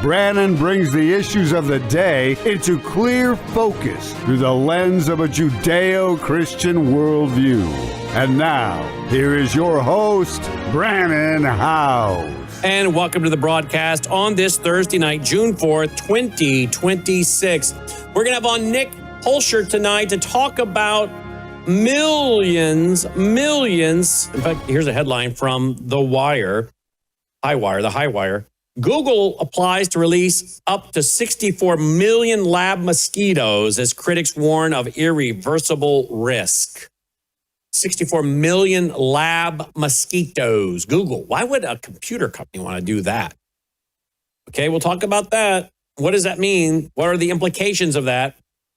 Brannon brings the issues of the day into clear focus through the lens of a Judeo-Christian worldview. And now, here is your host, Brannon Howse. And welcome to the broadcast on this Thursday night, June 4th, 2026. We're going to have on Nick Hulscher tonight to talk about millions. In fact, here's a headline from the High Wire. Google applies to release up to 64 million lab mosquitoes as critics warn of irreversible risk. 64 million lab mosquitoes. Google, why would a computer company want to do that? Okay, we'll talk about that. What does that mean? What are the implications of that?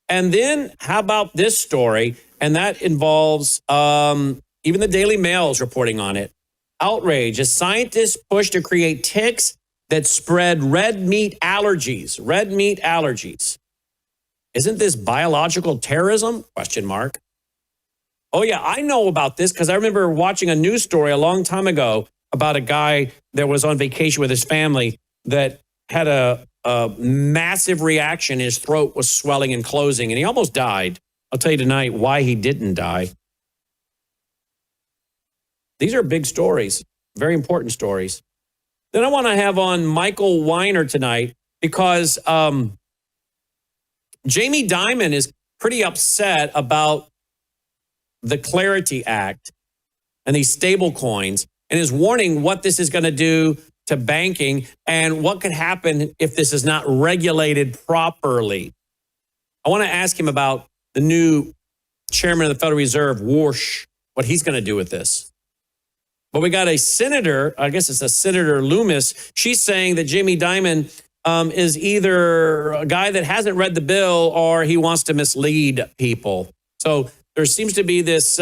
And then how about this story? And that involves even the Daily Mail is reporting on it. Outrage as scientists push to create ticks that spread red meat allergies. Red meat allergies. Isn't this biological terrorism? ? Oh, yeah, I know about this because I remember watching a news story a long time ago about a guy that was on vacation with his family that had a massive reaction. His throat was swelling and closing, and he almost died. I'll tell you tonight why he didn't die. These are big stories, very important stories. Then I want to have on Michael Weiner tonight because Jamie Dimon is pretty upset about the Clarity Act and these stable coins and is warning what this is going to do to banking and what could happen if this is not regulated properly. I want to ask him about the new chairman of the Federal Reserve, Walsh, what he's going to do with this. But we got a senator, I guess it's a Senator Loomis. She's saying that Jamie Dimon is either a guy that hasn't read the bill or he wants to mislead people. So there seems to be this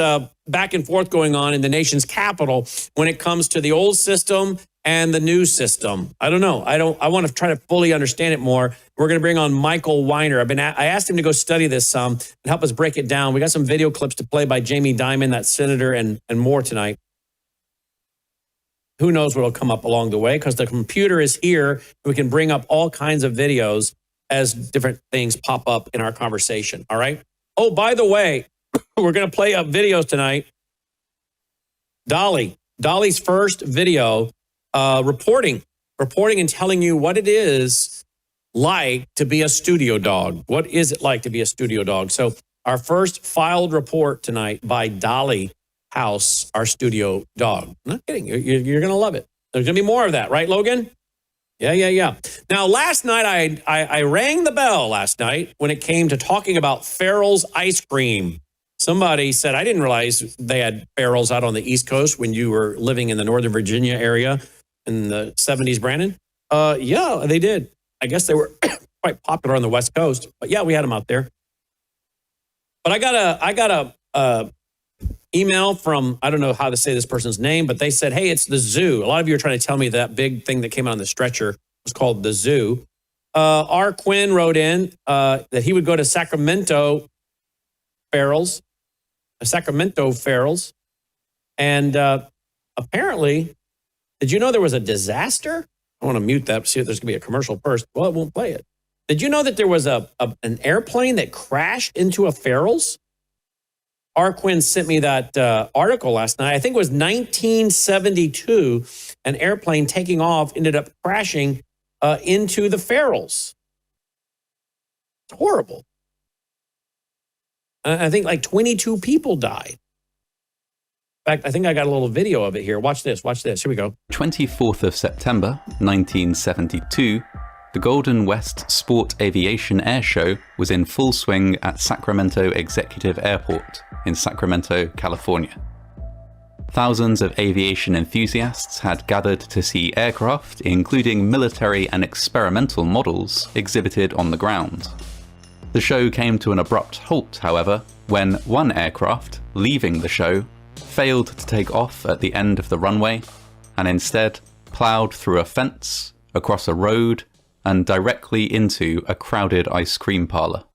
back and forth going on in the nation's capital when it comes to the old system and the new system. I don't know. I want to try to fully understand it more. We're going to bring on Michael Weiner. I asked him to go study this some and help us break it down. We got some video clips to play by Jamie Dimon, that senator, and more tonight. Who knows what will come up along the way because the computer is here. We can bring up all kinds of videos as different things pop up in our conversation. All right. Oh, by the way, we're going to play up videos tonight. Dolly's first video reporting and telling you what it is like to be a studio dog. What is it like to be a studio dog? So our first filed report tonight by Dolly House, our studio dog. I'm not kidding. You're going to love it. There's going to be more of that, right, Logan? Yeah. Now, last night, I rang the bell last night when it came to talking about Farrell's ice cream. Somebody said, I didn't realize they had Farrell's out on the East Coast when you were living in the Northern Virginia area in the 70s, Brandon. Yeah, they did. I guess they were quite popular on the West Coast. But yeah, we had them out there. But I got a email from, I don't know how to say this person's name, but they said, hey, it's the zoo. A lot of you are trying to tell me that big thing that came out on the stretcher was called the zoo. R. Quinn wrote in that he would go to Sacramento Farrell's. And apparently, did you know there was a disaster? I want to mute that, see if there's going to be a commercial first. Well, it won't play it. Did you know that there was an airplane that crashed into a Farrell's? R. Quinn sent me that article last night. I think it was 1972. An airplane taking off ended up crashing into the Farrell's. It's horrible. I think like 22 people died. In fact, I think I got a little video of it here. Watch this. Here we go. 24th of September, 1972, the Golden West Sport Aviation Air Show was in full swing at Sacramento Executive Airport in Sacramento, California. Thousands of aviation enthusiasts had gathered to see aircraft, including military and experimental models, exhibited on the ground. The show came to an abrupt halt, however, when one aircraft, leaving the show, failed to take off at the end of the runway and instead ploughed through a fence, across a road, and directly into a crowded ice cream parlor.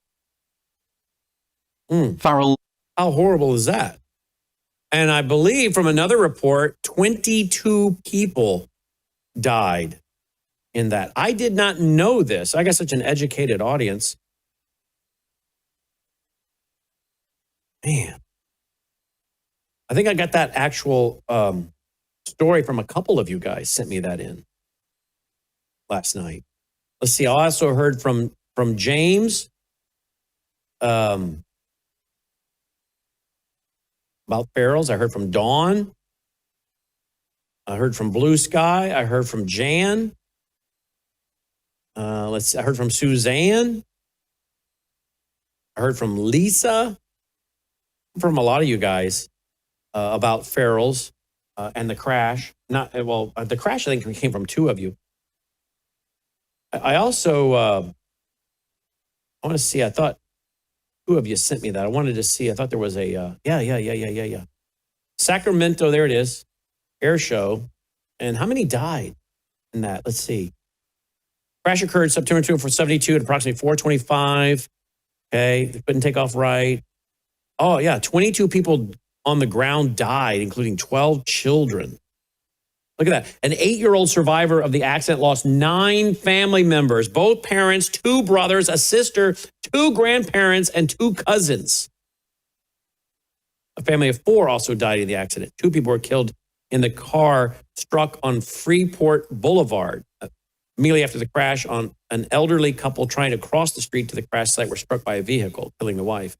Farrell. How horrible is that? And I believe from another report, 22 people died in that. I did not know this. I got such an educated audience. Man, I think I got that actual story from a couple of you guys sent me that in last night. Let's see. I also heard from James about ferals. I heard from Dawn. I heard from Blue Sky. I heard from Jan. I heard from Suzanne. I heard from Lisa. From a lot of you guys about ferals and the crash. The crash I think came from two of you. I also I want to see. I thought two of you sent me that. I wanted to see. I thought there was a yeah. Sacramento. There it is. Air show. And how many died in that? Let's see. Crash occurred September 2 for 72 at approximately 4:25. Okay, they couldn't take off right. Oh, yeah, 22 people on the ground died, including 12 children. Look at that. An 8-year-old survivor of the accident lost 9 family members, both parents, 2 brothers, a sister, 2 grandparents, and 2 cousins. A family of 4 also died in the accident. 2 people were killed in the car struck on Freeport Boulevard. Immediately after the crash, an elderly couple trying to cross the street to the crash site were struck by a vehicle, killing the wife.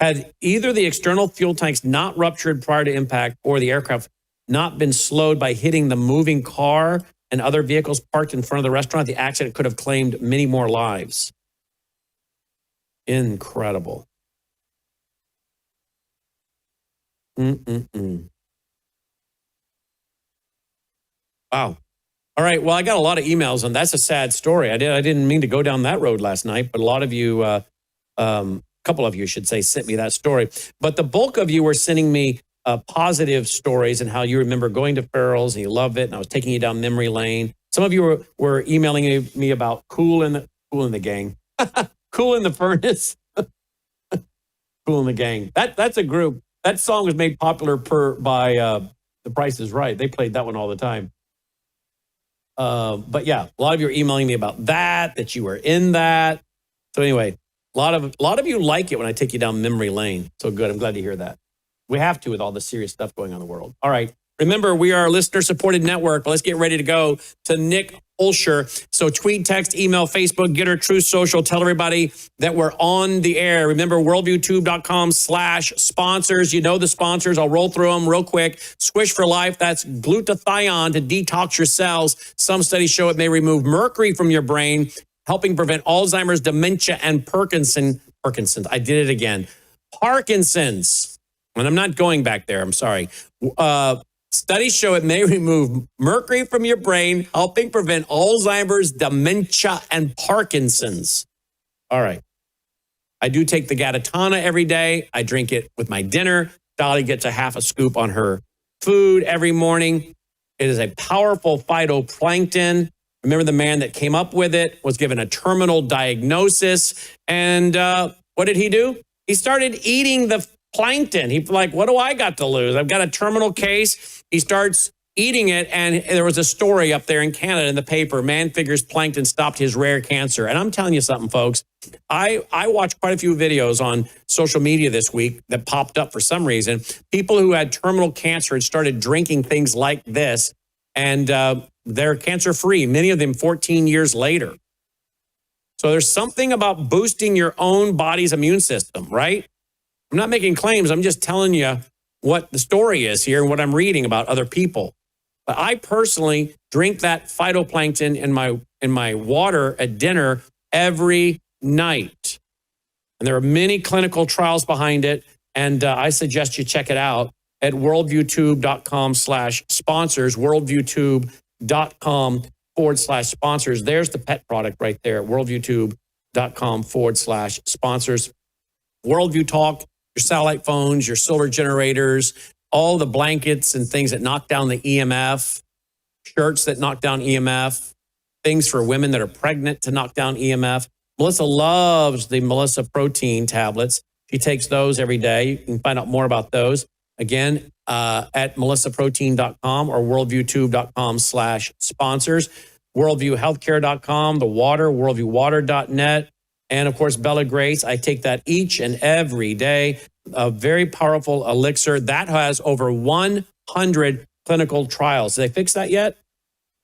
Had either the external fuel tanks not ruptured prior to impact or the aircraft not been slowed by hitting the moving car and other vehicles parked in front of the restaurant, the accident could have claimed many more lives. Incredible. Wow. All right. Well, I got a lot of emails, and that's a sad story. I didn't mean to go down that road last night, but a lot of you, couple of you should say, sent me that story. But the bulk of you were sending me positive stories and how you remember going to ferals and you love it. And I was taking you down memory lane. Some of you were emailing me about Cool in the Gang, Cool in the Furnace, Cool in the Gang. That's a group. That song was made popular by The Price is Right. They played that one all the time. But yeah, a lot of you are emailing me about that you were in that. So anyway, a lot of you like it when I take you down memory lane. So good. I'm glad to hear that. We have to with all the serious stuff going on in the world. All right. Remember, we are a listener-supported network, but let's get ready to go to Nick Hulscher. So tweet, text, email, Facebook, Getter, Truth Social. Tell everybody that we're on the air. Remember, worldviewtube.com/sponsors. You know the sponsors. I'll roll through them real quick. Squish for Life. That's glutathione to detox your cells. Some studies show it may remove mercury from your brain, helping prevent Alzheimer's, dementia, and Parkinson's. I did it again. Parkinson's. And I'm not going back there. I'm sorry. Studies show it may remove mercury from your brain, helping prevent Alzheimer's, dementia, and Parkinson's. All right. I do take the Gatatana every day. I drink it with my dinner. Dolly gets a half a scoop on her food every morning. It is a powerful phytoplankton. Remember, the man that came up with it was given a terminal diagnosis. And what did he do? He started eating the plankton. He's like, what do I got to lose? I've got a terminal case. He starts eating it, and there was a story up there in Canada in the paper, man figures plankton stopped his rare cancer. And I'm telling you something, folks. I watched quite a few videos on social media this week that popped up for some reason. People who had terminal cancer had started drinking things like this, and they're cancer-free, many of them 14 years later. So there's something about boosting your own body's immune system, right? I'm not making claims. I'm just telling you what the story is here and what I'm reading about other people. But I personally drink that phytoplankton in my water at dinner every night. And there are many clinical trials behind it. And I suggest you check it out at worldviewtube.com/sponsors, worldviewtube.com/sponsors. There's the pet product right there, worldviewtube.com/sponsors. Worldview Talk, your satellite phones, your solar generators, all the blankets and things that knock down the EMF, shirts that knock down EMF, things for women that are pregnant to knock down EMF. Melissa loves the Melissa protein tablets. She takes those every day. You can find out more about those Again, at melissaprotein.com or worldviewtube.com/sponsors, worldviewhealthcare.com, the water, worldviewwater.net, and of course, Bella Grace. I take that each and every day. A very powerful elixir that has over 100 clinical trials. Did they fix that yet?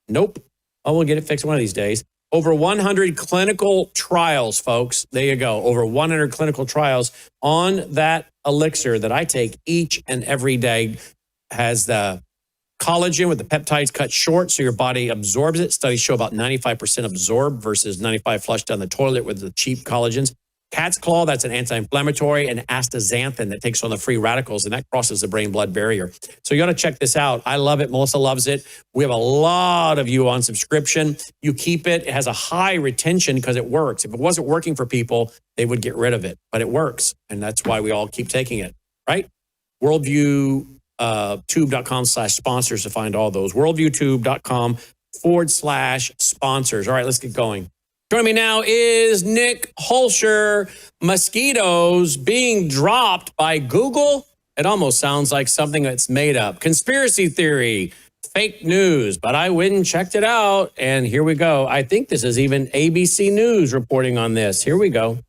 Nope. Oh, we'll get it fixed one of these days. Over 100 clinical trials, folks. There you go. Over 100 clinical trials on that elixir that I take each and every day. Has the collagen with the peptides cut short so your body absorbs it. Studies show about 95% absorbed versus 95 flushed down the toilet with the cheap collagens. Cat's claw, that's an anti-inflammatory, and astaxanthin that takes on the free radicals, and that crosses the brain-blood barrier. So you got to check this out. I love it. Melissa loves it. We have a lot of you on subscription. You keep it. It has a high retention because it works. If it wasn't working for people, they would get rid of it, but it works, and that's why we all keep taking it, right? Worldviewtube.com/sponsors to find all those. Worldviewtube.com/sponsors. All right, let's get going. Joining me now is Nick Hulscher. Mosquitoes being dropped by Google. It almost sounds like something that's made up. Conspiracy theory, fake news, but I went and checked it out, and here we go. I think this is even ABC News reporting on this. Here we go.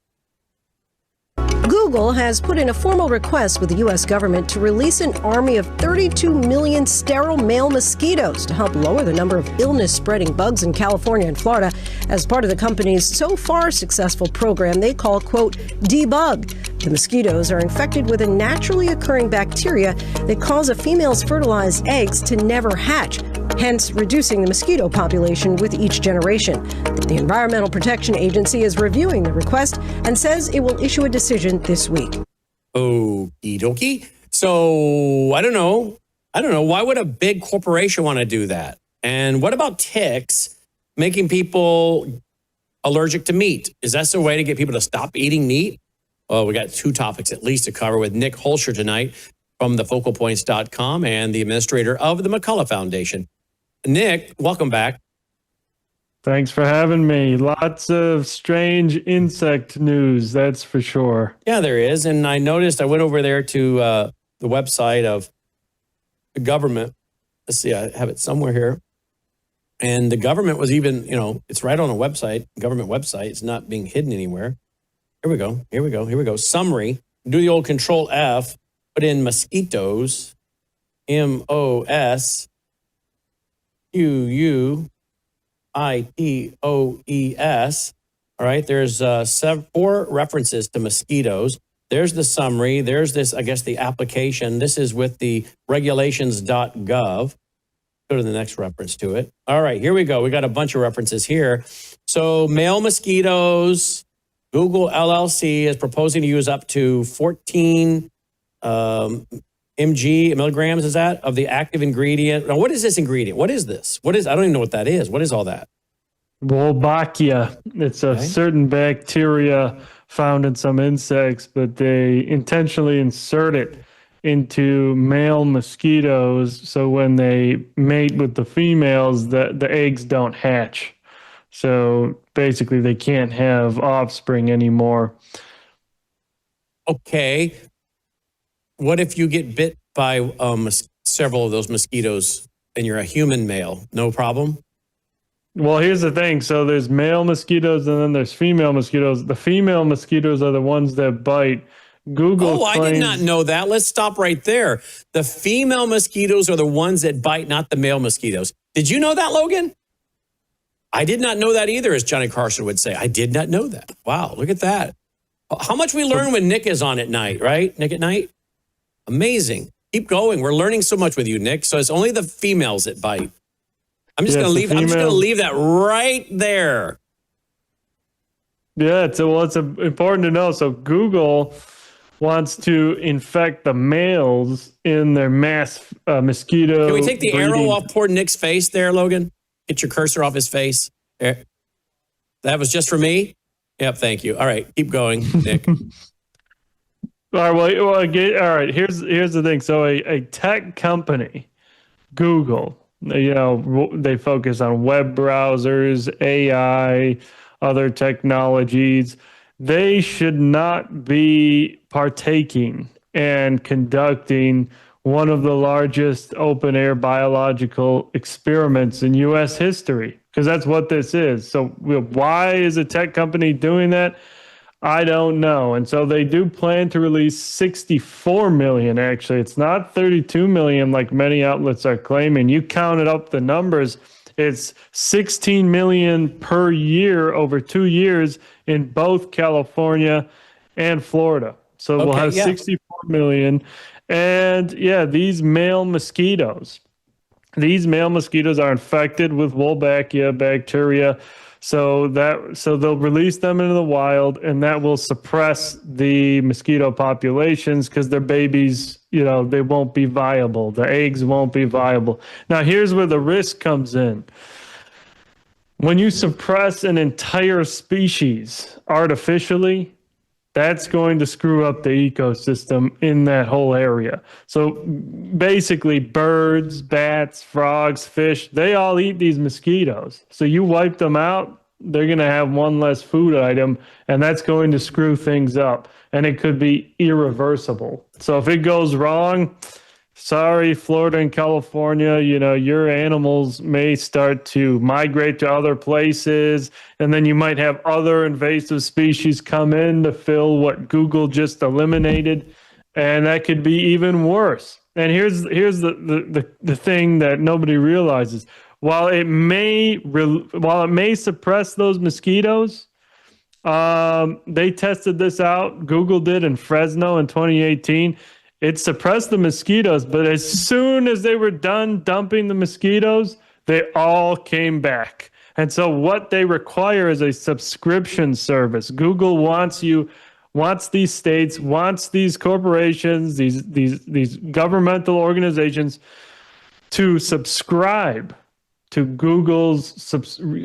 Google has put in a formal request with the U.S. government to release an army of 32 million sterile male mosquitoes to help lower the number of illness-spreading bugs in California and Florida as part of the company's so far successful program they call, quote, Debug. The mosquitoes are infected with a naturally occurring bacteria that cause a female's fertilized eggs to never hatch, hence reducing the mosquito population with each generation. The Environmental Protection Agency is reviewing the request and says it will issue a decision this week. Okie dokie. So I don't know. Why would a big corporation want to do that? And what about ticks making people allergic to meat? Is that a way to get people to stop eating meat? Well, we got two topics at least to cover with Nick Hulscher tonight from thefocalpoints.com and the administrator of the McCullough Foundation. Nick, welcome back. Thanks for having me. Lots of strange insect news, that's for sure. Yeah, there is. And I noticed, I went over there to the website of the government. Let's see, I have it somewhere here. And the government was even, it's right on a website, government website. It's not being hidden anywhere. Here we go. Summary. Do the old Control F, put in mosquitoes, MOSQUITOES. All right, there's 4 references to mosquitoes. There's the summary. There's this, I guess, the application. This is with the regulations.gov. Go to the next reference to it. All right, here we go. We got a bunch of references here. So male mosquitoes, Google LLC is proposing to use up to 14 milligrams, is that, of the active ingredient. Now, what is this ingredient? What is this? I don't even know what that is. What is all that? Wolbachia. It's a certain bacteria found in some insects, but they intentionally insert it into male mosquitoes so when they mate with the females, the eggs don't hatch. So basically, they can't have offspring anymore. Okay. What if you get bit by several of those mosquitoes and you're a human male? No problem? Well, here's the thing. So there's male mosquitoes and then there's female mosquitoes. The female mosquitoes are the ones that bite. Google claims... I did not know that. Let's stop right there. The female mosquitoes are the ones that bite, not the male mosquitoes. Did you know that, Logan? I did not know that either, as Johnny Carson would say. I did not know that. Wow, look at that. How much we learn when Nick is on at night, right? Nick at night? Amazing. Keep going. We're learning so much with you, Nick. So it's only the females that bite. I'm just going to leave that right there. Yeah, so it's important to know. So Google wants to infect the males in their mass mosquito. Can we take the breeding. arrow off poor Nick's face there, Logan? Get your cursor off his face. There. That was just for me? Yep, thank you. All right, keep going, Nick. All right, all right, here's the thing. So a tech company, Google, they focus on web browsers, AI, other technologies. They should not be partaking and conducting one of the largest open air biological experiments in U.S. history, because that's what this is. So why is a tech company doing that? I don't know. And so they do plan to release 64 million, actually. It's not 32 million like many outlets are claiming. You counted up the numbers. It's 16 million per year over 2 years in both California and Florida. So we'll have 64 million. And yeah, these male mosquitoes are infected with Wolbachia bacteria. So they'll release them into the wild, and that will suppress the mosquito populations because their babies, they won't be viable. The eggs won't be viable. Now, here's where the risk comes in. When you suppress an entire species artificially, that's going to screw up the ecosystem in that whole area. So basically, birds, bats, frogs, fish, they all eat these mosquitoes. So you wipe them out, they're going to have one less food item, and that's going to screw things up. And it could be irreversible. So if it goes wrong, sorry, Florida and California, your animals may start to migrate to other places, and then you might have other invasive species come in to fill what Google just eliminated, and that could be even worse. And here's the thing that nobody realizes. While it may suppress those mosquitoes, they tested this out. Google did in Fresno in 2018. It suppressed the mosquitoes, but as soon as they were done dumping the mosquitoes, they all came back. And so what they require is a subscription service. Google wants these states, wants these corporations, these governmental organizations to subscribe to Google's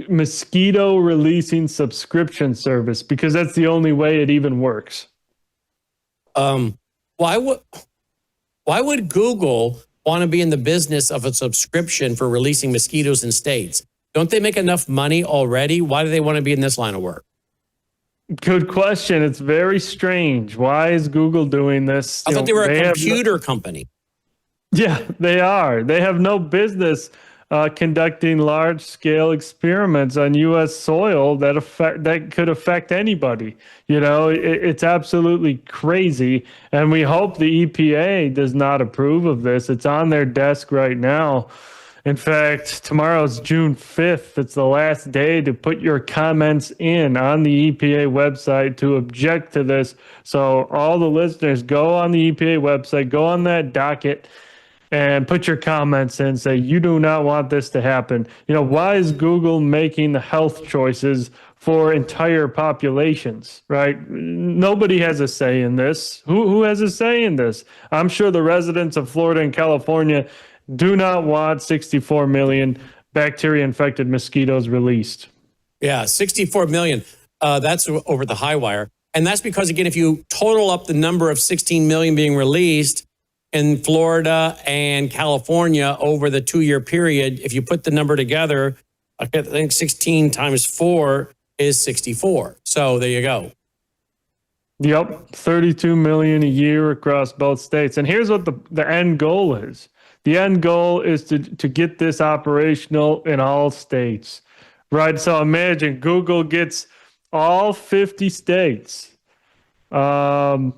mosquito releasing subscription service, because that's the only way it even works. Why would Google want to be in the business of a subscription for releasing mosquitoes in states? Don't they make enough money already? Why do they want to be in this line of work? Good question. It's very strange. Why is Google doing this? I thought they were a computer company. Yeah, they are. They have no business conducting large-scale experiments on U.S. soil that could affect anybody. It's absolutely crazy, and we hope the EPA does not approve of this. It's on their desk right now. In fact, tomorrow's June 5th. It's the last day to put your comments in on the EPA website to object to this. So all the listeners, go on the EPA website, go on that docket, and put your comments in, say you do not want this to happen. Why is Google making the health choices for entire populations, right? Nobody has a say in this. Who has a say in this? I'm sure the residents of Florida and California do not want 64 million bacteria-infected mosquitoes released. Yeah, 64 million. That's over the high wire. And that's because, again, if you total up the number of 16 million being released in Florida and California over the 2-year period, if you put the number together, I think 16 times 4 is 64. So there you go. Yep, 32 million a year across both states. And here's what the end goal is. The end goal is to get this operational in all states, right? So imagine Google gets all 50 states, and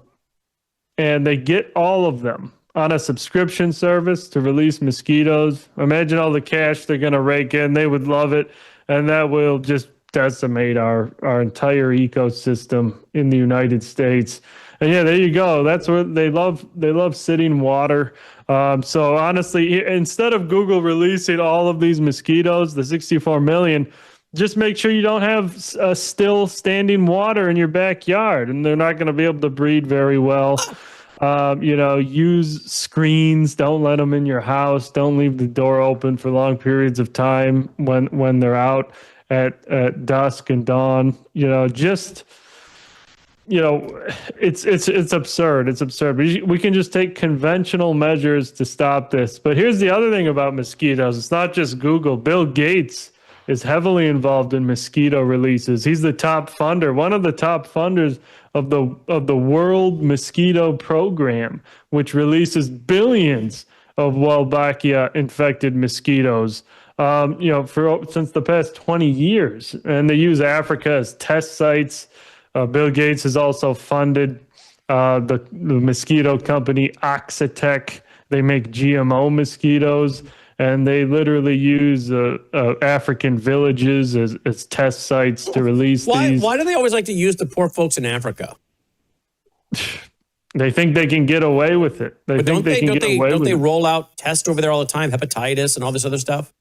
they get all of them on a subscription service to release mosquitoes. Imagine all the cash they're going to rake in. They would love it. And that will just decimate our entire ecosystem in the United States. And yeah, there you go. That's what they love. They love sitting water. So honestly, instead of Google releasing all of these mosquitoes, the 64 million, just make sure you don't have still standing water in your backyard, and they're not going to be able to breed very well. Use screens. Don't let them in your house. Don't leave the door open for long periods of time when they're out at dusk and dawn. It's absurd. It's absurd. We can just take conventional measures to stop this. But here's the other thing about mosquitoes. It's not just Google. Bill Gates is heavily involved in mosquito releases. He's the top funder, one of the top funders of the World Mosquito Program, which releases billions of Wolbachia-infected mosquitoes. Since the past 20 years, and they use Africa as test sites. Bill Gates has also funded the mosquito company Oxitec. They make GMO mosquitoes, and they literally use African villages as test sites to release these. Why do they always like to use the poor folks in Africa? They think they can get away with it. Don't they roll out tests over there all the time, hepatitis and all this other stuff?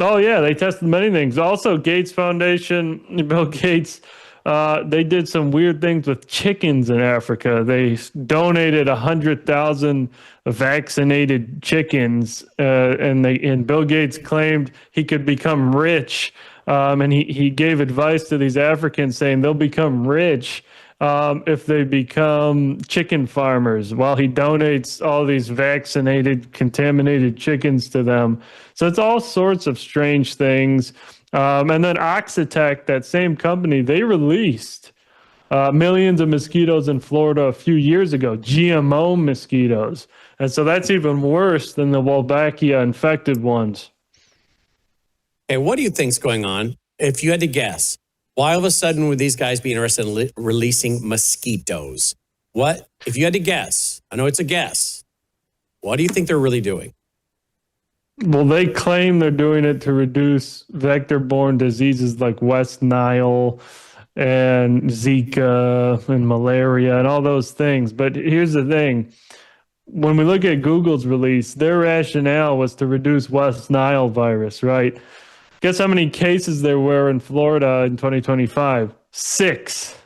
Oh, yeah, they tested many things. Also, Gates Foundation, Bill Gates, they did some weird things with chickens in Africa. They donated 100,000 vaccinated chickens, and Bill Gates claimed he could become rich. And he gave advice to these Africans saying they'll become rich if they become chicken farmers, while he donates all these vaccinated, contaminated chickens to them. So it's all sorts of strange things. And then Oxitec, that same company, they released millions of mosquitoes in Florida a few years ago, GMO mosquitoes. And so that's even worse than the Wolbachia infected ones. Hey, what do you think's going on? If you had to guess, why all of a sudden would these guys be interested in releasing mosquitoes? What, if you had to guess, I know it's a guess, what do you think they're really doing? Well, they claim they're doing it to reduce vector-borne diseases like West Nile and Zika and malaria and all those things. But here's the thing. When we look at Google's release, their rationale was to reduce West Nile virus, right? Guess how many cases there were in Florida in 2025? 6.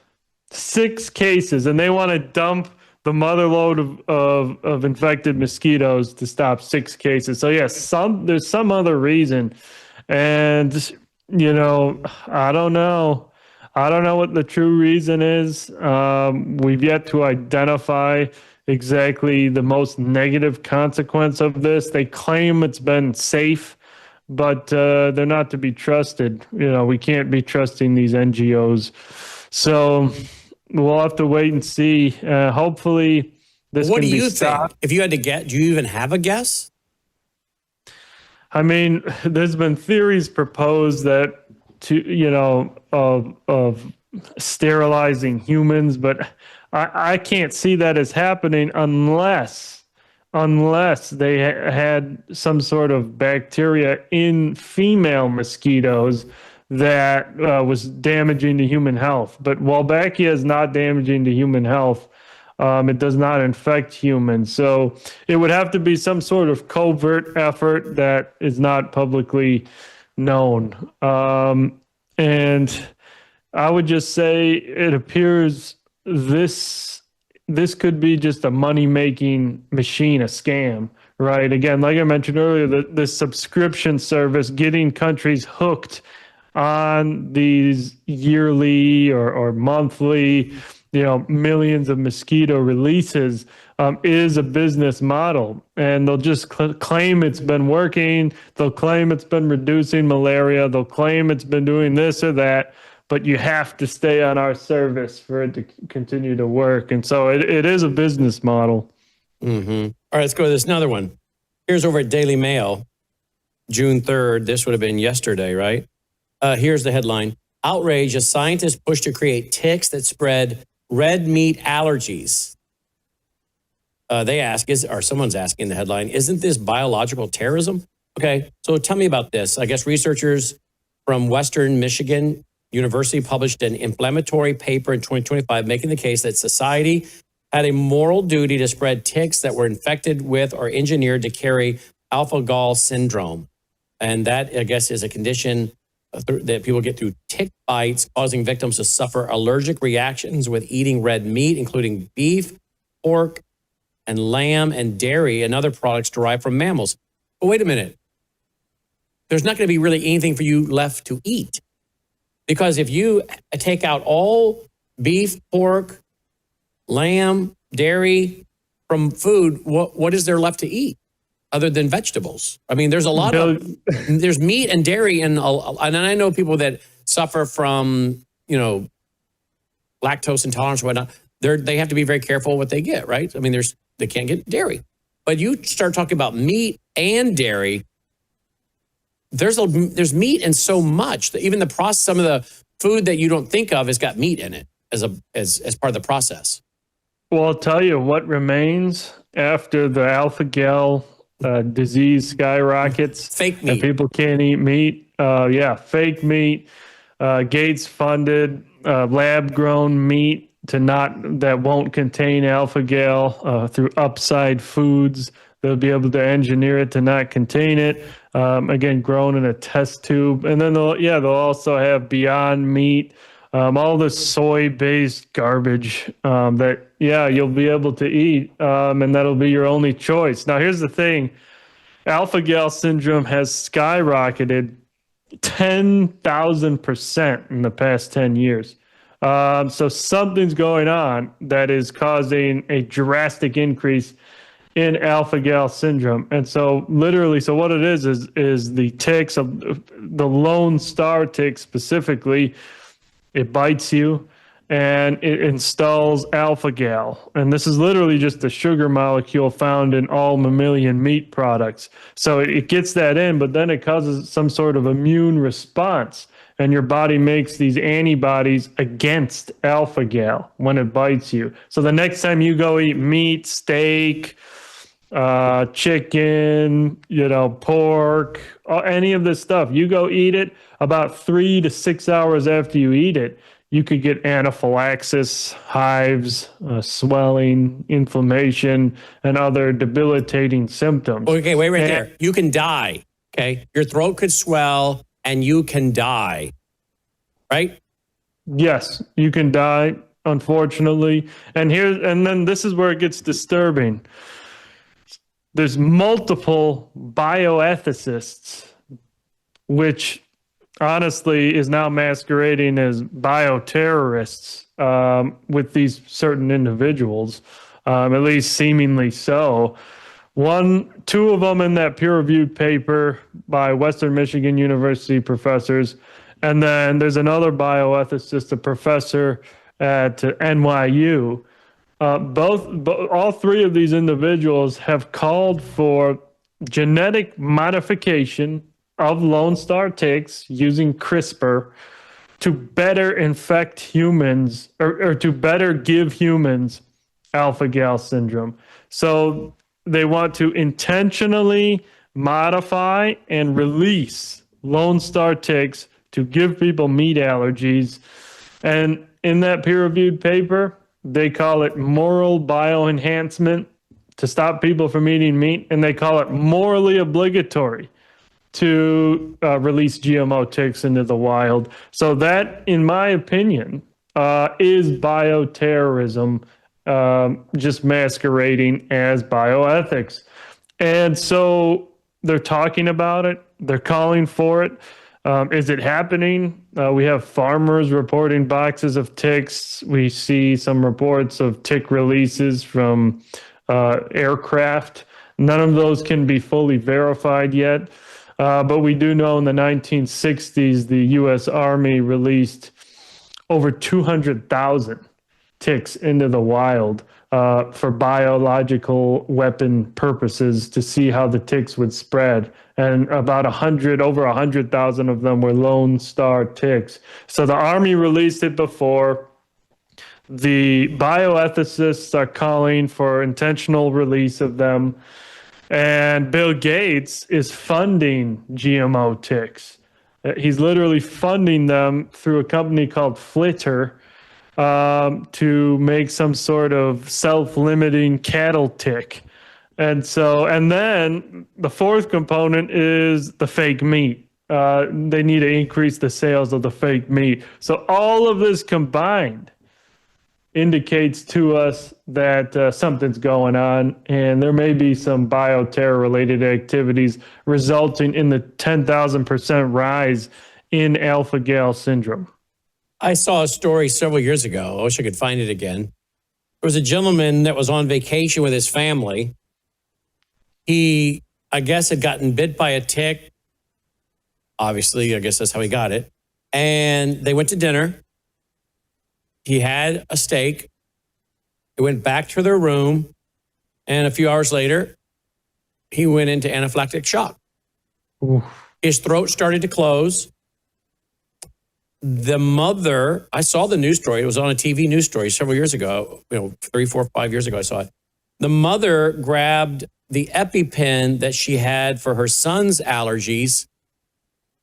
6 cases. And they want to dump the mother load of infected mosquitoes to stop 6 cases. So yes, there's some other reason. And, I don't know. I don't know what the true reason is. We've yet to identify exactly the most negative consequence of this. They claim it's been safe, but they're not to be trusted. We can't be trusting these NGOs. So we'll have to wait and see. Hopefully this what can do be you stopped. think? If you had to get, do you even have a guess? I mean, there's been theories proposed that of sterilizing humans, but I can't see that as happening unless they had some sort of bacteria in female mosquitoes that was damaging to human health. But Wolbachia is not damaging to human health. It does not infect humans. So it would have to be some sort of covert effort that is not publicly known. And I would just say it appears this could be just a money-making machine, a scam, right? Again, like I mentioned earlier, the subscription service, getting countries hooked on these yearly or monthly, millions of mosquito releases is a business model. And they'll just claim it's been working. They'll claim it's been reducing malaria. They'll claim it's been doing this or that. But you have to stay on our service for it to continue to work. And so it is a business model. Mm-hmm. All right, let's go to this another one. Here's over at Daily Mail, June 3rd. This would have been yesterday, right? Here's the headline. Outrage as scientists push to create ticks that spread red meat allergies. Someone's asking in the headline, isn't this biological terrorism? Okay, so tell me about this. I guess researchers from Western Michigan University published an inflammatory paper in 2025 making the case that society had a moral duty to spread ticks that were infected with or engineered to carry alpha-gal syndrome. And that, I guess, is a condition that people get through tick bites, causing victims to suffer allergic reactions with eating red meat, including beef, pork, and lamb and dairy and other products derived from mammals. But wait a minute. There's not going to be really anything for you left to eat. Because if you take out all beef, pork, lamb, dairy from food, what is there left to eat? other than vegetables. I mean, there's a lot of, there's meat and dairy, and I know people that suffer from, lactose intolerance or whatnot. They have to be very careful what they get, right? I mean, they can't get dairy. But you start talking about meat and dairy, there's meat in so much that even the process, some of the food that you don't think of has got meat in it as part of the process. Well, I'll tell you what remains after the alpha-gal disease skyrockets. Fake meat. And people can't eat meat. Fake meat, Gates-funded, lab-grown meat that won't contain alpha-gal through Upside Foods. They'll be able to engineer it to not contain it. Again, grown in a test tube. And then they'll also have Beyond Meat, all this soy-based garbage that you'll be able to eat, and that'll be your only choice. Now, here's the thing. Alpha-gal syndrome has skyrocketed 10,000% in the past 10 years. So something's going on that is causing a drastic increase in alpha-gal syndrome. And so literally, what it is the ticks, the Lone Star tick specifically, it bites you and it installs alpha-gal. And this is literally just a sugar molecule found in all mammalian meat products. So it gets that in, but then it causes some sort of immune response. And your body makes these antibodies against alpha-gal when it bites you. So the next time you go eat meat, steak, chicken, pork, any of this stuff, you go eat it, about 3 to 6 hours after you eat it, you could get anaphylaxis, hives, swelling, inflammation, and other debilitating symptoms. Okay, wait right there. You can die, okay? Your throat could swell and you can die, right? Yes, you can die, unfortunately. And then this is where it gets disturbing. There's multiple bioethicists, which honestly is now masquerading as bioterrorists with these certain individuals, at least seemingly so. Two of them in that peer-reviewed paper by Western Michigan University professors, and then there's another bioethicist, a professor at NYU. All three of these individuals have called for genetic modification of Lone Star ticks using CRISPR to better infect humans or to better give humans alpha-gal syndrome. So they want to intentionally modify and release Lone Star ticks to give people meat allergies. And in that peer-reviewed paper, they call it moral bioenhancement to stop people from eating meat, and they call it morally obligatory to release GMO ticks into the wild. So that, in my opinion, is bioterrorism, just masquerading as bioethics. And so they're talking about it. They're calling for it. Is it happening? We have farmers reporting boxes of ticks. We see some reports of tick releases from aircraft. None of those can be fully verified yet. But we do know in the 1960s, the U.S. Army released over 200,000 ticks into the wild for biological weapon purposes to see how the ticks would spread. And over 100,000 of them were Lone Star ticks. So the Army released it before. The bioethicists are calling for intentional release of them. And Bill Gates is funding GMO ticks. He's literally funding them through a company called Flitter to make some sort of self-limiting cattle tick. And then the fourth component is the fake meat. They need to increase the sales of the fake meat. So all of this combined indicates to us that something's going on, and there may be some bioterror-related activities resulting in the 10,000% rise in alpha-gal syndrome. I saw a story several years ago. I wish I could find it again. There was a gentleman that was on vacation with his family. He I guess, had gotten bit by a tick. Obviously, I guess that's how he got it. And they went to dinner. He had a steak. They went back to their room. And a few hours later, he went into anaphylactic shock. Oof. His throat started to close. The mother, I saw the news story. It was on a TV news story several years ago, 3, 4, 5 years ago, I saw it. The mother grabbed the EpiPen that she had for her son's allergies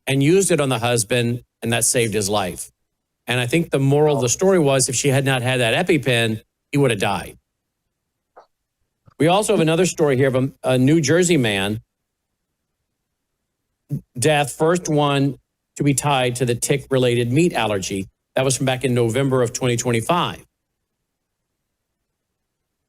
and used it on the husband, and that saved his life. And I think the moral of the story was if she had not had that EpiPen, he would have died. We also have another story here of a New Jersey man, death, first one to be tied to the tick-related meat allergy. That was from back in November of 2025.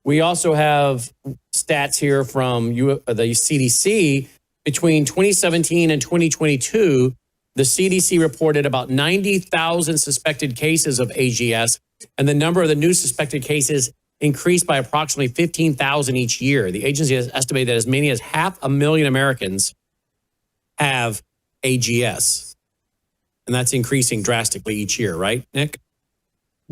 We also have stats here from the CDC. Between 2017 and 2022, the CDC reported about 90,000 suspected cases of AGS, and the number of the new suspected cases increased by approximately 15,000 each year. The agency has estimated that as many as 500,000 Americans have AGS. And that's increasing drastically each year, right, Nick?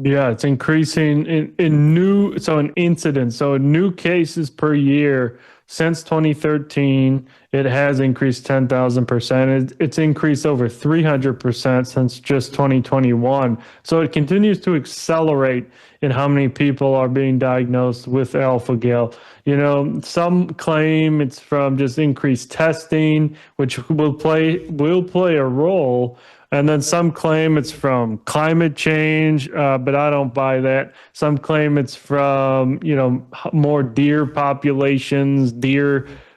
Yeah, it's increasing in incidents. So new cases per year since 2013, it has increased 10,000%. It's increased over 300% since just 2021. So it continues to accelerate in how many people are being diagnosed with alpha-gal. Some claim it's from just increased testing, which will play a role. And then some claim it's from climate change, but I don't buy that. Some claim it's from, more deer populations,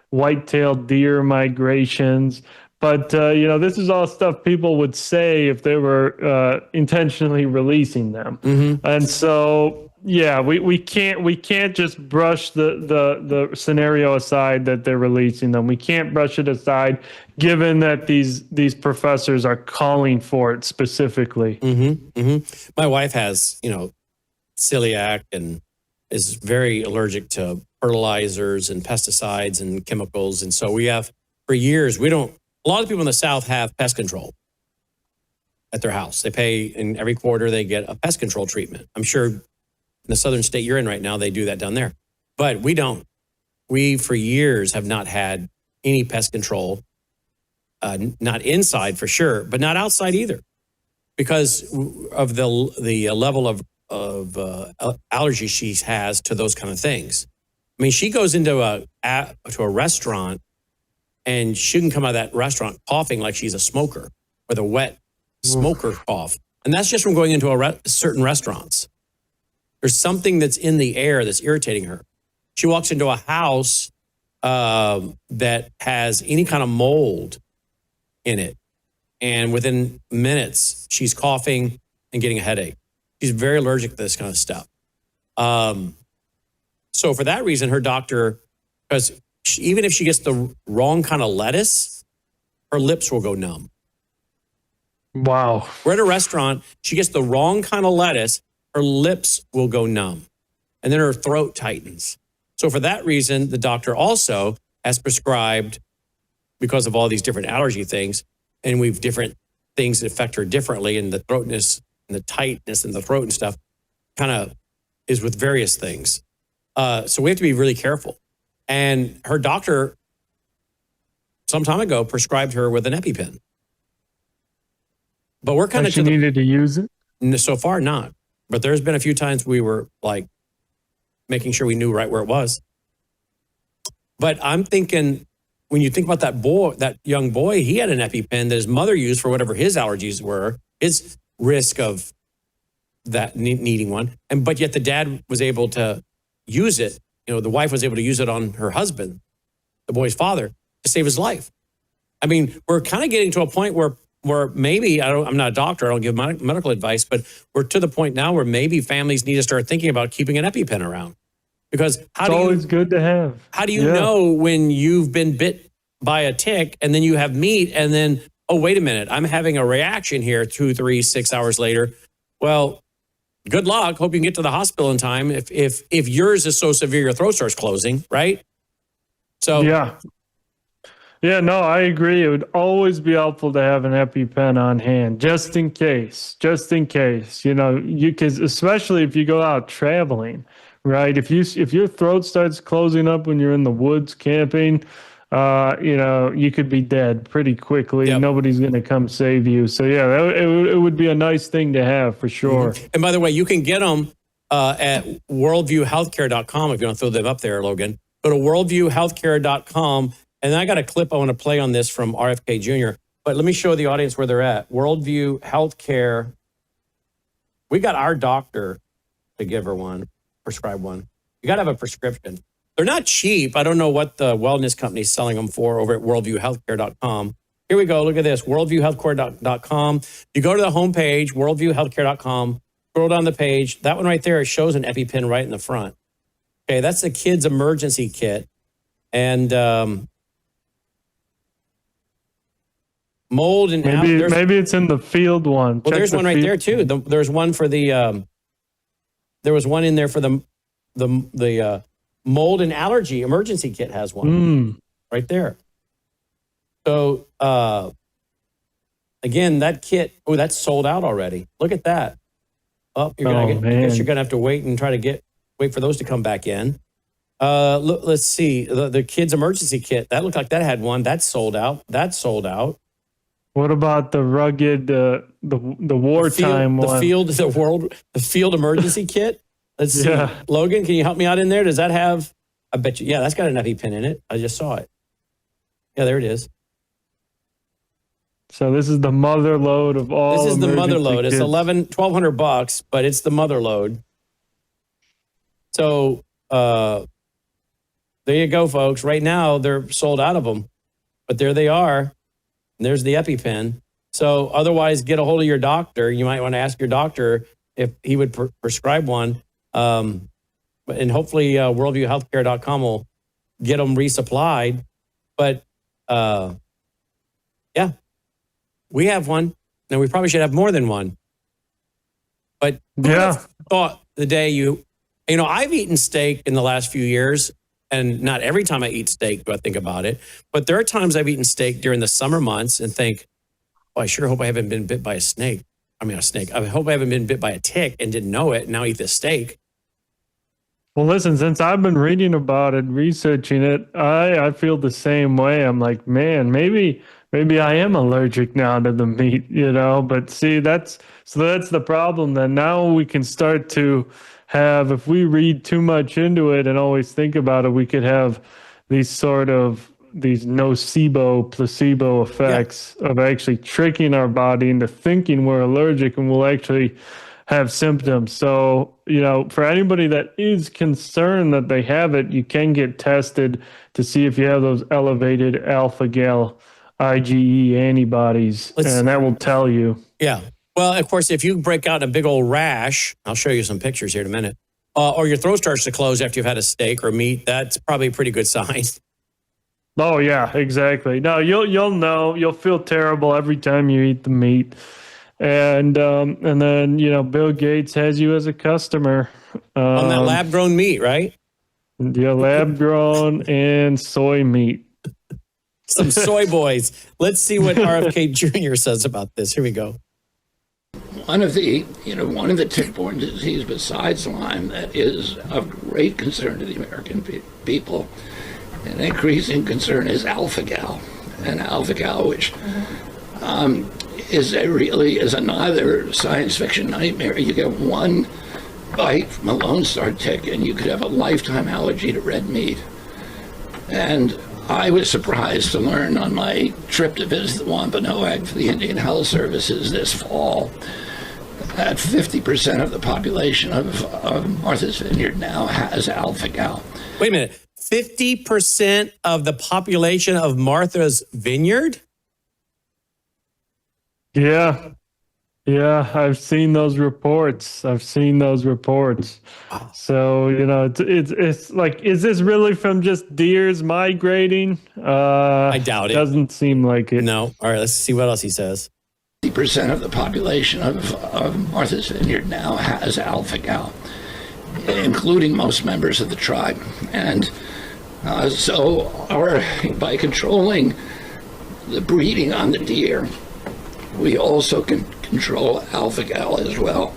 white-tailed deer migrations. But, this is all stuff people would say if they were intentionally releasing them. Mm-hmm. And so, yeah, we can't just brush the scenario aside that they're releasing them. We can't brush it aside, given that these professors are calling for it specifically. Mm-hmm, mm-hmm. My wife has, celiac and is very allergic to fertilizers and pesticides and chemicals. And so we have, for years, a lot of people in the South have pest control at their house. They pay, in every quarter, they get a pest control treatment. I'm sure in the southern state you're in right now, they do that down there. But we don't. We, for years, have not had any pest control, not inside for sure, but not outside either, because of the level of allergy she has to those kind of things. I mean, she goes into a restaurant and she can come out of that restaurant coughing like she's a smoker with a wet smoker cough. And that's just from going into certain restaurants. There's something that's in the air that's irritating her. She walks into a house that has any kind of mold in it, and within minutes, she's coughing and getting a headache. She's very allergic to this kind of stuff. So for that reason, her doctor, because even if she gets the wrong kind of lettuce, her lips will go numb. Wow. We're at a restaurant, she gets the wrong kind of lettuce, her lips will go numb, and then her throat tightens. So for that reason, the doctor also has prescribed, because of all these different allergy things, and we've different things that affect her differently, and the throatness and the tightness in the throat and stuff kind of is with various things. So we have to be really careful. And her doctor, some time ago, prescribed her with an EpiPen. But we're kind of she needed to use it? So far, not. But there's been a few times we were like making sure we knew right where it was. But I'm thinking, when you think about that young boy, he had an EpiPen that his mother used for whatever his allergies were, his risk of that needing one. But yet the dad was able to use it. The wife was able to use it on her husband, the boy's father, to save his life. I mean, we're kind of getting to a point where maybe, I'm not a doctor, I don't give medical advice, but we're to the point now where maybe families need to start thinking about keeping an EpiPen around. Because it's always good to have. How do you know when you've been bit by a tick and then you have meat and then, oh, wait a minute, I'm having a reaction here 2, 3, 6 hours later? Well, good luck. Hope you can get to the hospital in time if yours is so severe your throat starts closing, right? So yeah. Yeah, no, I agree. It would always be helpful to have an EpiPen on hand, just in case. Just in case, because especially if you go out traveling, right? If your throat starts closing up when you're in the woods camping, you could be dead pretty quickly. Yep. Nobody's going to come save you. So yeah, it would be a nice thing to have for sure. Mm-hmm. And by the way, you can get them at worldviewhealthcare.com if you want to throw them up there, Logan. Go to worldviewhealthcare.com. And I got a clip I want to play on this from RFK Jr. But let me show the audience where they're at. Worldview Healthcare. We got our doctor to give her one, prescribe one. You got to have a prescription. They're not cheap. I don't know what the wellness company's selling them for over at worldviewhealthcare.com. Here we go. Look at this, worldviewhealthcare.com. You go to the homepage, worldviewhealthcare.com, scroll down the page. That one right there, it shows an EpiPen right in the front. Okay, that's the kids' emergency kit. And mold and maybe it's in the field one. Well, there's one right there too. There's one for the. There was one in there for the mold and allergy emergency kit has one right there. So again, that kit. Oh, that's sold out already. Look at that. Oh, I guess you're gonna have to wait and try to wait for those to come back in. Let's see the kids emergency kit. That looked like that had one. That's sold out. That's sold out. What about the rugged, the wartime one? The field emergency kit? Let's see. Yeah. Logan, can you help me out in there? Does that have, I bet you, yeah, that's got an EpiPen in it. I just saw it. Yeah, there it is. So this is the mother load of all. This is the mother load. Kits. It's $1,200, but it's the mother load. So there you go, folks. Right now, they're sold out of them, but there they are. There's the EpiPen. So otherwise, get a hold of your doctor. You might want to ask your doctor if he would prescribe one. And hopefully worldviewhealthcare.com will get them resupplied. But yeah, we have one. Now, we probably should have more than one. But yeah, thought the day I've eaten steak in the last few years. And not every time I eat steak do I think about it. But there are times I've eaten steak during the summer months and think, I sure hope I haven't been bit by a snake. I hope I haven't been bit by a tick and didn't know it and now eat this steak. Well, listen, since I've been reading about it, researching it, I feel the same way. I'm like, man, maybe I am allergic now to the meat, But see, that's the problem. Then now we can start to have, if we read too much into it and always think about it, we could have these nocebo, placebo effects of actually tricking our body into thinking we're allergic and we'll actually have symptoms. So, for anybody that is concerned that they have it, you can get tested to see if you have those elevated alpha-gal IgE antibodies, and that will tell you. Yeah. Well, of course, if you break out a big old rash, I'll show you some pictures here in a minute, or your throat starts to close after you've had a steak or meat, that's probably a pretty good sign. Oh, yeah, exactly. No, you'll know. You'll feel terrible every time you eat the meat. And then, Bill Gates has you as a customer. On that lab-grown meat, right? Yeah, lab-grown and soy meat. Some soy boys. Let's see what RFK Jr. says about this. Here we go. One of the tick-borne disease besides Lyme that is of great concern to the American people, an increasing concern, is alpha-gal. And alpha-gal, which is another science fiction nightmare. You get one bite from a Lone Star tick, and you could have a lifetime allergy to red meat. And I was surprised to learn on my trip to visit the Wampanoag for the Indian Health Services this fall that 50% of the population of Martha's Vineyard now has alpha-gal. Wait a minute. 50% of the population of Martha's Vineyard? Yeah. Yeah, I've seen those reports. So, it's like, is this really from just deers migrating? I doubt it. Doesn't seem like it. No. All right, let's see what else he says. 50% of the population of Martha's Vineyard now has alpha-gal, including most members of the tribe. And By controlling the breeding on the deer, we also can control alpha-gal as well.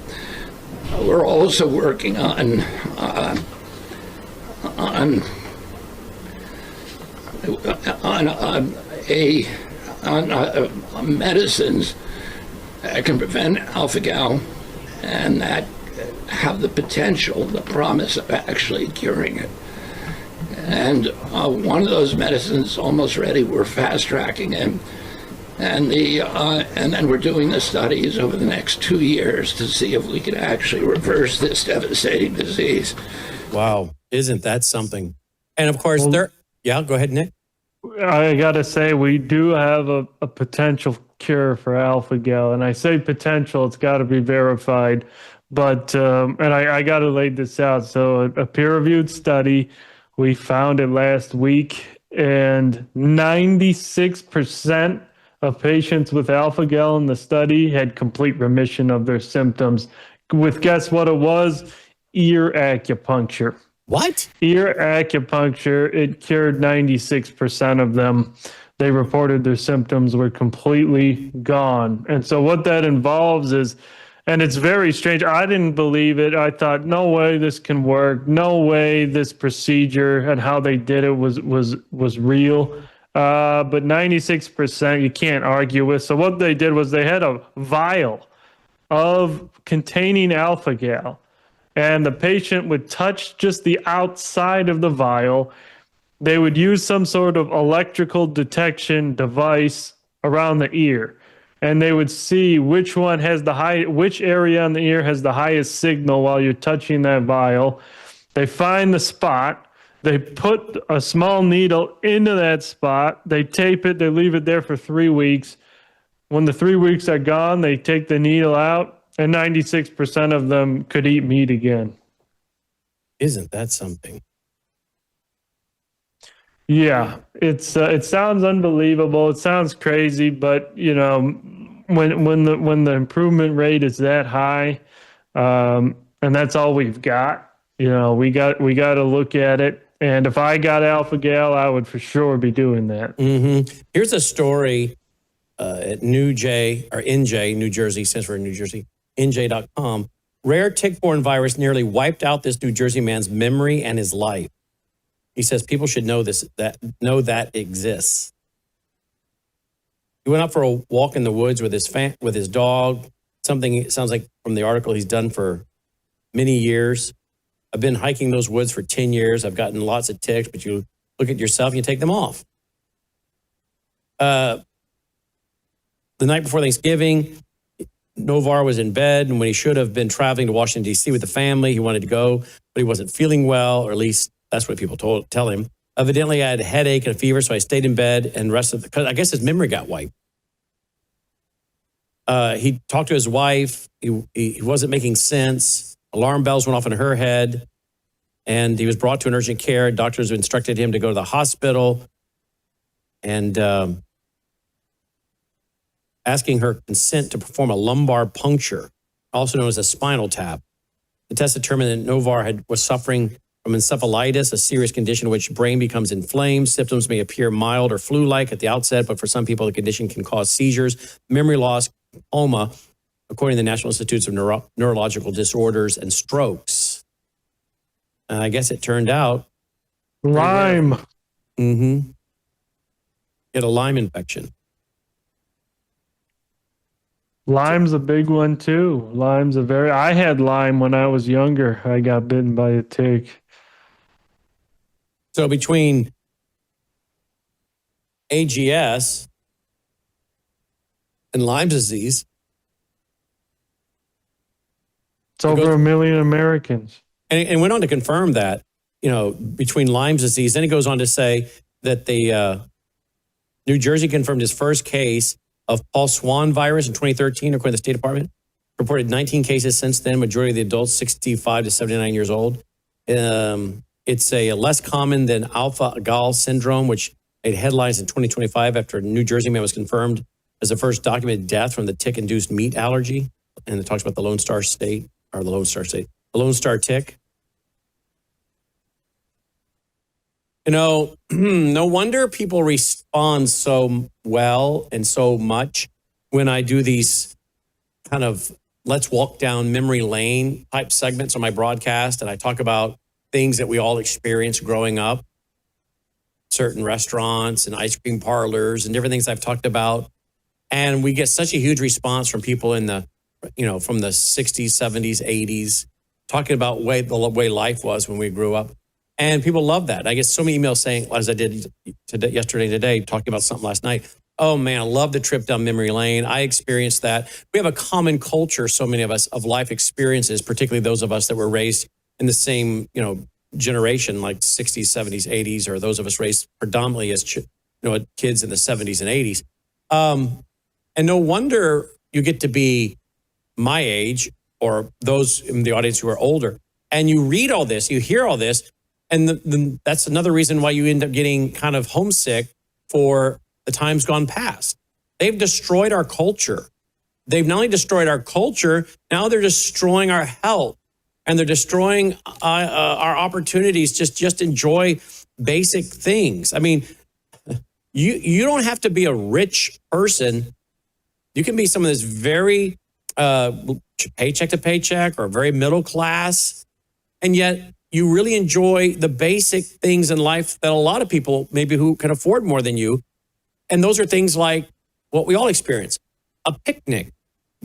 We're also working on medicines that can prevent alpha-gal and that have the potential, the promise of actually curing it. And one of those medicines is almost ready. We're fast-tracking it. And then we're doing the studies over the next 2 years to see if we can actually reverse this devastating disease. Wow. Isn't that something? And of course, yeah, go ahead, Nick. I got to say, we do have a potential cure for alpha-gal. And I say potential, it's got to be verified. But, and I got to lay this out. So a peer-reviewed study, we found it last week, and 96% of patients with alpha-gal in the study had complete remission of their symptoms with, guess what it was? Ear acupuncture. What? Ear acupuncture, it cured 96% of them. They reported their symptoms were completely gone. And so what that involves is, and it's very strange. I didn't believe it. I thought, no way this can work. No way this procedure and how they did it was real. But 96% you can't argue with. So what they did was they had a vial of containing alpha-gal, and the patient would touch just the outside of the vial. They would use some sort of electrical detection device around the ear, and they would see which one has which area on the ear has the highest signal while you're touching that vial. They find the spot. They put a small needle into that spot. They tape it. They leave it there for 3 weeks. When the 3 weeks are gone, they take the needle out, and 96% of them could eat meat again. Isn't that something? Yeah, it sounds unbelievable. It sounds crazy, but you know, when the improvement rate is that high, and that's all we've got, you know, we got to look at it. And if I got alpha-gal, I would for sure be doing that. Mm-hmm. Here's a story at NJ, New Jersey, stands for New Jersey, NJ.com. Rare tick-borne virus nearly wiped out this New Jersey man's memory and his life. He says people should know that exists. He went out for a walk in the woods with his dog. Something it sounds like from the article he's done for many years. I've been hiking those woods for 10 years. I've gotten lots of ticks, but you look at yourself and you take them off. The night before Thanksgiving, Novar was in bed, and when he should have been traveling to Washington, D.C. with the family, he wanted to go, but he wasn't feeling well, or at least that's what people tell him. Evidently, I had a headache and a fever, so I stayed in bed and rested, because I guess his memory got wiped. He talked to his wife. He wasn't making sense. Alarm bells went off in her head, and he was brought to an urgent care. Doctors instructed him to go to the hospital, and asking her consent to perform a lumbar puncture, also known as a spinal tap. The test determined that Novar was suffering from encephalitis, a serious condition in which brain becomes inflamed. Symptoms may appear mild or flu-like at the outset, but for some people, the condition can cause seizures, memory loss, coma, according to the National Institutes of Neurological Disorders, and strokes. I guess it turned out Lyme. Mm-hmm. He had a Lyme infection. Lyme's a big one too. I had Lyme when I was younger. I got bitten by a tick. So between AGS and Lyme disease, it's over 1 million Americans. And went on to confirm that, you know, between Lyme disease. Then he goes on to say that the New Jersey confirmed his first case of Paul Swan virus in 2013, according to the State Department. Reported 19 cases since then, majority of the adults 65 to 79 years old. It's a less common than alpha-gal syndrome, which made headlines in 2025 after a New Jersey man was confirmed as the first documented death from the tick-induced meat allergy. And it talks about the Lone Star State. The Lone Star tick. No wonder people respond so well and so much when I do these kind of let's walk down memory lane type segments on my broadcast. And I talk about things that we all experienced growing up, certain restaurants and ice cream parlors and different things I've talked about. And we get such a huge response from people in the, from the 60s, 70s, 80s, talking about the way life was when we grew up. And people love that. I get so many emails saying, as I did today, talking about something last night. Oh man, I love the trip down memory lane. I experienced that. We have a common culture, so many of us, of life experiences, particularly those of us that were raised in the same, generation, like 60s, 70s, 80s, or those of us raised predominantly as kids in the 70s and 80s. And no wonder you get to be my age or those in the audience who are older, and you read all this, you hear all this, and that's another reason why you end up getting kind of homesick for the times gone past. They've destroyed our culture. They've not only destroyed our culture, now they're destroying our health, and they're destroying our opportunities. Just enjoy basic things. I mean, you don't have to be a rich person. You can be someone that's very paycheck to paycheck or very middle class, and yet you really enjoy the basic things in life that a lot of people maybe who can afford more than you. And those are things like what we all experience: a picnic,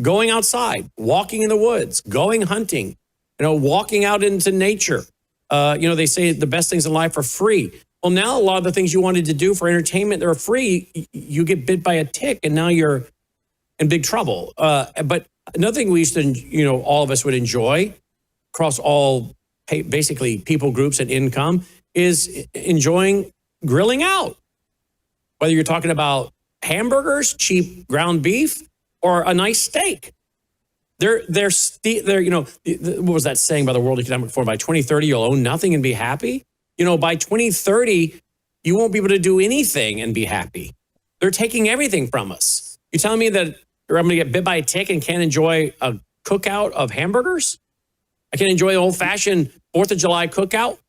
going outside, walking in the woods, going hunting, walking out into nature. They say the best things in life are free. Well, now a lot of the things you wanted to do for entertainment that are free, you get bit by a tick and now you're in big trouble. But another thing we used to, all of us would enjoy across all basically people groups and income is enjoying grilling out. Whether you're talking about hamburgers, cheap ground beef, or a nice steak. They're what was that saying by the World Economic Forum? By 2030, you'll own nothing and be happy. By 2030, you won't be able to do anything and be happy. They're taking everything from us. You telling me that I'm going to get bit by a tick and can't enjoy a cookout of hamburgers? I can enjoy an old-fashioned 4th of July cookout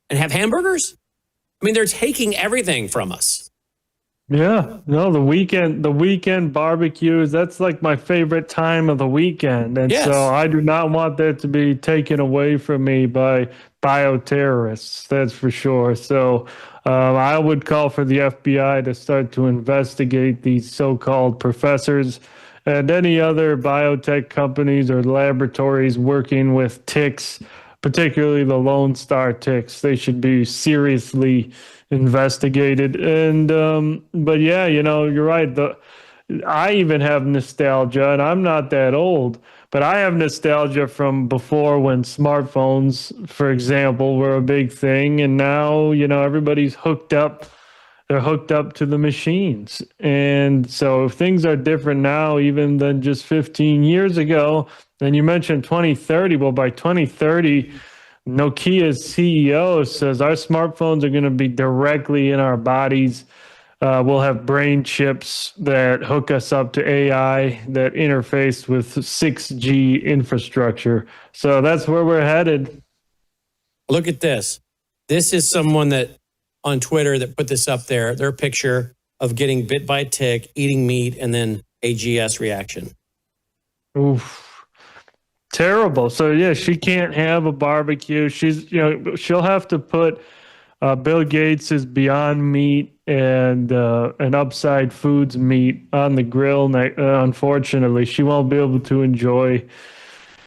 and have hamburgers? I mean, they're taking everything from us. Yeah, no, the weekend barbecues, that's like my favorite time of the weekend. And Yes. so I do not want that to be taken away from me by bioterrorists, that's for sure. So I would call for the FBI to start to investigate these so-called professors and any other biotech companies or laboratories working with ticks, particularly the Lone Star ticks. They should be seriously investigated. And but yeah, you're right. I even have nostalgia, and I'm not that old, but I have nostalgia from before when smartphones, for example, were a big thing, and now everybody's hooked up. They're hooked up to the machines. And so things are different now even than just 15 years ago. And you mentioned 2030. Well, by 2030, Nokia's CEO says our smartphones are going to be directly in our bodies. We'll have brain chips that hook us up to AI that interface with 6G infrastructure. So that's where we're headed. Look at this. This is someone that on Twitter that put this up there, their picture of getting bit by a tick, eating meat, and then AGS reaction. Oof. Terrible. So yeah, she can't have a barbecue. She'll have to put Bill Gates's Beyond Meat and Upside Foods meat on the grill. Unfortunately, she won't be able to enjoy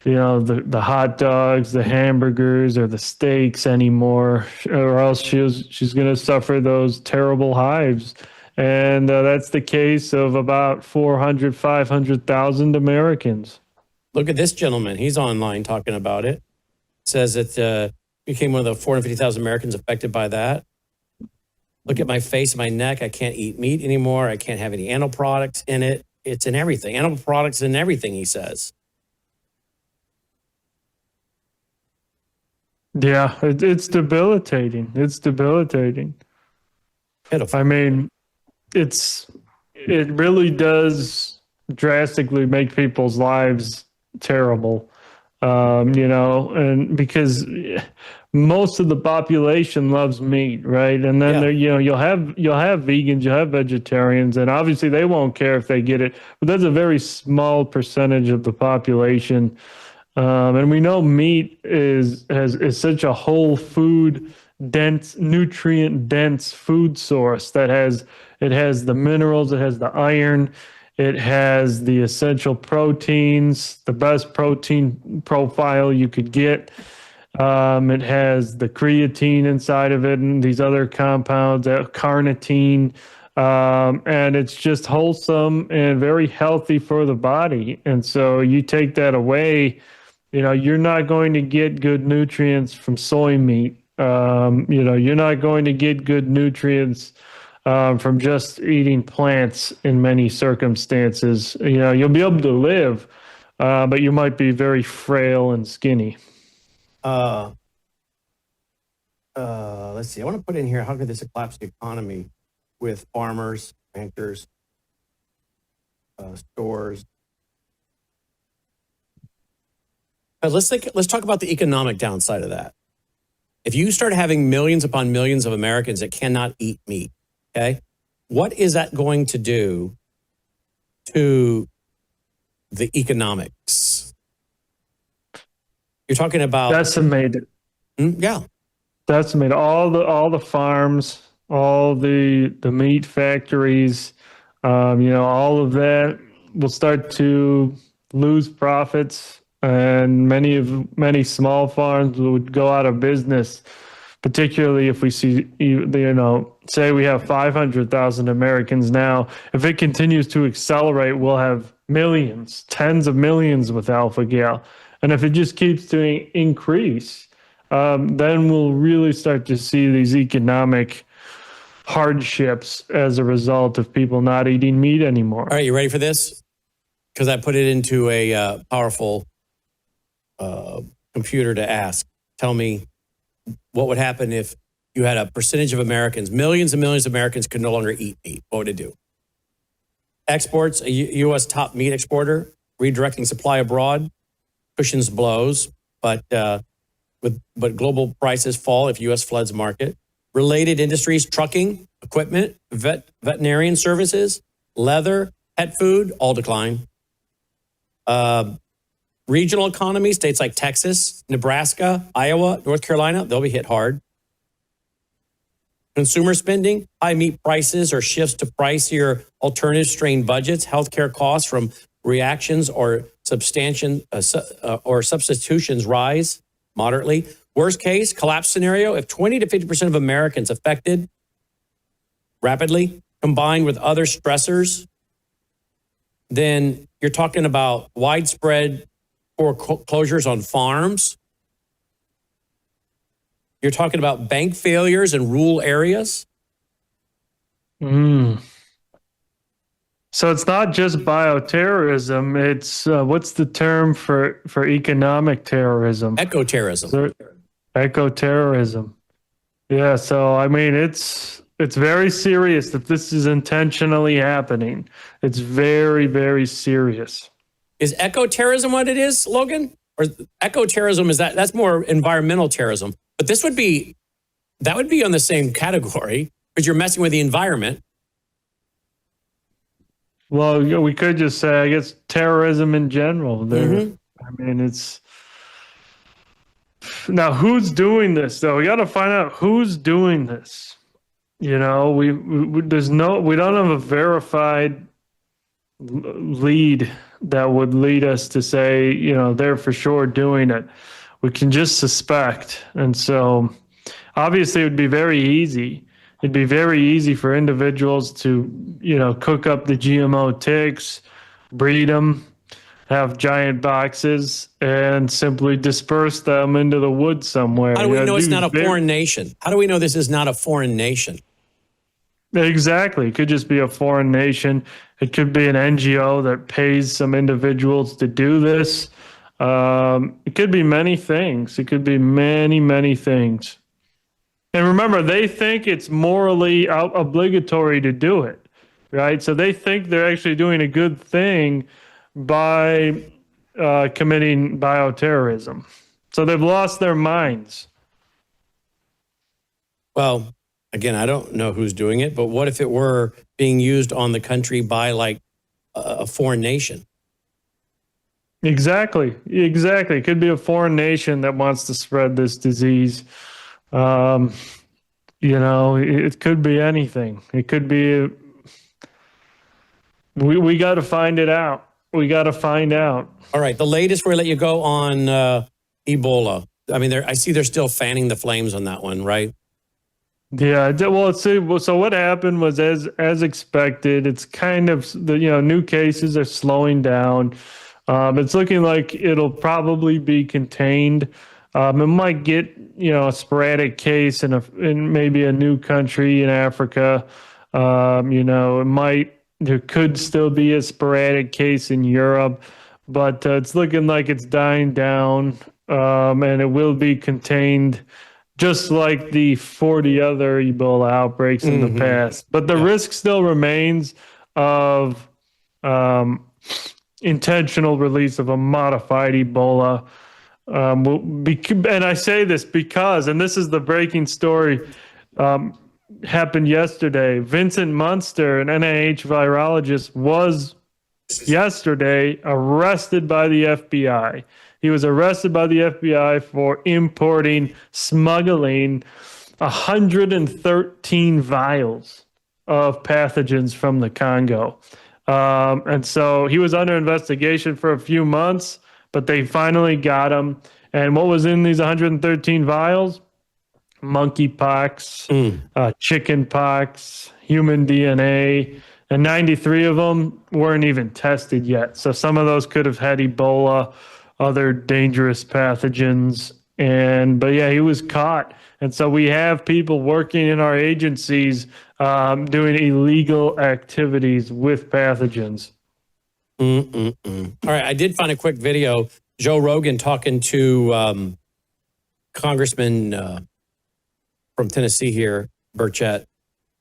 the hot dogs, the hamburgers, or the steaks anymore, or else she's going to suffer those terrible hives. And that's the case of about 500,000 Americans. Look at this gentleman. He's online talking about it. Says that became one of the 450,000 Americans affected by that. Look at my face and my neck. I can't eat meat anymore. I can't have any animal products in it. It's in everything. Animal products in everything, he says. Yeah, it's debilitating. It's debilitating. Pitiful. I mean, it really does drastically make people's lives terrible, and because most of the population loves meat, right? And then there, you'll have vegans, you'll have vegetarians, and obviously they won't care if they get it. But that's a very small percentage of the population. And we know meat is such a whole food dense, nutrient dense food source that has the minerals, it has the iron, it has the essential proteins, the best protein profile you could get. It has the creatine inside of it and these other compounds, carnitine, and it's just wholesome and very healthy for the body. And so you take that away, you're not going to get good nutrients from soy meat. You're not going to get good nutrients from just eating plants in many circumstances. You'll be able to live, but you might be very frail and skinny. Let's see. I want to put in here, how could this collapse the economy with farmers, ranchers, stores? Let's talk about the economic downside of that. If you start having millions upon millions of Americans that cannot eat meat, okay, what is that going to do to the economics? You're talking about decimated. Yeah, decimated all the farms, all the meat factories. All of that will start to lose profits. And many small farms would go out of business, particularly if we see, say we have 500,000 Americans now. If it continues to accelerate, we'll have millions, tens of millions with alpha-gal. And if it just keeps to increase, then we'll really start to see these economic hardships as a result of people not eating meat anymore. All right, you ready for this? Because I put it into a powerful computer to ask. Tell me what would happen if you had a percentage of Americans, millions and millions of Americans could no longer eat meat. What would it do? Exports, a U.S. top meat exporter, redirecting supply abroad, cushions blows, but global prices fall if U.S. floods market. Related industries, trucking, equipment, veterinarian services, leather, pet food, all decline. Regional economies, states like Texas, Nebraska, Iowa, North Carolina, they'll be hit hard. Consumer spending, high meat prices or shifts to pricier alternative strained budgets, healthcare costs from reactions or substitutions rise moderately. Worst case, collapse scenario, if 20 to 50% of Americans affected rapidly, combined with other stressors, then you're talking about widespread foreclosures on farms. You're talking about bank failures in rural areas. So it's not just bioterrorism. It's what's the term for economic terrorism? Ecoterrorism. Ecoterrorism. Yeah. So I mean, it's very serious if this is intentionally happening. It's very, very serious. Is ecoterrorism what it is, Logan? Or ecoterrorism that's more environmental terrorism. But that would be on the same category because you're messing with the environment. Well, we could just say, I guess, terrorism in general. I mean, it's now who's doing this though? We got to find out who's doing this. We don't have a verified lead that would lead us to say, they're for sure doing it. We can just suspect. And so obviously it would be very easy. It'd be very easy for individuals to, cook up the GMO ticks, breed them, have giant boxes, and simply disperse them into the woods somewhere. How do we know it's not a foreign nation? How do we know this is not a foreign nation? Exactly. It could just be a foreign nation. It could be an NGO that pays some individuals to do this. It could be many things. It could be many, many things. And remember, they think it's morally obligatory to do it, right? So they think they're actually doing a good thing by committing bioterrorism. So they've lost their minds. Well, again, I don't know who's doing it, but what if it were being used on the country by like a foreign nation? Exactly. It could be a foreign nation that wants to spread this disease. It could be anything. It could be. We got to find it out. We got to find out. All right. The latest, we're going to let you go on Ebola. I mean, I see they're still fanning the flames on that one, right? Yeah. Well, so what happened was as expected. It's kind of new cases are slowing down. It's looking like it'll probably be contained. It might get a sporadic case in maybe a new country in Africa. There could still be a sporadic case in Europe, but it's looking like it's dying down, and it will be contained, just like the 40 other Ebola outbreaks in the past. But the risk still remains of intentional release of a modified Ebola. And I say this because, and this is the breaking story, happened yesterday. Vincent Munster, an NIH virologist, was yesterday arrested by the FBI. He was arrested by the FBI for smuggling 113 vials of pathogens from the Congo. And so he was under investigation for a few months, but they finally got him. And what was in these 113 vials? Monkeypox, chickenpox, human DNA, and 93 of them weren't even tested yet. So some of those could have had Ebola, other dangerous pathogens. But yeah, he was caught. And so we have people working in our agencies doing illegal activities with pathogens. All right, I did find a quick video. Joe Rogan talking to Congressman from Tennessee here, Burchett,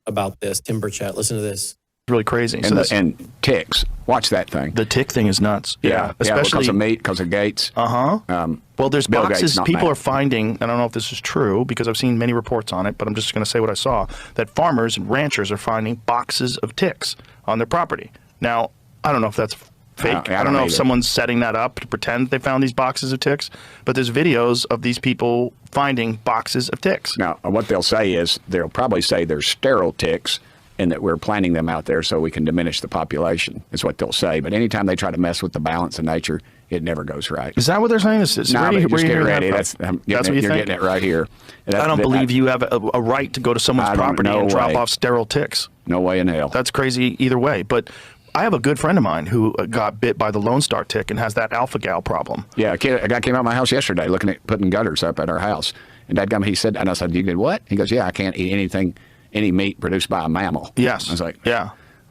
about this. Tim Burchett, listen to this. Really crazy. And ticks. Watch that thing. The tick thing is nuts. Yeah, especially because of meat, because of Gates. Well, there's Bill boxes Gates, people mad. are finding. I don't know if this is true because I've seen many reports on it, but I'm just going to say what I saw. That farmers and ranchers are finding boxes of ticks on their property. Now, I don't know if that's fake. I don't know if someone's setting that up to pretend they found these boxes of ticks, but there's videos of these people finding boxes of ticks. Now, what they'll say is they'll probably say they're sterile ticks and that we're planting them out there so we can diminish the population, is what they'll say. But anytime they try to mess with the balance of nature, it never goes right. Is that what they're saying? No, but just get ready. That's what you're getting it right here. I don't believe you have a right to go to someone's property and drop off sterile ticks. No way in hell. That's crazy either way. But I have a good friend of mine who got bit by the Lone Star tick and has that alpha gal problem. Yeah, a guy came out of my house yesterday looking at putting gutters up at our house. And he said, and I said, you did what? He goes, yeah, I can't eat any meat produced by a mammal. Yes. I was like, yeah.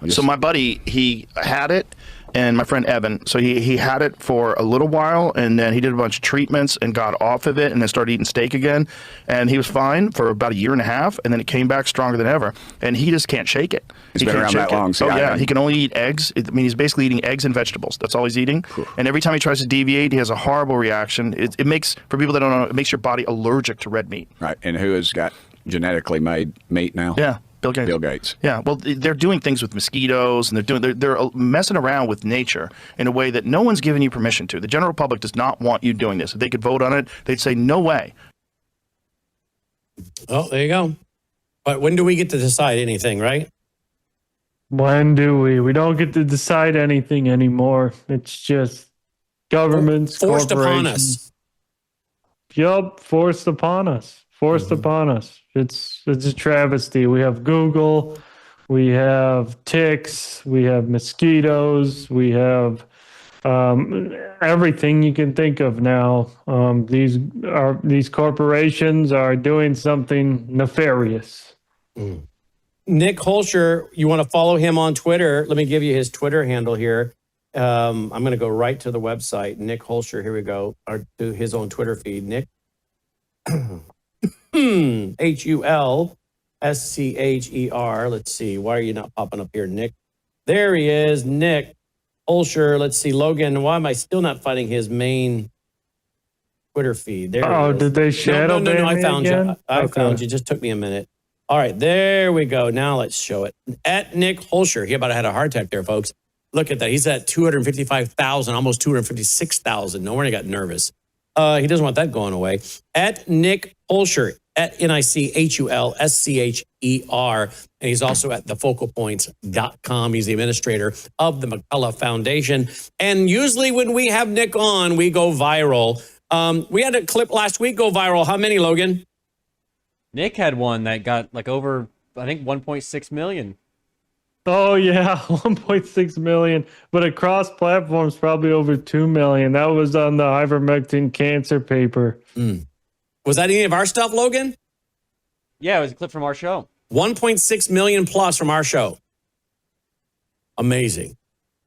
So my buddy, he had it, and my friend Evan, so he had it for a little while, and then he did a bunch of treatments and got off of it and then started eating steak again. And he was fine for about a year and a half, and then it came back stronger than ever. And he just can't shake it. It's been around that long. So he can only eat eggs. He's basically eating eggs and vegetables. That's all he's eating. And every time he tries to deviate, he has a horrible reaction. It makes, for people that don't know, it makes your body allergic to red meat. Right. And who has got genetically made meat now? Yeah. Bill Gates. Yeah, well, they're doing things with mosquitoes, and they're messing around with nature in a way that no one's given you permission to. The general public does not want you doing this. If they could vote on it, they'd say no way. Oh, there you go. But when do we get to decide anything, right? When do we? We don't get to decide anything anymore. It's just governments, forced upon us. Yup, forced upon us. Forced upon us. It's a travesty. We have Google, we have ticks, we have mosquitoes, we have everything you can think of now. These corporations are doing something nefarious. Nick Hulscher, you want to follow him on Twitter? Let me give you his Twitter handle here. I'm going to go right to the website. Nick Hulscher, here we go, or to his own Twitter feed. Nick. Hulscher. Let's see. Why are you not popping up here, Nick? There he is, Nick Hulscher. Let's see, Logan. Why am I still not finding his main Twitter feed? There. Oh, did they shadow ban No. I found again? you. I found you. Just took me a minute. All right, there we go. Now let's show it. At Nick Hulscher. He about had a heart attack there, folks. Look at that. He's at 255,000, almost 256,000. No wonder he got nervous. He doesn't want that going away. At Nick Hulscher, at NICHULSCHER. And he's also at thefocalpoints.com. He's the administrator of the McCullough Foundation. And usually when we have Nick on, we go viral. We had a clip last week go viral. How many, Logan? Nick had one that got like over, I think, 1.6 million. Oh, yeah, 1.6 million. But across platforms, probably over 2 million. That was on the ivermectin cancer paper. Was that any of our stuff, Logan? Yeah, it was a clip from our show. 1.6 million plus from our show. Amazing.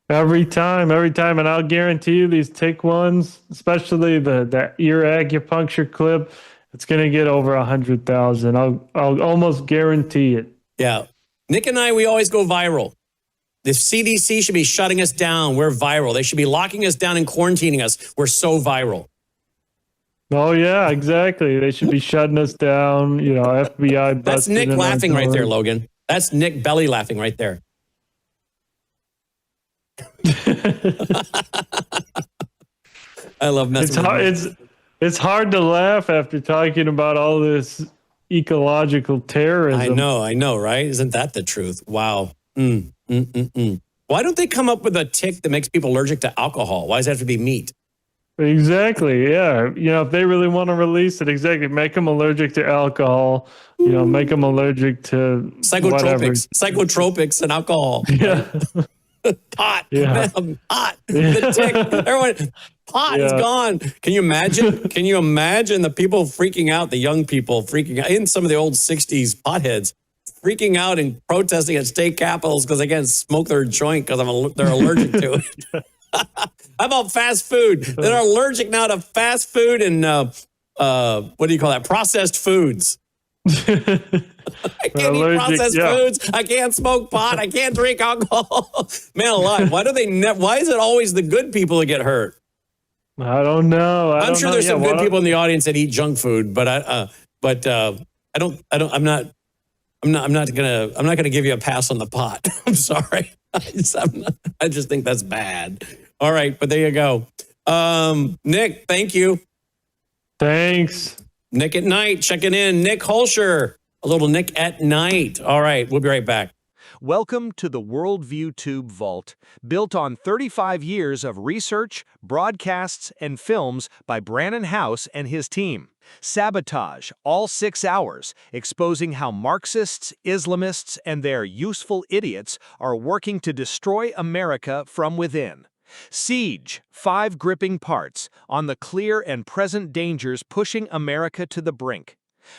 Every time. And I'll guarantee you these tick ones, especially the ear acupuncture clip, it's going to get over 100,000. I'll almost guarantee it. Yeah. Nick and I, we always go viral. The CDC should be shutting us down. We're viral. They should be locking us down and quarantining us. We're so viral. Oh, yeah, exactly. They should be shutting us down. You know, FBI. That's Nick laughing right there, Logan. That's Nick belly laughing right there. I love messing with him. It's hard to laugh after talking about all this ecological terrorism. I know, right? Isn't that the truth? Wow. Why don't they come up with a tick that makes people allergic to alcohol? Why does it have to be meat? Exactly, yeah. You know, if they really want to release it, exactly, make them allergic to alcohol, you know, make them allergic to psychotropics and alcohol. Yeah. Pot. Yeah. Pot. The tick. Everyone, pot is gone. Can you imagine? Can you imagine the people freaking out, the young people freaking out, in some of the old 60s potheads, freaking out and protesting at state capitals because they can't smoke their joint because they're allergic to it? How about fast food? They're allergic now to fast food and what do you call that? Processed foods. I can't eat processed foods. I can't smoke pot. I can't drink alcohol. Man alive, why do they? Why is it always the good people that get hurt? I don't know. I'm sure there's some good people in the audience that eat junk food, but I'm not gonna give you a pass on the pot. I'm sorry. I just think that's bad. All right, but there you go. Nick, thank you. Thanks. Nick at Night checking in. Nick Hulscher, a little Nick at Night. All right, we'll be right back. Welcome to the Worldview Tube Vault, built on 35 years of research, broadcasts, and films by Brannon House and his team. Sabotage, all 6 hours, exposing how Marxists, Islamists, and their useful idiots are working to destroy America from within. Siege, 5 gripping parts on the clear and present dangers pushing America to the brink.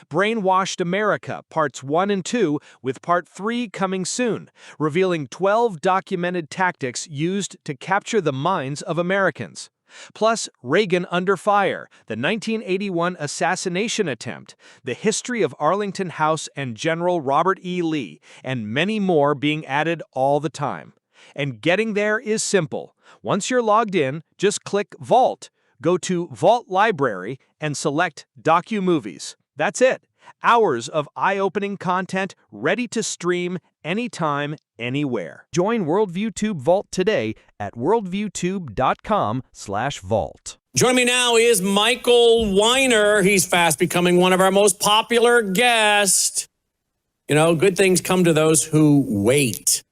Brainwashed America, Parts 1 and 2, with Part 3 coming soon, revealing 12 documented tactics used to capture the minds of Americans. Plus, Reagan Under Fire, the 1981 assassination attempt, the history of Arlington House and General Robert E. Lee, and many more being added all the time. And getting there is simple. Once you're logged in, just click Vault, go to Vault Library, and select Docu-Movies. That's it. Hours of eye-opening content ready to stream anytime, anywhere. Join Worldview Tube Vault today at worldviewtube.com/vault. Joining me now is Michael Weiner. He's fast becoming one of our most popular guests. You know, good things come to those who wait.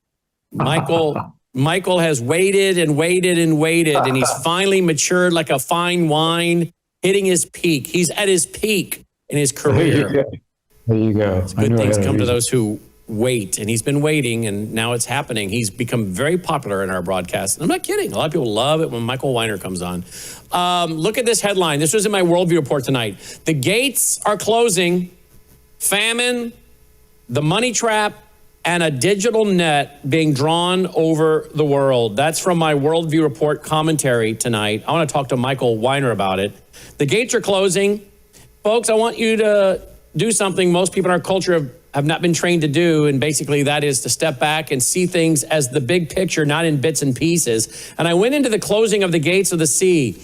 Michael has waited and waited and waited, and he's finally matured like a fine wine, hitting his peak. He's at his peak in his career. There you go. Good things come to those who wait, and he's been waiting, and now it's happening. He's become very popular in our broadcast. I'm not kidding. A lot of people love it when Michael Weiner comes on. Look at this headline. This was in my Worldview report tonight. The gates are closing. Famine, the money trap, and a digital net being drawn over the world. That's from my Worldview report commentary tonight. I want to talk to Michael Weiner about it. The gates are closing. Folks, I want you to do something most people in our culture have not been trained to do, and basically that is to step back and see things as the big picture, not in bits and pieces. And I went into the closing of the gates of the sea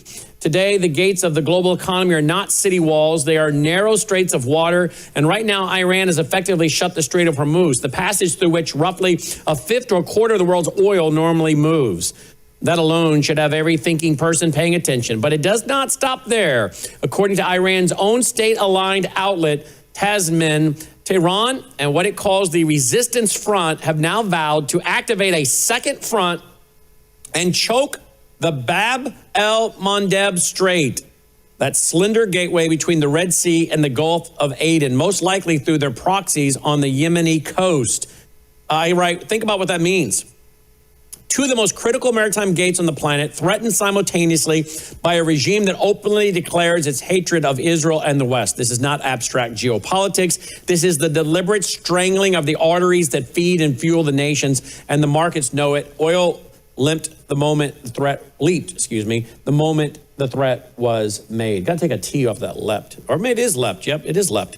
Today, the gates of the global economy are not city walls. They are narrow straits of water. And right now, Iran has effectively shut the Strait of Hormuz, the passage through which roughly a fifth or a quarter of the world's oil normally moves. That alone should have every thinking person paying attention. But it does not stop there. According to Iran's own state-aligned outlet, Tasmin, Tehran and what it calls the Resistance Front have now vowed to activate a second front and choke the Bab el-Mandeb Strait, that slender gateway between the Red Sea and the Gulf of Aden, most likely through their proxies on the Yemeni coast. Think about what that means. Two of the most critical maritime gates on the planet threatened simultaneously by a regime that openly declares its hatred of Israel and the West. This is not abstract geopolitics. This is the deliberate strangling of the arteries that feed and fuel the nations, and the markets know it. Oil leaped the moment the moment the threat was made. Got to take a T off that leapt. Or maybe it is leapt. Yep, it is leapt.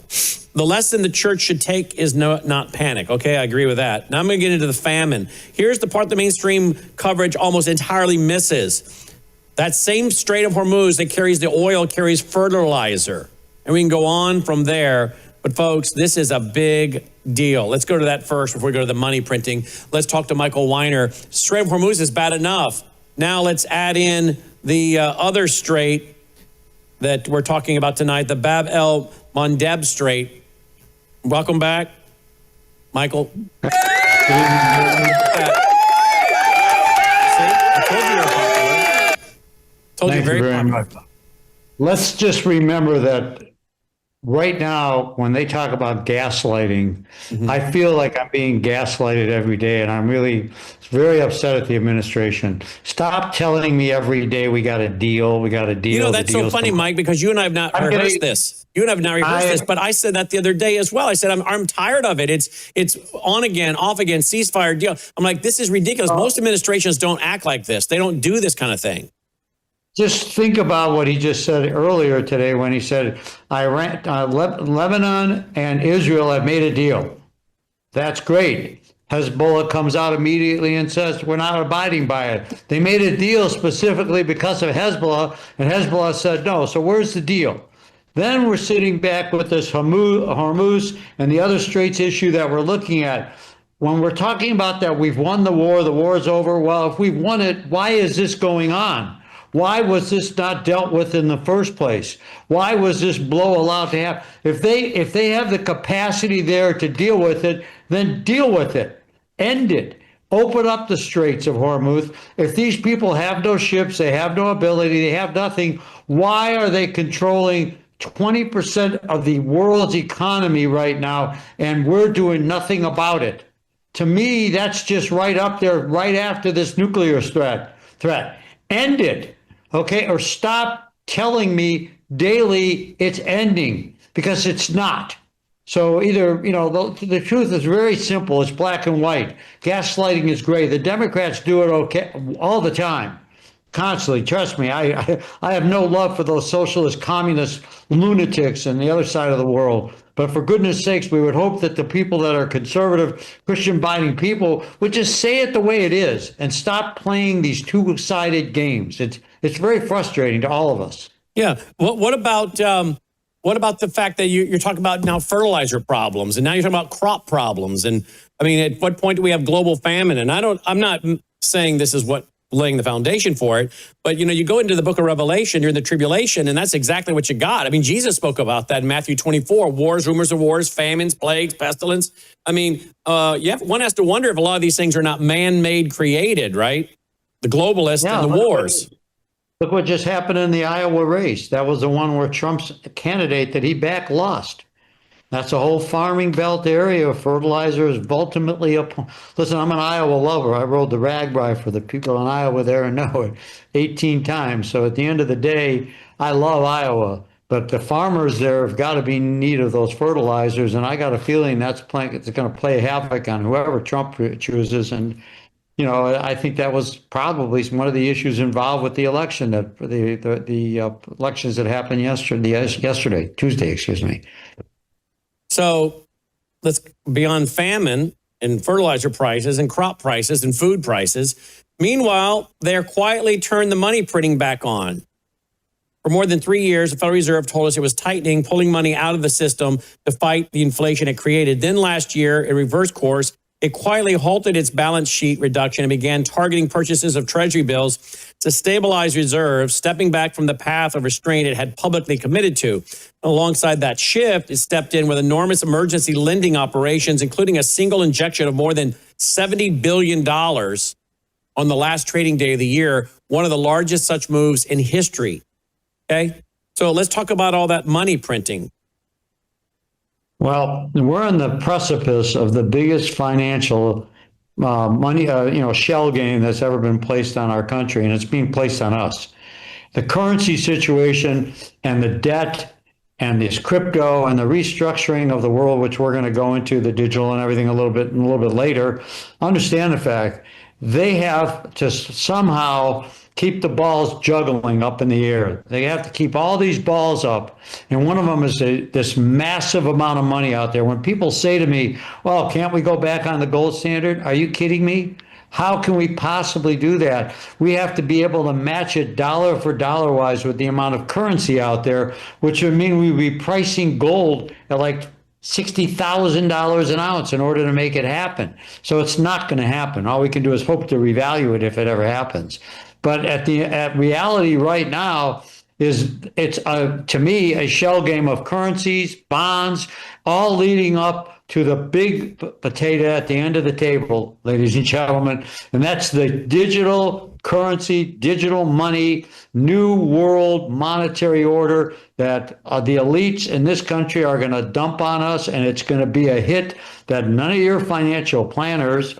The lesson the church should take is not panic. Okay, I agree with that. Now I'm going to get into the famine. Here's the part the mainstream coverage almost entirely misses. That same Strait of Hormuz that carries the oil carries fertilizer. And we can go on from there. But folks, this is a big deal. Let's go to that first before we go to the money printing. Let's talk to Michael Weiner. Strait of Hormuz is bad enough. Now let's add in the other strait that we're talking about tonight, the Bab el-Mandeb Strait. Welcome back, Michael. See, I told you you're popular. Told you very popular. Let's just remember that right now, when they talk about gaslighting, I feel like I'm being gaslighted every day, and I'm really very upset at the administration. Stop telling me every day we got a deal, we got a deal. You know, that's so funny, Mike, because you and I have not rehearsed this. You and I have not rehearsed this, but I said that the other day as well. I said, I'm tired of it. It's on again, off again, ceasefire, deal. I'm like, this is ridiculous. Most administrations don't act like this. They don't do this kind of thing. Just think about what he just said earlier today when he said, Lebanon and Israel have made a deal. That's great. Hezbollah comes out immediately and says, we're not abiding by it. They made a deal specifically because of Hezbollah, and Hezbollah said no. So where's the deal? Then we're sitting back with this Hormuz and the other straits issue that we're looking at. When we're talking about that we've won the war is over. Well, if we've won it, why is this going on? Why was this not dealt with in the first place? Why was this blow allowed to happen? If they have the capacity there to deal with it, then deal with it. End it. Open up the Straits of Hormuz. If these people have no ships, they have no ability, they have nothing, why are they controlling 20% of the world's economy right now, and we're doing nothing about it? To me, that's just right up there, right after this nuclear threat. End it, okay? Or stop telling me daily it's ending, because it's not. So either, the truth is very simple. It's black and white. Gaslighting is gray. The Democrats do it okay all the time. Constantly, trust me. I have no love for those socialist, communist lunatics on the other side of the world. But for goodness sakes, we would hope that the people that are conservative, Christian-binding people would just say it the way it is and stop playing these two-sided games. It's very frustrating to all of us. Yeah. What about the fact that you're talking about now fertilizer problems, and now you're talking about crop problems? And I mean, at what point do we have global famine? And I'm not saying this is what laying the foundation for it, but you go into the book of Revelation, you're in the tribulation, and that's exactly what you got. I mean, Jesus spoke about that in Matthew 24, wars, rumors of wars, famines, plagues, pestilence. I mean, one has to wonder if a lot of these things are not man-made created, right? The globalists and the wars. Look what just happened in the Iowa race. That was the one where Trump's candidate that he backed lost. That's a whole farming belt area. Fertilizer is ultimately listen, I'm an Iowa lover. I rode the RAGBRAI for the people in Iowa there and know it 18 times. So at the end of the day, I love Iowa. But the farmers there have got to be in need of those fertilizers. And I got a feeling it's going to play havoc on whoever Trump chooses. And I think that was probably one of the issues involved with the election, that the elections that happened Tuesday, excuse me. So let's beyond famine and fertilizer prices and crop prices and food prices. Meanwhile, they're quietly turned the money printing back on. For more than 3 years, the Federal Reserve told us it was tightening, pulling money out of the system to fight the inflation it created. Then last year, it reversed course. It quietly halted its balance sheet reduction and began targeting purchases of Treasury bills to stabilize reserves, stepping back from the path of restraint it had publicly committed to. Alongside that shift, it stepped in with enormous emergency lending operations, including a single injection of more than $70 billion on the last trading day of the year, one of the largest such moves in history. Okay, so let's talk about all that money printing. Well, we're on the precipice of the biggest financial money, shell game that's ever been placed on our country, and it's being placed on us. The currency situation and the debt and this crypto and the restructuring of the world, which we're going to go into, the digital and everything a little bit later. Understand the fact they have to somehow keep the balls juggling up in the air. They have to keep all these balls up. And one of them is this massive amount of money out there. When people say to me, well, can't we go back on the gold standard? Are you kidding me? How can we possibly do that? We have to be able to match it dollar for dollar wise with the amount of currency out there, which would mean we'd be pricing gold at like $60,000 an ounce in order to make it happen. So it's not going to happen. All we can do is hope to revalue it if it ever happens. But at reality right now it's to me a shell game of currencies, bonds, all leading up to the big potato at the end of the table, ladies and gentlemen, and that's the digital currency, digital money, new world monetary order that the elites in this country are going to dump on us, and it's going to be a hit that none of your financial planners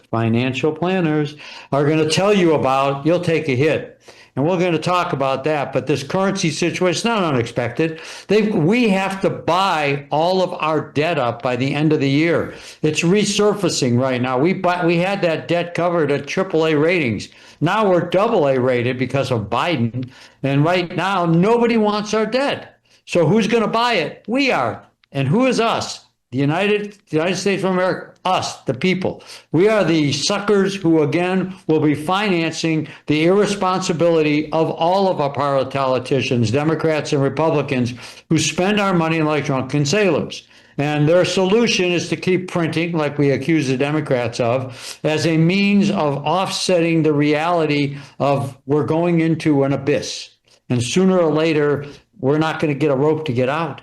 are going to tell you about. You'll take a hit. And we're going to talk about that. But this currency situation is not unexpected. We have to buy all of our debt up by the end of the year. It's resurfacing right now. We had that debt covered at AAA ratings. Now we're AA rated because of Biden. And right now, nobody wants our debt. So who's going to buy it? We are. And who is us? The United States of America, us, the people. We are the suckers who, again, will be financing the irresponsibility of all of our politicians, Democrats and Republicans, who spend our money like drunken sailors. And their solution is to keep printing, like we accuse the Democrats of, as a means of offsetting the reality of we're going into an abyss. And sooner or later, we're not going to get a rope to get out.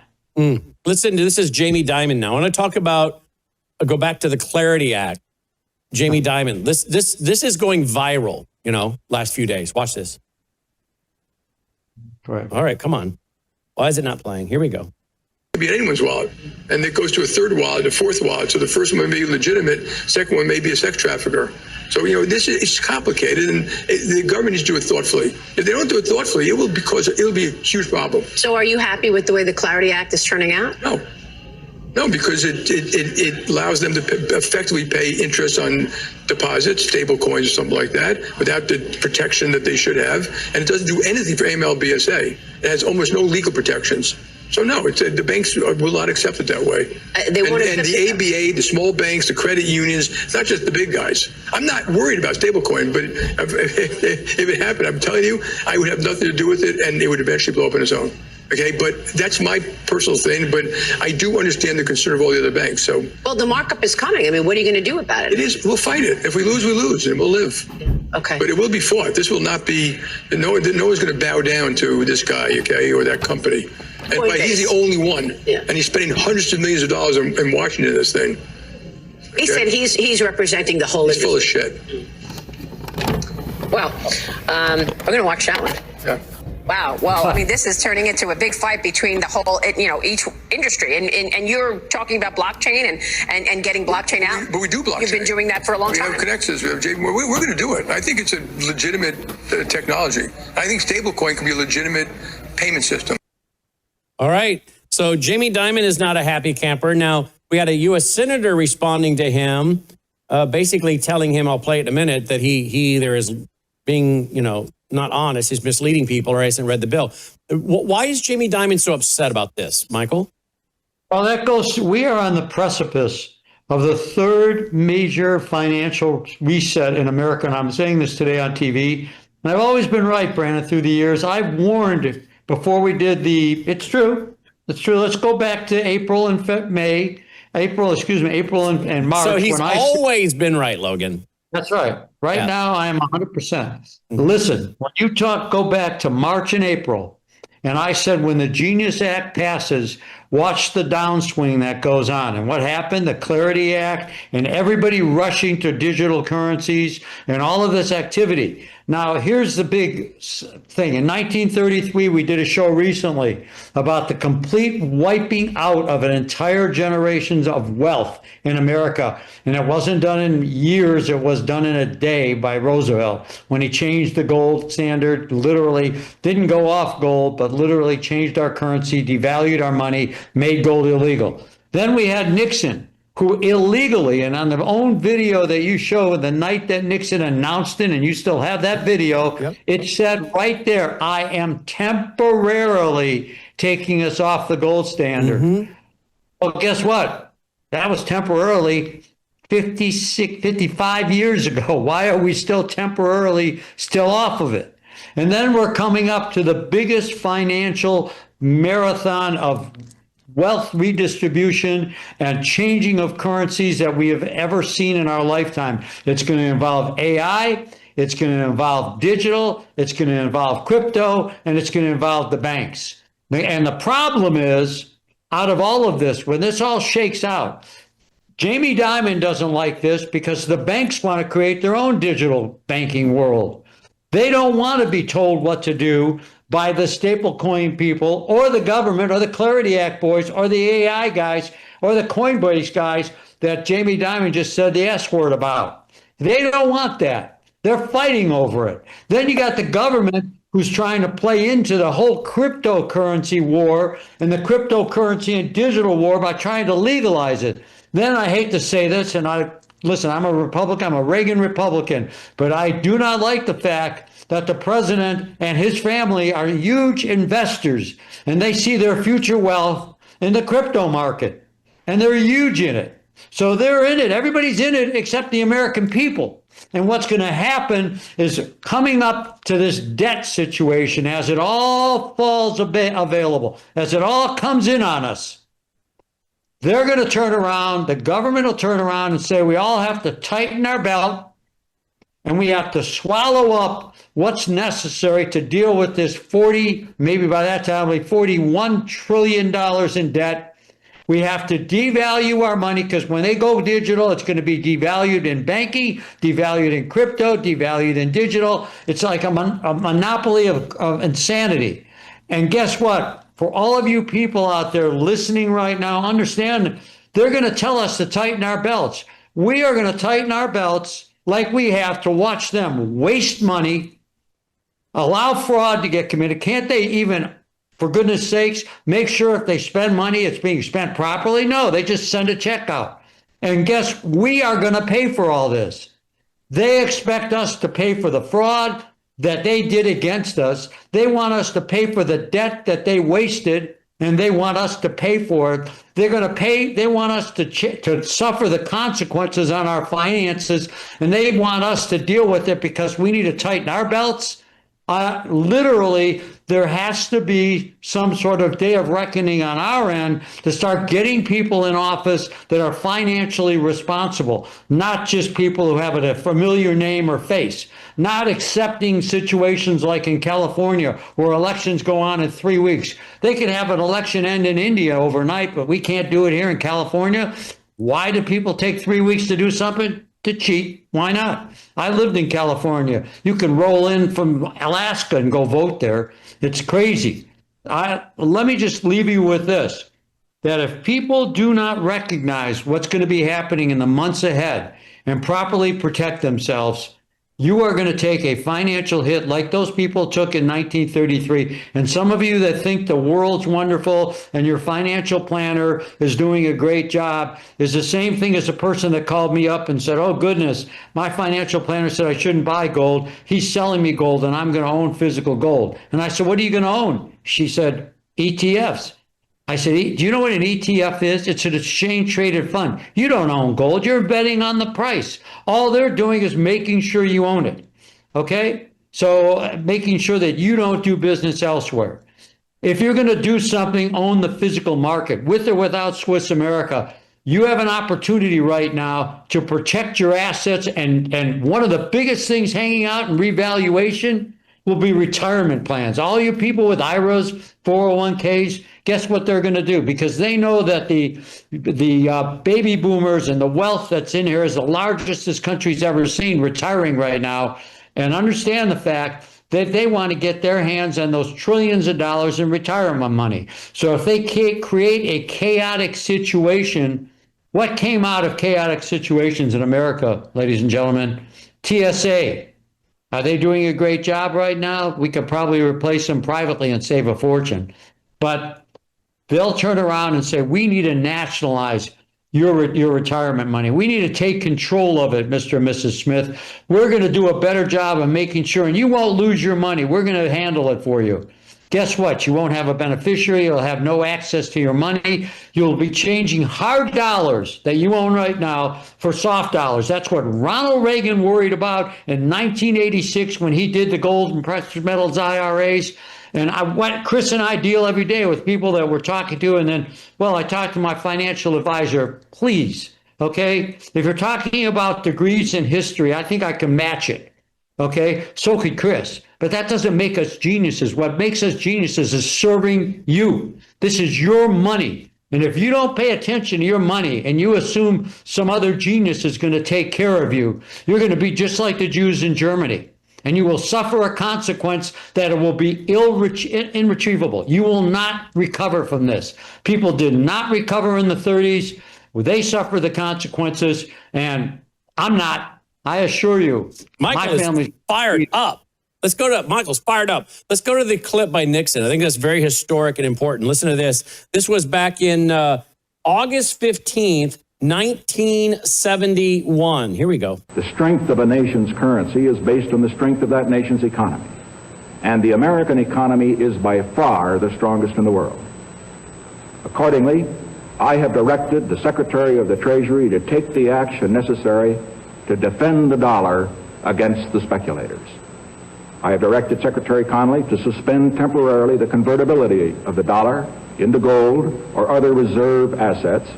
Listen, this is Jamie Dimon now. I want to talk about, go back to the Clarity Act. Jamie Dimon, this is going viral, last few days. Watch this. Right. All right, come on. Why is it not playing? Here we go. It could be anyone's wallet, and it goes to a third wallet, a fourth wallet. So the first one may be legitimate, second one may be a sex trafficker. So, this is complicated, and the government needs to do it thoughtfully. If they don't do it thoughtfully, it'll be a huge problem. So are you happy with the way the Clarity Act is turning out? No, because it allows them to effectively pay interest on deposits, stable coins or something like that, without the protection that they should have. And it doesn't do anything for AML-BSA. It has almost no legal protections. So no, the banks will not accept it that way. And the ABA, the small banks, the credit unions, it's not just the big guys. I'm not worried about stablecoin, but if it happened, I'm telling you, I would have nothing to do with it, and it would eventually blow up on its own. Okay, but that's my personal thing. But I do understand the concern of all the other banks. So, well, the markup is coming. I mean, what are you going to do about it? It is. We'll fight it. If we lose, we lose, and we'll live. Okay. But it will be fought. This will not be. No one's going to bow down to this guy, okay, or that company. And he's the only one, and he's spending hundreds of millions of dollars in Washington. This thing. He said he's representing the whole. He's full of shit. Well, we're going to watch that one. Yeah. Wow. Well, I mean, this is turning into a big fight between the whole, each industry. And you're talking about blockchain and getting blockchain out. But we do blockchain. You've been doing that for a long time. We have connections. We have we're going to do it. I think it's a legitimate technology. I think stablecoin can be a legitimate payment system. All right. So Jamie Dimon is not a happy camper. Now, we had a U.S. senator responding to him, basically telling him, I'll play it in a minute, that he either is being, not honest, he's misleading people, or hasn't read the bill. Why is Jamie Dimon so upset about this, Michael? Well, we are on the precipice of the third major financial reset in America. And I'm saying this today on TV. And I've always been right, Brandon, through the years. I've warned before we did it's true. It's true. Let's go back to April and April and March. So he's always been right, Logan. That's right. Right now, I am 100%. Listen, when you go back to March and April, and I said when the Genius Act passes, watch the downswing that goes on. And what happened? The Clarity Act and everybody rushing to digital currencies and all of this activity. Now, here's the big thing. In 1933, we did a show recently about the complete wiping out of an entire generations of wealth in America. And it wasn't done in years. It was done in a day by Roosevelt when he changed the gold standard, literally didn't go off gold, but literally changed our currency, devalued our money, made gold illegal. Then we had Nixon, who illegally, and on the own video that you show the night that Nixon announced it, and you still have that video, it said right there, I am temporarily taking us off the gold standard. Well, guess what? That was temporarily 55 years ago. Why are we still temporarily still off of it? And then we're coming up to the biggest financial marathon of wealth redistribution and changing of currencies that we have ever seen in our lifetime. It's going to involve AI, it's going to involve digital, it's going to involve crypto, and it's going to involve the banks. And the problem is, out of all of this, when this all shakes out, Jamie Dimon doesn't like this because the banks want to create their own digital banking world. They don't want to be told what to do by the stablecoin people or the government or the Clarity Act boys or the AI guys or the Coinbase guys that Jamie Dimon just said the S word about. They don't want that. They're fighting over it. Then you got the government who's trying to play into the whole cryptocurrency war and the cryptocurrency and digital war by trying to legalize it. Then I hate to say this, and listen, I'm a Republican, I'm a Reagan Republican, but I do not like the fact that the president and his family are huge investors and they see their future wealth in the crypto market and they're huge in it. So they're in it. Everybody's in it except the American people. And what's going to happen is coming up to this debt situation as it all falls available, as it all comes in on us. They're going to turn around, the government will turn around and say we all have to tighten our belt and we have to swallow up what's necessary to deal with this maybe by that time, like $41 trillion in debt. We have to devalue our money because when they go digital, it's going to be devalued in banking, devalued in crypto, devalued in digital. It's like a monopoly of insanity. And guess what? For all of you people out there listening right now, understand they're going to tell us to tighten our belts. We are going to tighten our belts like we have to watch them waste money, allow fraud to get committed. Can't they even, for goodness sakes, make sure if they spend money, it's being spent properly? No, they just send a check out. And guess, we are going to pay for all this. They expect us to pay for the fraud that they did against us. They want us to pay for the debt that they wasted, and they want us to pay for it. They're going to pay. They want us to suffer the consequences on our finances, and they want us to deal with it because we need to tighten our belts. Literally, there has to be some sort of day of reckoning on our end to start getting people in office that are financially responsible, not just people who have a familiar name or face, not accepting situations like in California where elections go on in 3 weeks. They can have an election end in India overnight, but we can't do it here in California. Why do people take 3 weeks to do something? To cheat. Why not? I lived in California. You can roll in from Alaska and go vote there. It's crazy. Let me just leave you with this, that if people do not recognize what's going to be happening in the months ahead and properly protect themselves, you are going to take a financial hit like those people took in 1933. And some of you that think the world's wonderful and your financial planner is doing a great job is the same thing as a person that called me up and said, oh, goodness, my financial planner said I shouldn't buy gold. He's selling me gold and I'm going to own physical gold. And I said, what are you going to own? She said, ETFs. I said, do you know what an ETF is? It's an exchange traded fund. You don't own gold. You're betting on the price. All they're doing is making sure you own it. Okay? So making sure that you don't do business elsewhere. If you're going to do something, own the physical market, with or without Swiss America. You have an opportunity right now to protect your assets, and one of the biggest things hanging out in revaluation will be retirement plans. All you people with IRAs, 401ks, guess what they're going to do? Because they know that the baby boomers and the wealth that's in here is the largest this country's ever seen retiring right now, and understand the fact that they want to get their hands on those trillions of dollars in retirement money. So if they can't create a chaotic situation, what came out of chaotic situations in America, ladies and gentlemen? TSA. Are they doing a great job right now? We could probably replace them privately and save a fortune. But they'll turn around and say, we need to nationalize your retirement money. We need to take control of it, Mr. and Mrs. Smith. We're going to do a better job of making sure, and you won't lose your money. We're going to handle it for you. Guess what? You won't have a beneficiary. You'll have no access to your money. You'll be changing hard dollars that you own right now for soft dollars. That's what Ronald Reagan worried about in 1986 when he did the gold and precious metals IRAs. And Chris and I deal every day with people that we're talking to. And then, well, I talked to my financial advisor. Please, okay? If you're talking about degrees in history, I think I can match it. Okay? So could Chris. But that doesn't make us geniuses. What makes us geniuses is serving you. This is your money. And if you don't pay attention to your money and you assume some other genius is going to take care of you, you're going to be just like the Jews in Germany. And you will suffer a consequence that it will be irretrievable. You will not recover from this. People did not recover in the 30s. They suffer the consequences. And I'm not. I assure you. Michael is fired up. Let's go to Michael's fired up. Let's go to the clip by Nixon. I think that's very historic and important. Listen to this. This was back in August 15th, 1971. Here we go. The strength of a nation's currency is based on the strength of that nation's economy. And the American economy is by far the strongest in the world. Accordingly, I have directed the Secretary of the Treasury to take the action necessary to defend the dollar against the speculators. I have directed Secretary Connally to suspend temporarily the convertibility of the dollar into gold or other reserve assets,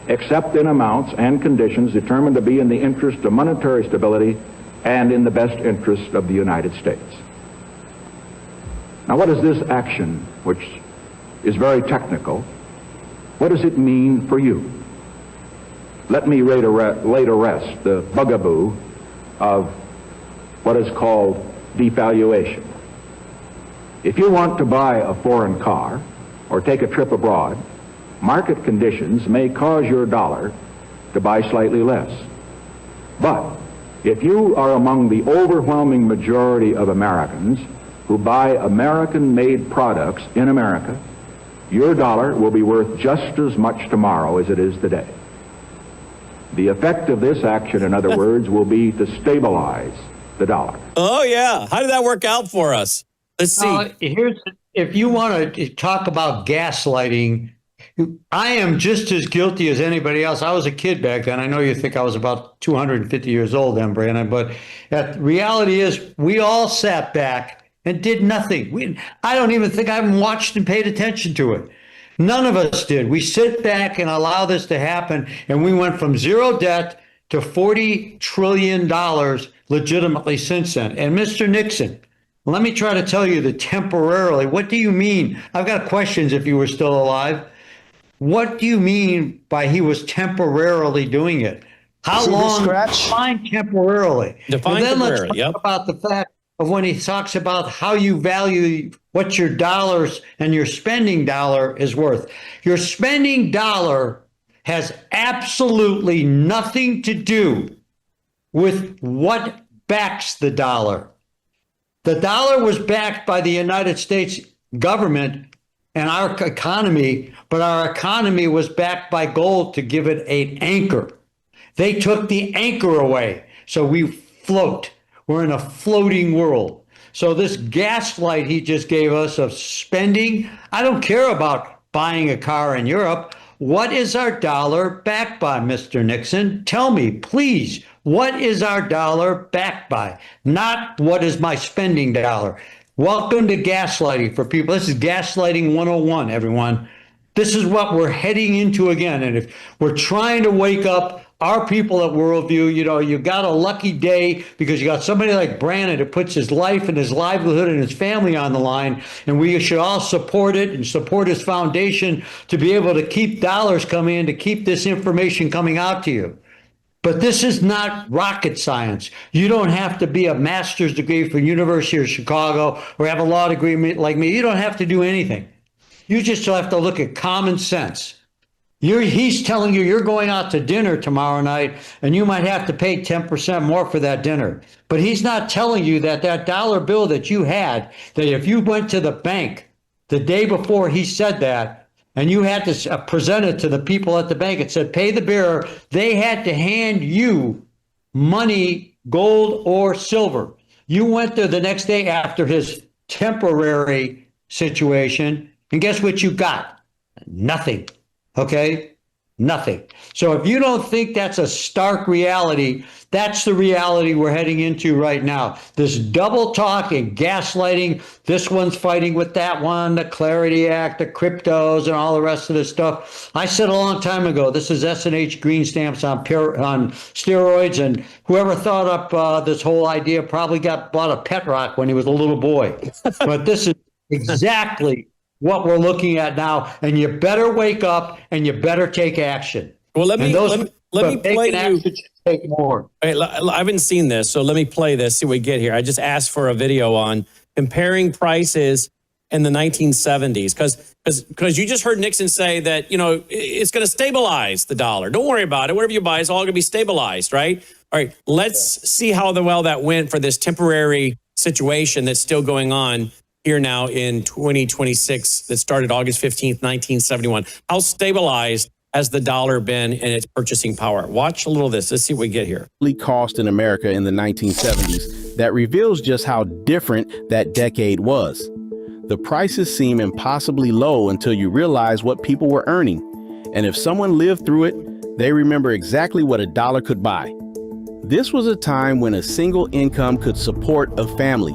except in amounts and conditions determined to be in the interest of monetary stability and in the best interest of the United States. Now, what is this action, which is very technical, what does it mean for you? Let me lay to rest the bugaboo of what is called devaluation. If you want to buy a foreign car or take a trip abroad, market conditions may cause your dollar to buy slightly less. But if you are among the overwhelming majority of Americans who buy American-made products in America, your dollar will be worth just as much tomorrow as it is today. The effect of this action, in other words, will be to stabilize the dollar. Oh, yeah. How did that work out for us? Let's see. If you want to talk about gaslighting, I am just as guilty as anybody else. I was a kid back then. I know you think I was about 250 years old then, Brandon, but the reality is we all sat back and did nothing. I don't even think I even watched and paid attention to it. None of us did. We sit back and allow this to happen, and we went from zero debt to $40 trillion legitimately since then. And Mr. Nixon, let me try to tell you that temporarily, what do you mean? I've got questions if you were still alive. What do you mean by he was temporarily doing it? How long? Define temporarily. Define and then temporarily, let's talk about the fact of when he talks about how you value what your dollars and your spending dollar is worth. Your spending dollar has absolutely nothing to do with what backs the dollar. The dollar was backed by the United States government and our economy, but our economy was backed by gold to give it an anchor. They took the anchor away, so we float. We're in a floating world. So this gaslight he just gave us of spending, I don't care about buying a car in Europe. What is our dollar backed by, Mr. Nixon? Tell me, please, what is our dollar backed by? Not what is my spending dollar. Welcome to gaslighting for people. This is gaslighting 101, everyone. This is what we're heading into again. And if we're trying to wake up our people at Worldview, you got a lucky day because you got somebody like Brandon who puts his life and his livelihood and his family on the line. And we should all support it and support his foundation to be able to keep dollars coming in, to keep this information coming out to you. But this is not rocket science. You don't have to be a master's degree from University of Chicago or have a law degree like me. You don't have to do anything. You just have to look at common sense. He's telling you you're going out to dinner tomorrow night and you might have to pay 10% more for that dinner. But he's not telling you that dollar bill that you had, that if you went to the bank the day before he said that, and you had to present it to the people at the bank, it said, pay the bearer, they had to hand you money, gold or silver. You went there the next day after his temporary situation, and guess what you got? Nothing. Okay? Nothing. So if you don't think that's a stark reality, that's the reality we're heading into right now. This double talk and gaslighting, this one's fighting with that one, the Clarity Act, the cryptos, and all the rest of this stuff. I said a long time ago, this is S&H green stamps on steroids, and whoever thought up this whole idea probably bought a pet rock when he was a little boy. But this is exactly what we're looking at now, and you better wake up and you better take action. Well, let me play you. Take more. I haven't seen this, so let me play this. See what we get here. I just asked for a video on comparing prices in the 1970s, because you just heard Nixon say that it's going to stabilize the dollar. Don't worry about it. Whatever you buy is all going to be stabilized, right? All right. Let's see how well that went for this temporary situation that's still going on here now in 2026 that started August 15th, 1971. How stabilized has the dollar been in its purchasing power? Watch a little of this. Let's see what we get here. Cost in America in the 1970s that reveals just how different that decade was. The prices seem impossibly low until you realize what people were earning. And if someone lived through it, they remember exactly what a dollar could buy. This was a time when a single income could support a family,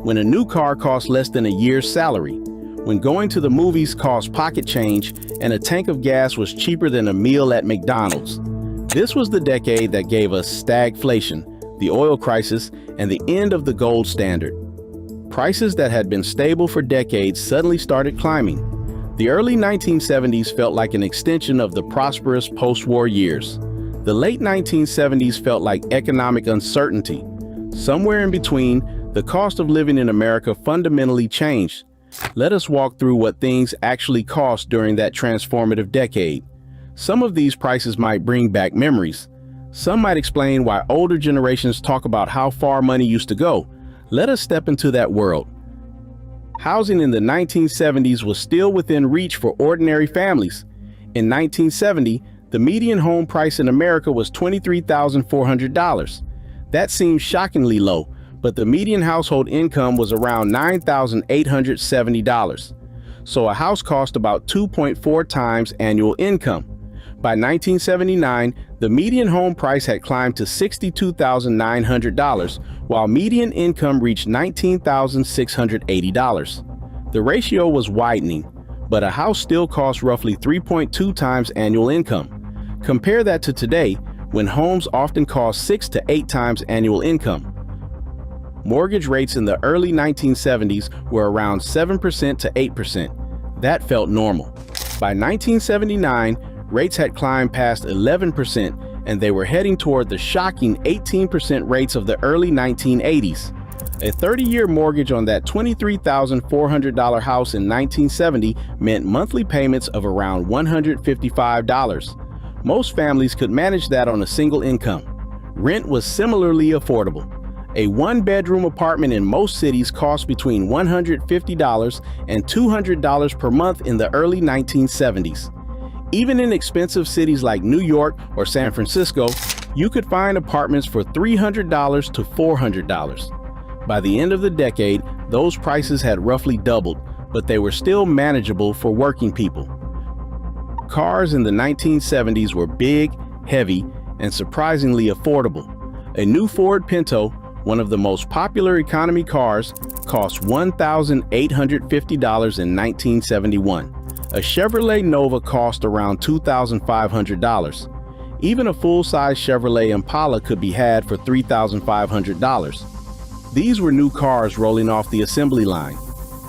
when a new car cost less than a year's salary, when going to the movies cost pocket change and a tank of gas was cheaper than a meal at McDonald's. This was the decade that gave us stagflation, the oil crisis, and the end of the gold standard. Prices that had been stable for decades suddenly started climbing. The early 1970s felt like an extension of the prosperous post-war years. The late 1970s felt like economic uncertainty. Somewhere in between, the cost of living in America fundamentally changed. Let us walk through what things actually cost during that transformative decade. Some of these prices might bring back memories. Some might explain why older generations talk about how far money used to go. Let us step into that world. Housing in the 1970s was still within reach for ordinary families. In 1970, the median home price in America was $23,400. That seems shockingly low, but the median household income was around $9,870. So a house cost about 2.4 times annual income. By 1979, the median home price had climbed to $62,900, while median income reached $19,680. The ratio was widening, but a house still costs roughly 3.2 times annual income. Compare that to today, when homes often cost 6 to 8 times annual income. Mortgage rates in the early 1970s were around 7% to 8%. That felt normal. By 1979, rates had climbed past 11%, and they were heading toward the shocking 18% rates of the early 1980s. A 30-year mortgage on that $23,400 house in 1970 meant monthly payments of around $155. Most families could manage that on a single income. Rent was similarly affordable. A one-bedroom apartment in most cities cost between $150 and $200 per month in the early 1970s. Even in expensive cities like New York or San Francisco, you could find apartments for $300 to $400. By the end of the decade, those prices had roughly doubled, but they were still manageable for working people. Cars in the 1970s were big, heavy, and surprisingly affordable. A new Ford Pinto, One of the most popular economy cars cost $1,850 in 1971. A Chevrolet Nova cost around $2,500. Even a full-size Chevrolet Impala could be had for $3,500. These were new cars rolling off the assembly line.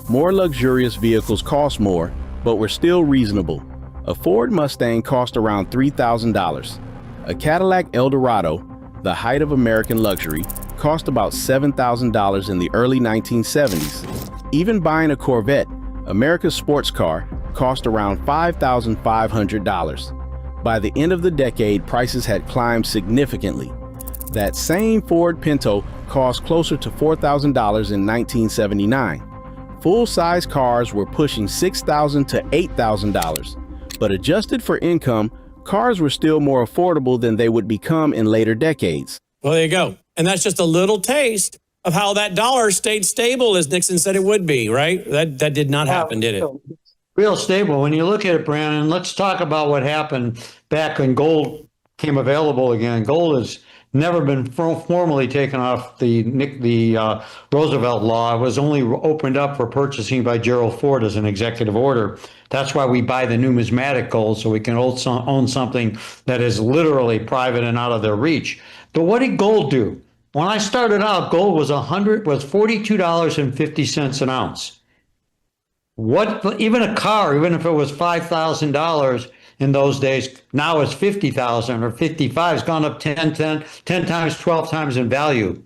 More luxurious vehicles cost more, but were still reasonable. A Ford Mustang cost around $3,000. A Cadillac Eldorado, the height of American luxury, cost about $7,000 in the early 1970s. Even buying a Corvette, America's sports car, cost around $5,500. By the end of the decade, prices had climbed significantly. That same Ford Pinto cost closer to $4,000 in 1979. Full-size cars were pushing $6,000 to $8,000. But adjusted for income, cars were still more affordable than they would become in later decades. Well, there you go. And that's just a little taste of how that dollar stayed stable, as Nixon said it would be, right? That did not happen, did it? Real stable. When you look at it, Brandon, let's talk about what happened back when gold came available again. Gold has never been formally taken off the Roosevelt law. It was only opened up for purchasing by Gerald Ford as an executive order. That's why we buy the numismatic gold, so we can own something that is literally private and out of their reach. But what did gold do? When I started out, gold was $42.50 an ounce. Even a car, even if it was $5,000 in those days, now it's $50,000 or $55,000. It's gone up 10 times, 12 times in value.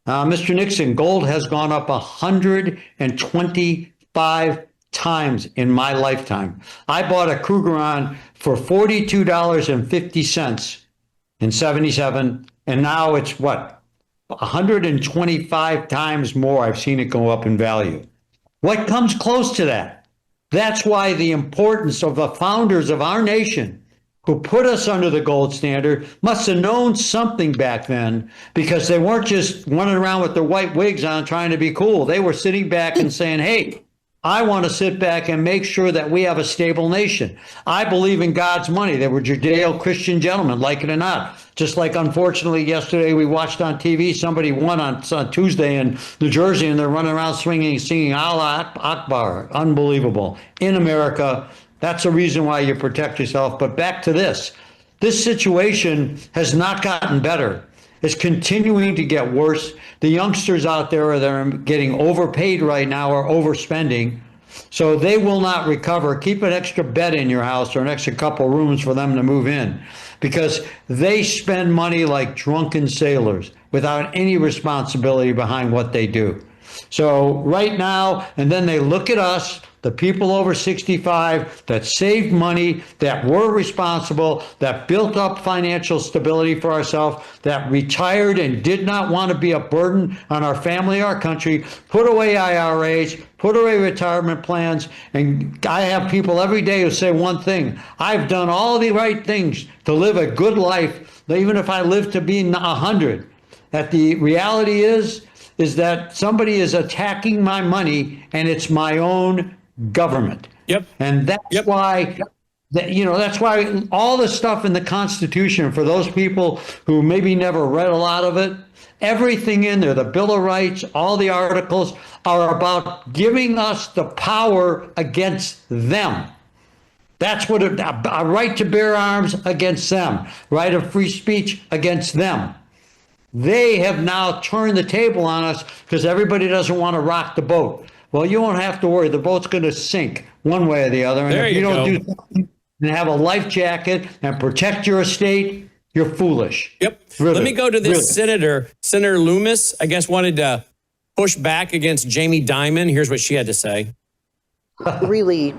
Mr. Nixon, gold has gone up 125 times in my lifetime. I bought a Krugerrand for $42.50 in 77, and now it's what? 125 times more I've seen it go up in value. What comes close to that? That's why the importance of the founders of our nation who put us under the gold standard must have known something back then, because they weren't just running around with their white wigs on trying to be cool. They were sitting back and saying, hey, I want to sit back and make sure that we have a stable nation. I believe in God's money. They were Judeo-Christian gentlemen, like it or not. Just like, unfortunately, yesterday we watched on TV, somebody won on Tuesday in New Jersey, and they're running around singing Allah Akbar. Unbelievable. In America, that's a reason why you protect yourself. But back to this. This situation has not gotten better. It's continuing to get worse. The youngsters out there that are getting overpaid right now are overspending. So they will not recover. Keep an extra bed in your house or an extra couple rooms for them to move in, because they spend money like drunken sailors without any responsibility behind what they do. So right now, and then they look at us, the people over 65 that saved money, that were responsible, that built up financial stability for ourselves, that retired and did not want to be a burden on our family, our country, put away IRAs, put away retirement plans. And I have people every day who say one thing: I've done all the right things to live a good life, even if I live to be 100. That the reality is that somebody is attacking my money, and it's my own government. Yep. And that's why, that's why all the stuff in the Constitution, for those people who maybe never read a lot of it, everything in there, the Bill of Rights, all the articles are about giving us the power against them. That's what a right to bear arms against them, right of free speech against them. They have now turned the table on us because everybody doesn't want to rock the boat. Well, you won't have to worry. The boat's going to sink one way or the other. And if you don't do something and have a life jacket and protect your estate, you're foolish. Yep. Really. Let me go to this Senator Loomis, I guess, wanted to push back against Jamie Dimon. Here's what she had to say. Really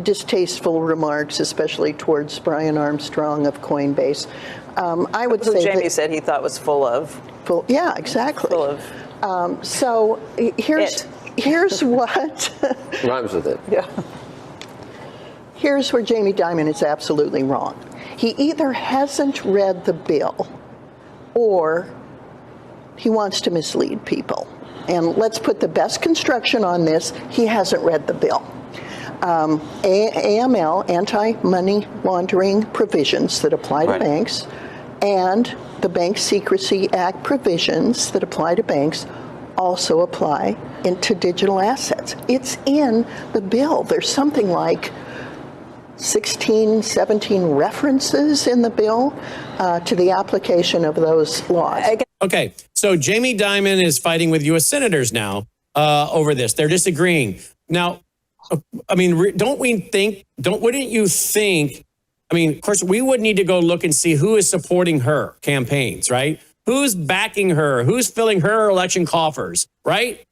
distasteful remarks, especially towards Brian Armstrong of Coinbase. I would say Jamie said he thought was full of. Yeah, exactly. Full of. So here's what rhymes with it. Yeah. Here's where Jamie Dimon is absolutely wrong. He either hasn't read the bill, or he wants to mislead people. And let's put the best construction on this: he hasn't read the bill. AML, anti-money laundering provisions that apply to banks, And the Bank Secrecy Act provisions that apply to banks also apply into digital assets. It's in the bill. There's something like 16, 17 references in the bill to the application of those laws. Okay, so Jamie Dimon is fighting with U.S. senators now over this. They're disagreeing. Now, I mean, wouldn't you think, I mean, of course, we would need to go look and see who is supporting her campaigns, right? Who's backing her? Who's filling her election coffers, right?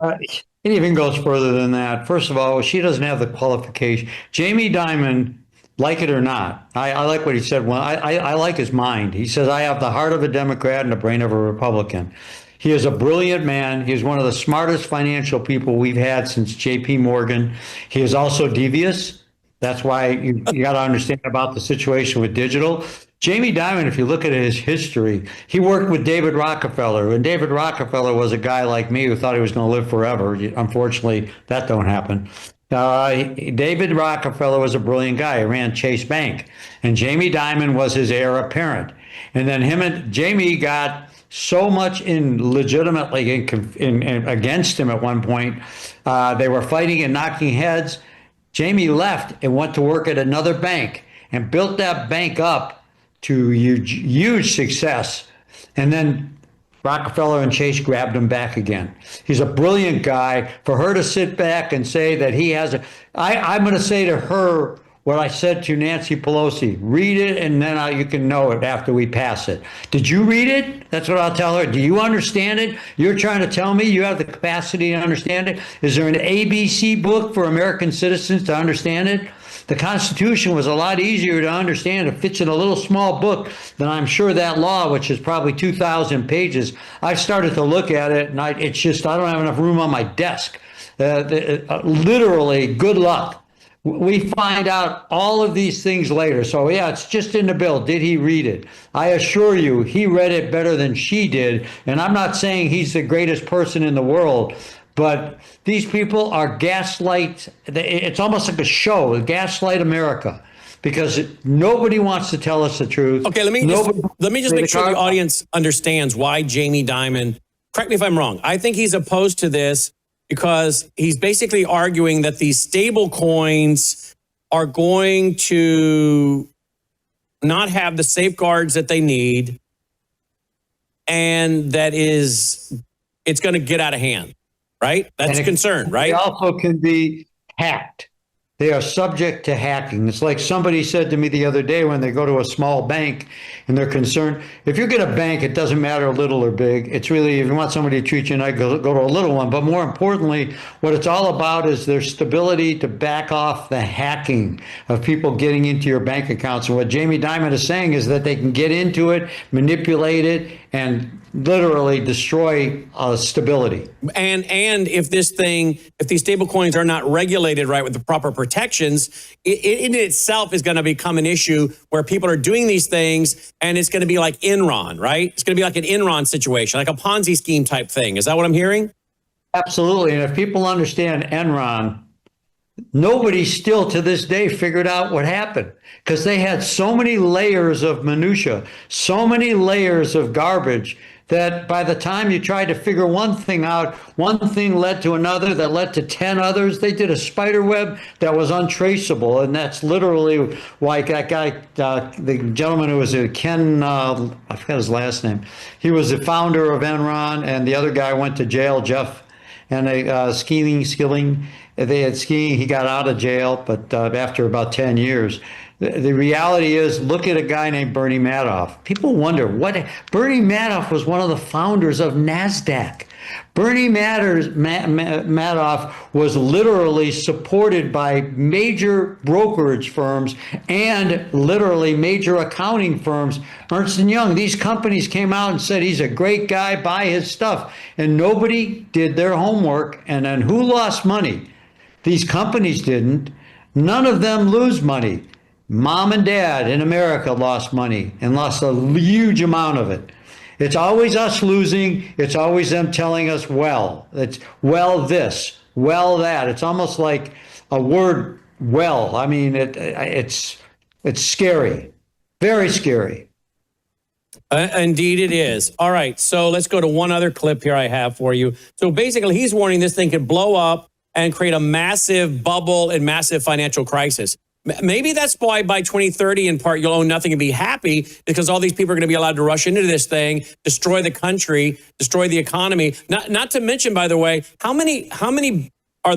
It even goes further than that. First of all, she doesn't have the qualification. Jamie Dimon, like it or not, I like what he said. Well, I like his mind. He says, I have the heart of a Democrat and the brain of a Republican. He is a brilliant man. He's one of the smartest financial people we've had since J.P. Morgan. He is also devious. That's why you got to understand about the situation with digital. Jamie Dimon, if you look at his history, he worked with David Rockefeller, and David Rockefeller was a guy like me who thought he was going to live forever. Unfortunately, that don't happen. David Rockefeller was a brilliant guy. He ran Chase Bank, and Jamie Dimon was his heir apparent. And then him and Jamie got so much legitimately against him at one point. They were fighting and knocking heads. Jamie left and went to work at another bank and built that bank up to huge success. And then Rockefeller and Chase grabbed him back again. He's a brilliant guy. For her to sit back and say that he has I'm going to say to her what I said to Nancy Pelosi: read it, and then you can know it after we pass it. Did you read it? That's what I'll tell her. Do you understand it? You're trying to tell me you have the capacity to understand it? Is there an ABC book for American citizens to understand it? The Constitution was a lot easier to understand. It fits in a little small book than I'm sure that law, which is probably 2,000 pages. I've started to look at it, and it's just, I don't have enough room on my desk. Literally, good luck. We find out all of these things later. So, yeah, it's just in the bill. Did he read it? I assure you, he read it better than she did. And I'm not saying he's the greatest person in the world, but these people are gaslight. It's almost like a show, gaslight America, because nobody wants to tell us the truth. Okay, let me just make sure the audience understands why Jamie Dimon, correct me if I'm wrong, I think he's opposed to this because he's basically arguing that these stable coins are going to not have the safeguards that they need, and it's going to get out of hand, right? That's a concern, right? They also can be hacked. They are subject to hacking. It's like somebody said to me the other day when they go to a small bank and they're concerned. If you get a bank, it doesn't matter little or big. It's really, if you want somebody to treat you nice, go to a little one. But more importantly, what it's all about is their stability to back off the hacking of people getting into your bank accounts. And what Jamie Dimon is saying is that they can get into it, manipulate it, and literally destroy stability. And if these stable coins are not regulated right with the proper protections, it in itself is going to become an issue where people are doing these things, and it's going to be like Enron, right? It's going to be like an Enron situation, like a Ponzi scheme type thing. Is that what I'm hearing? Absolutely. And if people understand Enron, nobody still to this day figured out what happened, because they had so many layers of minutia, so many layers of garbage, that by the time you tried to figure one thing out, one thing led to another that led to 10 others. They did a spider web that was untraceable. And that's literally why that guy, the gentleman who was Ken, I forgot his last name. He was the founder of Enron, and the other guy went to jail, Jeff, and Skilling. They had skiing. He got out of jail, but after about 10 years. The reality is, look at a guy named Bernie Madoff. People wonder Bernie Madoff was one of the founders of NASDAQ. Bernie Madoff was literally supported by major brokerage firms and literally major accounting firms. Ernst & Young, these companies came out and said he's a great guy, buy his stuff. And nobody did their homework. And then who lost money? These companies didn't. None of them lose money. Mom and dad in America lost money and lost a huge amount of it. It's always us losing. It's always them telling us, it's this, that. It's almost like a word, I mean, it's scary, very scary. Indeed it is. All right, so let's go to one other clip here I have for you. So basically, he's warning this thing could blow up and create a massive bubble and massive financial crisis. Maybe that's why by 2030, in part, you'll own nothing and be happy, because all these people are going to be allowed to rush into this thing, destroy the country, destroy the economy. Not to mention, by the way, how many are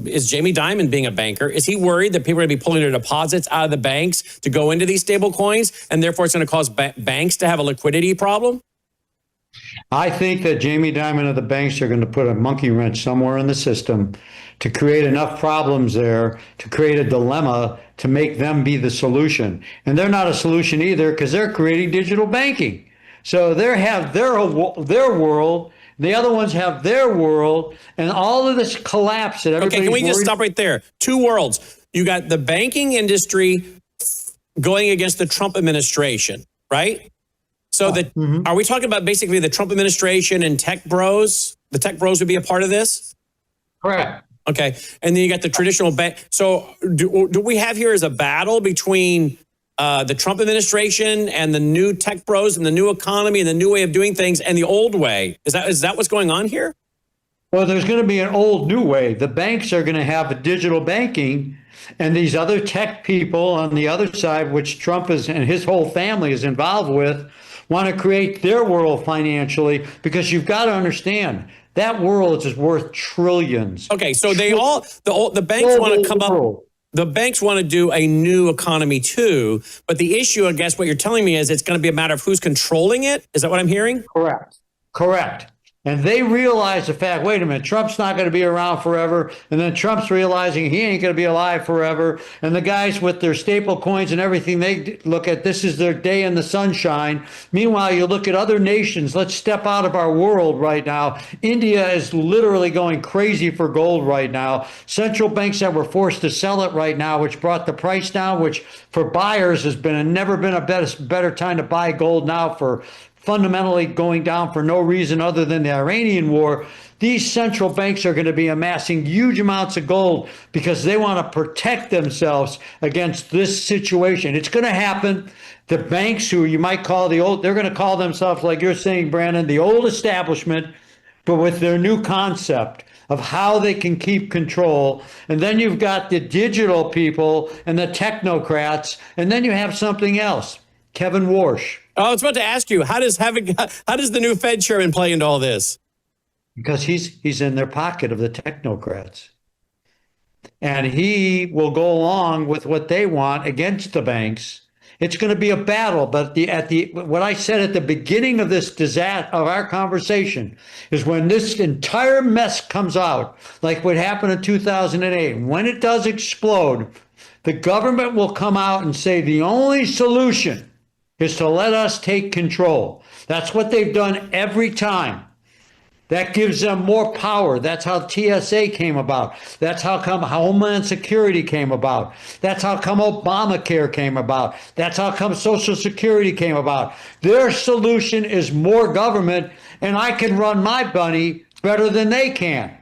is Jamie Dimon being a banker? Is he worried that people are going to be pulling their deposits out of the banks to go into these stable coins, and therefore it's going to cause banks to have a liquidity problem? I think that Jamie Dimon of the banks are going to put a monkey wrench somewhere in the system to create enough problems there to create a dilemma to make them be the solution. And they're not a solution either, because they're creating digital banking. So they have their world, the other ones have their world, and all of this collapse that everybody's Okay, can we just worried- stop right there? Two worlds. You got the banking industry going against the Trump administration, right? So are we talking about basically the Trump administration and tech bros? The tech bros would be a part of this? Correct. Okay. And then you got the traditional bank. So do we have here as a battle between the Trump administration and the new tech bros and the new economy and the new way of doing things and the old way? Is that what's going on here? Well, there's going to be an old new way. The banks are going to have a digital banking, and these other tech people on the other side, which Trump and his whole family is involved with, want to create their world financially, because you've got to understand that world is worth trillions. Okay, so the banks want to come up. The banks want to do a new economy too, but the issue, I guess, what you're telling me is it's going to be a matter of who's controlling it. Is that what I'm hearing? Correct. And they realize the fact, wait a minute, Trump's not going to be around forever. And then Trump's realizing he ain't going to be alive forever. And the guys with their staple coins and everything, they look at this is their day in the sunshine. Meanwhile, you look at other nations. Let's step out of our world right now. India is literally going crazy for gold right now. Central banks that were forced to sell it right now, which brought the price down, which for buyers has never been a better time to buy gold now, for fundamentally going down for no reason other than the Iranian war. These central banks are going to be amassing huge amounts of gold because they want to protect themselves against this situation. It's going to happen. The banks, who you might call the old, they're going to call themselves, like you're saying, Brandon, the old establishment, but with their new concept of how they can keep control. And then you've got the digital people and the technocrats, and then you have something else. Kevin Warsh. Oh, I was about to ask you, how does the new Fed chairman play into all this? Because he's in their pocket of the technocrats. And he will go along with what they want against the banks. It's going to be a battle, but what I said at the beginning of this disaster, of our conversation, is when this entire mess comes out, like what happened in 2008, when it does explode, the government will come out and say the only solution is to let us take control. That's what they've done every time. That gives them more power. That's how TSA came about. That's how come Homeland Security came about. That's how come Obamacare came about. That's how come Social Security came about. Their solution is more government, and I can run my money better than they can.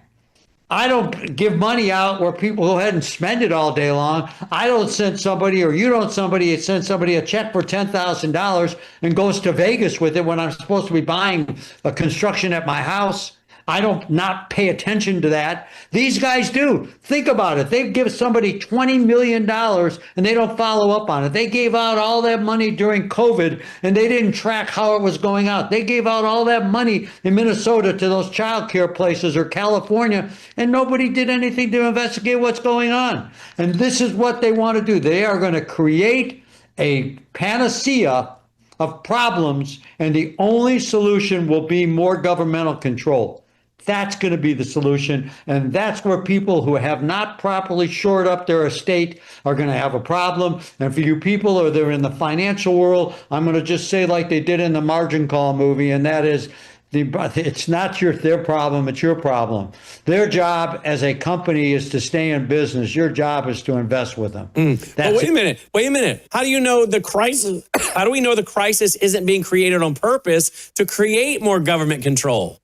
I don't give money out where people go ahead and spend it all day long. I don't send somebody, or you don't send somebody a check for $10,000 and goes to Vegas with it when I'm supposed to be buying a construction at my house. I don't not pay attention to that. These guys do. Think about it. They give somebody $20 million and they don't follow up on it. They gave out all that money during COVID and they didn't track how it was going out. They gave out all that money in Minnesota to those child care places, or California, and nobody did anything to investigate what's going on. And this is what they want to do. They are going to create a panacea of problems, and the only solution will be more governmental control. That's going to be the solution, and that's where people who have not properly shored up their estate are going to have a problem. And for you people who are in the financial world, I'm going to just say like they did in the Margin Call movie, and that is, it's not their problem, it's your problem. Their job as a company is to stay in business. Your job is to invest with them. But wait a minute. How do you know the crisis? How do we know the crisis isn't being created on purpose to create more government control?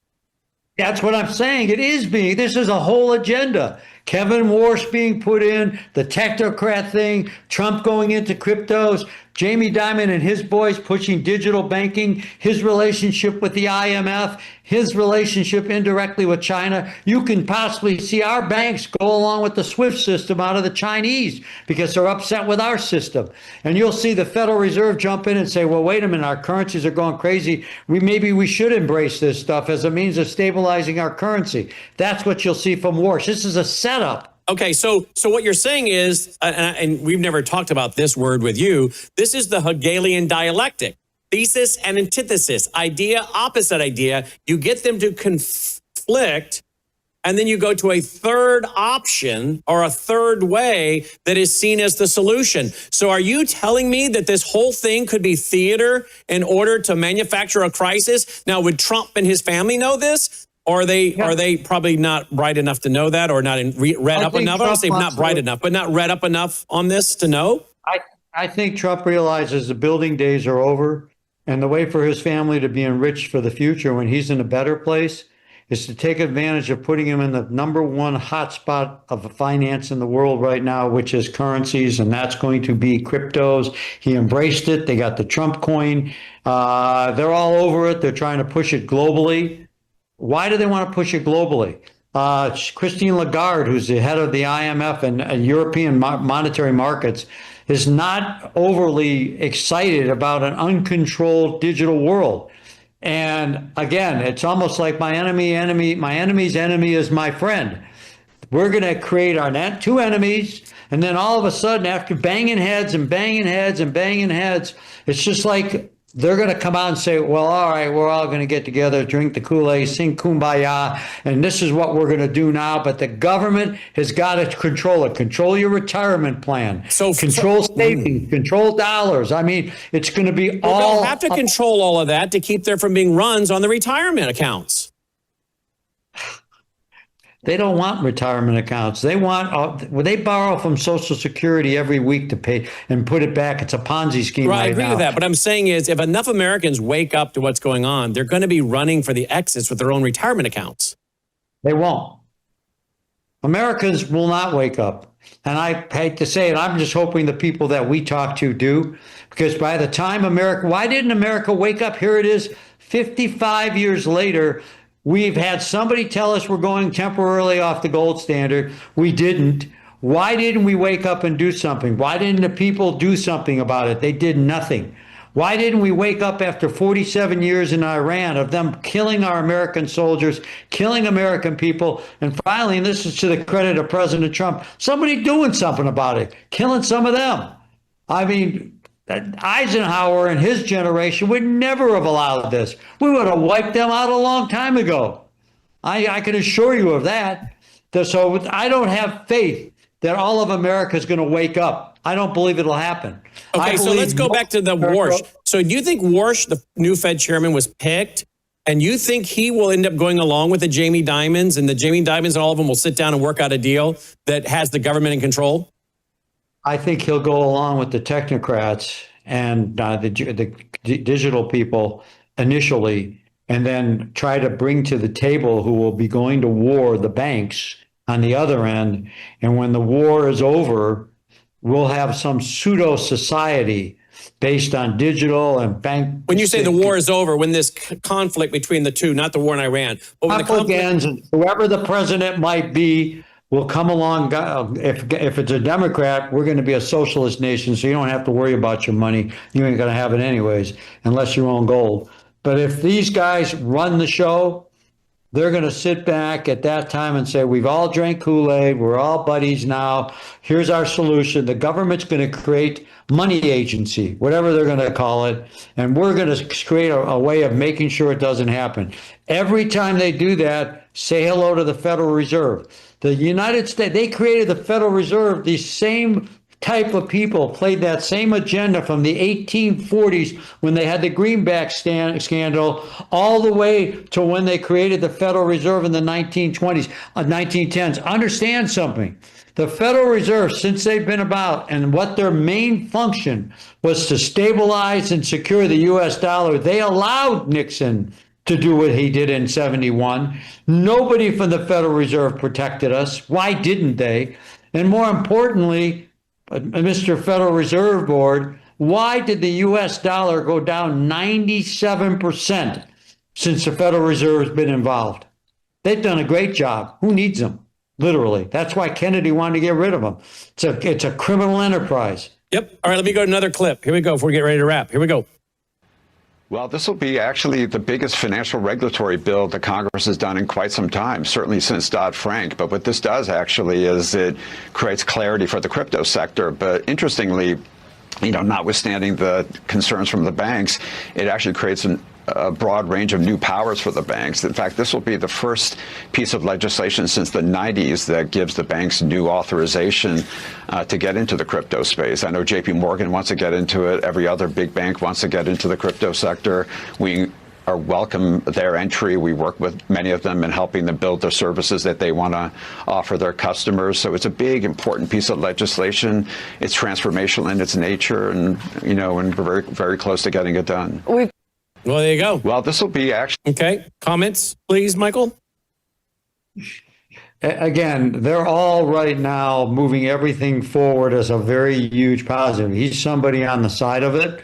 That's what I'm saying. It is being. This is a whole agenda. Kevin Warsh being put in, the technocrat thing, Trump going into cryptos, Jamie Dimon and his boys pushing digital banking, his relationship with the IMF, his relationship indirectly with China. You can possibly see our banks go along with the SWIFT system out of the Chinese because they're upset with our system. And you'll see the Federal Reserve jump in and say, well, wait a minute, our currencies are going crazy. Maybe we should embrace this stuff as a means of stabilizing our currency. That's what you'll see from Warsh. This is a setup. Okay, so what you're saying is, and we've never talked about this word with you, this is the Hegelian dialectic. Thesis and antithesis, idea, opposite idea. You get them to conflict, and then you go to a third option or a third way that is seen as the solution. So are you telling me that this whole thing could be theater in order to manufacture a crisis? Now, would Trump and his family know this? Or are they probably not bright enough to know that, or not read up enough? I don't say not bright enough, but not read up enough on this to know? I think Trump realizes the building days are over, and the way for his family to be enriched for the future when he's in a better place is to take advantage of putting him in the number one hotspot of finance in the world right now, which is currencies, and that's going to be cryptos. He embraced it. They got the Trump coin. They're all over it. They're trying to push it globally. Why do they want to push it globally? Christine Lagarde, who's the head of the IMF and European monetary markets, is not overly excited about an uncontrolled digital world. And again, it's almost like my enemy's enemy is my friend. We're going to create our two enemies, and then all of a sudden, after banging heads and banging heads and banging heads, it's just like they're going to come out and say, well, all right, we're all going to get together, drink the Kool-Aid, sing Kumbaya, and this is what we're going to do now. But the government has got to control it. Control your retirement plan. Control savings, control dollars. I mean, it's going to be all... They'll have to control all of that to keep there from being runs on the retirement accounts. They don't want retirement accounts. They want, they borrow from Social Security every week to pay and put it back. It's a Ponzi scheme right now. I agree with that. But I'm saying is if enough Americans wake up to what's going on, they're going to be running for the exits with their own retirement accounts. They won't. Americans will not wake up. And I hate to say it, I'm just hoping the people that we talk to do, because by the time why didn't America wake up? Here it is, 55 years later. We've had somebody tell us we're going temporarily off the gold standard. We didn't. Why didn't we wake up and do something? Why didn't the people do something about it? They did nothing. Why didn't we wake up after 47 years in Iran of them killing our American soldiers, killing American people, and finally, and this is to the credit of President Trump, somebody doing something about it, killing some of them. I mean, Eisenhower and his generation would never have allowed this. We would have wiped them out a long time ago. I can assure you of that. So I don't have faith that all of America is going to wake up. I don't believe it'll happen. Okay, so let's go back to the Warsh. So do you think Warsh, the new Fed chairman, was picked? And you think he will end up going along with the Jamie Dimons, and the Jamie Dimons and all of them will sit down and work out a deal that has the government in control? I think he'll go along with the technocrats and the digital people initially, and then try to bring to the table who will be going to war the banks on the other end. And when the war is over, we'll have some pseudo society based on digital and bank. When you say the war is over, when this conflict between the two, not the war in Iran, but when the conflict ends, and whoever the president might be will come along. If it's a Democrat, we're going to be a socialist nation, so you don't have to worry about your money. You ain't going to have it anyways, unless you own gold. But if these guys run the show, they're going to sit back at that time and say, we've all drank Kool-Aid. We're all buddies now. Here's our solution. The government's going to create money agency, whatever they're going to call it. And we're going to create a way of making sure it doesn't happen. Every time they do that, say hello to the Federal Reserve. The United States, they created the Federal Reserve. These same type of people played that same agenda from the 1840s when they had the greenback scandal all the way to when they created the Federal Reserve in the 1920s, 1910s. Understand something. The Federal Reserve, since they've been about, and what their main function was to stabilize and secure the U.S. dollar, they allowed Nixon to do what he did in 71. Nobody from the Federal Reserve protected us. Why didn't they? And more importantly, Mr. Federal Reserve Board, why did the U.S. dollar go down 97% since the Federal Reserve has been involved? They've done a great job. Who needs them? Literally. That's why Kennedy wanted to get rid of them. It's a criminal enterprise. Yep. All right, let me go to another clip. Here we go before we get ready to wrap. Here we go. Well, this will be actually the biggest financial regulatory bill that Congress has done in quite some time, certainly since Dodd-Frank. But what this does actually is it creates clarity for the crypto sector. But interestingly, notwithstanding the concerns from the banks, it actually creates a broad range of new powers for the banks. In fact, this will be the first piece of legislation since the 90s that gives the banks new authorization to get into the crypto space. I know JP Morgan wants to get into it. Every other big bank wants to get into the crypto sector. We are welcome their entry. We work with many of them in helping them build the services that they want to offer their customers. So it's a big, important piece of legislation. It's transformational in its nature, and and we're very, very close to getting it done. Well, there you go. Well, this will be actually... Okay. Comments, please, Michael? Again, they're all right now moving everything forward as a very huge positive. He's somebody on the side of it.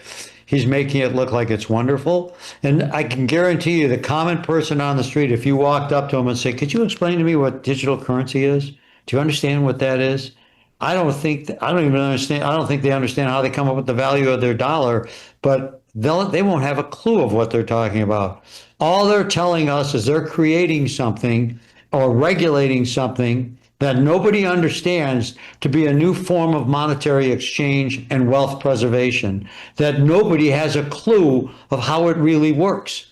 He's making it look like it's wonderful. And I can guarantee you the common person on the street, if you walked up to him and say, could you explain to me what digital currency is? Do you understand what that is? I don't think they understand how they come up with the value of their dollar, but they won't have a clue of what they're talking about. All they're telling us is they're creating something or regulating something that nobody understands to be a new form of monetary exchange and wealth preservation, that nobody has a clue of how it really works.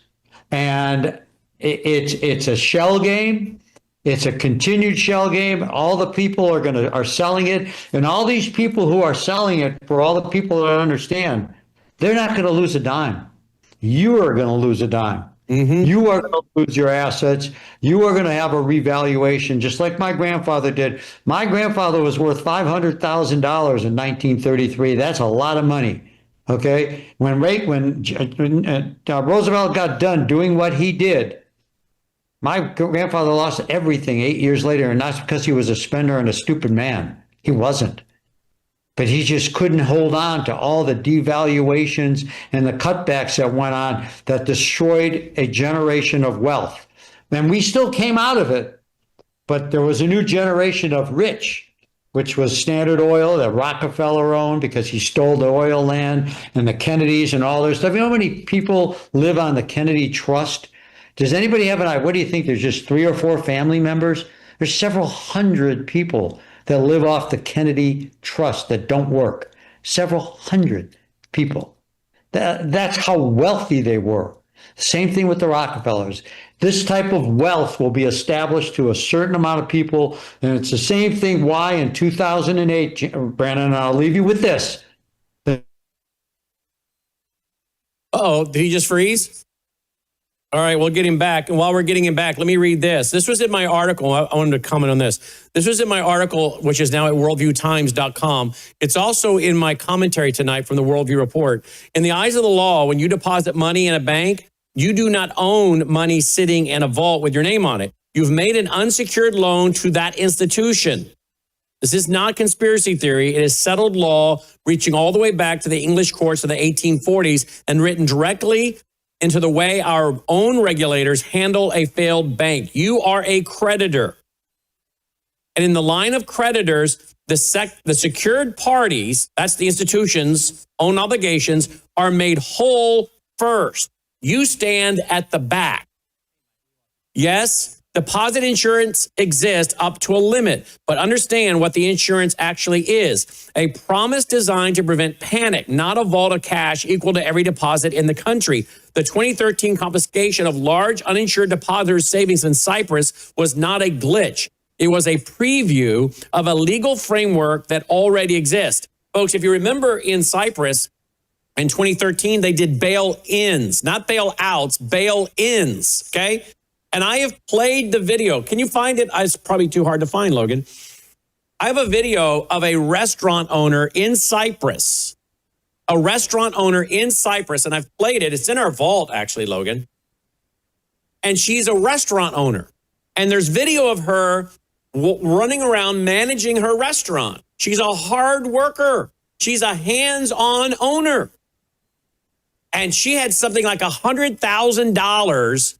And it's a shell game. It's a continued shell game. All the people are selling it, and all these people who are selling it, for all the people that understand, they're not going to lose a dime. You are going to lose a dime. Mm-hmm. You are going to lose your assets. You are going to have a revaluation, just like my grandfather did. My grandfather was worth $500,000 in 1933. That's a lot of money. Okay, when Roosevelt got done doing what he did, my grandfather lost everything 8 years later, and that's because he was a spender and a stupid man. He wasn't. But he just couldn't hold on to all the devaluations and the cutbacks that went on that destroyed a generation of wealth. And we still came out of it, but there was a new generation of rich, which was Standard Oil that Rockefeller owned because he stole the oil land, and the Kennedys and all their stuff. You know how many people live on the Kennedy Trust? Does anybody have an idea? What do you think? There's just 3 or 4 family members? There's several hundred people that live off the Kennedy Trust that don't work. Several hundred people. That's how wealthy they were. Same thing with the Rockefellers. This type of wealth will be established to a certain amount of people, and it's the same thing why in 2008, Brandon, and I'll leave you with this. Uh-oh, did he just freeze? All right, we'll get him back. And while we're getting him back, let me read this. This was in my article. I wanted to comment on this. This was in my article, which is now at worldviewtimes.com. It's also in my commentary tonight from the Worldview Report. In the eyes of the law, when you deposit money in a bank, you do not own money sitting in a vault with your name on it. You've made an unsecured loan to that institution. This is not conspiracy theory. It is settled law reaching all the way back to the English courts of the 1840s and written directly into the way our own regulators handle a failed bank. You are a creditor. And in the line of creditors, the secured parties, that's the institution's own obligations, are made whole first. You stand at the back. Yes, deposit insurance exists up to a limit, but understand what the insurance actually is. A promise designed to prevent panic, not a vault of cash equal to every deposit in the country. The 2013 confiscation of large uninsured depositors' savings in Cyprus was not a glitch. It was a preview of a legal framework that already exists. Folks, if you remember in Cyprus, in 2013, they did bail-ins, not bail-outs, bail-ins, okay? And I have played the video. Can you find it? It's probably too hard to find, Logan. I have a video of a restaurant owner in Cyprus. A restaurant owner in Cyprus, and I've played it. It's in our vault, actually, Logan. and she's a restaurant owner. And there's video of her running around managing her restaurant. She's a hard worker. She's a hands-on owner. And she had something like $100,000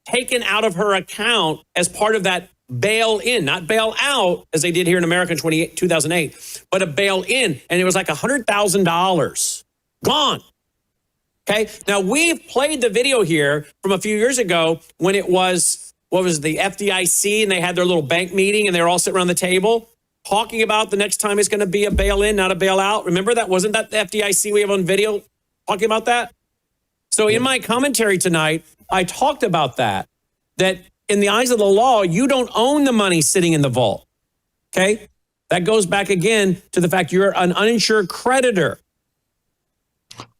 taken out of her account as part of that bail-in, not bail out, as they did here in America in 2008, but a bail-in. And it was like $100,000 gone. Okay. Now, we've played the video here from a few years ago when it was, what was it, the FDIC, and they had their little bank meeting and they were all sitting around the table talking about the next time it's going to be a bail-in, not a bail-out. Remember that? Wasn't that the FDIC we have on video talking about that? So in my commentary tonight, I talked about that in the eyes of the law, you don't own the money sitting in the vault. Okay. That goes back again to the fact you're an uninsured creditor.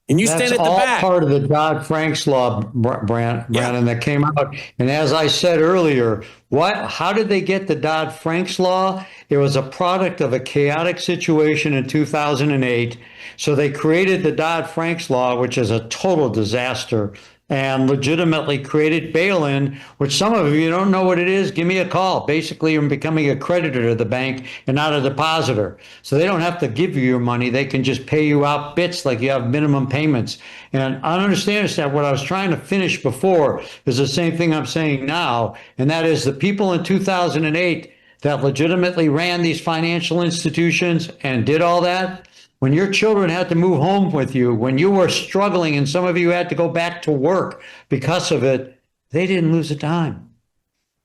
And you stand at the back. That's all part of the Dodd-Frank's law, Brandon, that came out. And as I said earlier, how did they get the Dodd-Frank's law? It was a product of a chaotic situation in 2008. So they created the Dodd-Frank's law, which is a total disaster, and legitimately created bail-in, which some of you don't know what it is. Give me a call. Basically, you're becoming a creditor to the bank and not a depositor. So they don't have to give you your money. They can just pay you out bits like you have minimum payments. And I understand that what I was trying to finish before is the same thing I'm saying now, and that is the people in 2008 that legitimately ran these financial institutions and did all that, when your children had to move home with you, when you were struggling and some of you had to go back to work because of it, they didn't lose a dime.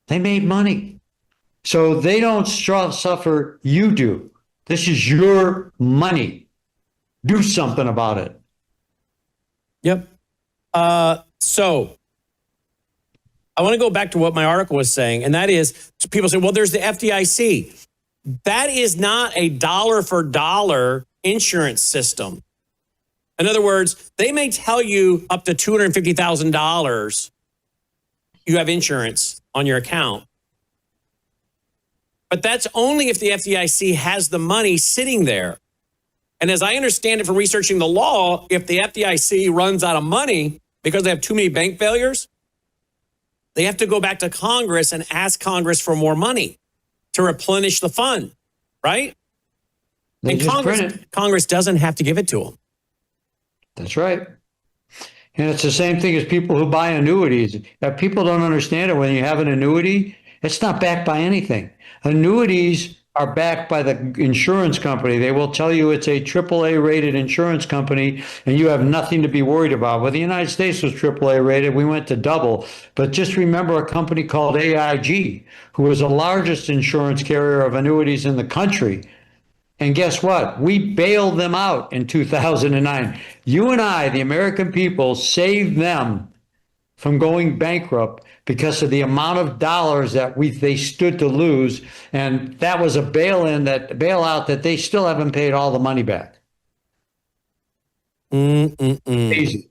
They made money. So they don't suffer, you do. This is your money. Do something about it. Yep. So I want to go back to what my article was saying, and that is, people say, well, there's the FDIC. That is not a dollar for dollar insurance system. In other words, they may tell you up to $250,000 you have insurance on your account. But that's only if the FDIC has the money sitting there. And as I understand it from researching the law, if the FDIC runs out of money because they have too many bank failures, they have to go back to Congress and ask Congress for more money to replenish the fund, right? And Congress doesn't have to give it to them. That's right. And it's the same thing as people who buy annuities. If people don't understand it, when you have an annuity, it's not backed by anything. Annuities are backed by the insurance company. They will tell you it's a AAA rated insurance company and you have nothing to be worried about. Well, the United States was AAA rated. We went to double. But just remember a company called AIG, who was the largest insurance carrier of annuities in the country. And guess what? We bailed them out in 2009. You and I, the American people, saved them from going bankrupt because of the amount of dollars that they stood to lose. And that was a bailout that they still haven't paid all the money back. Amazing.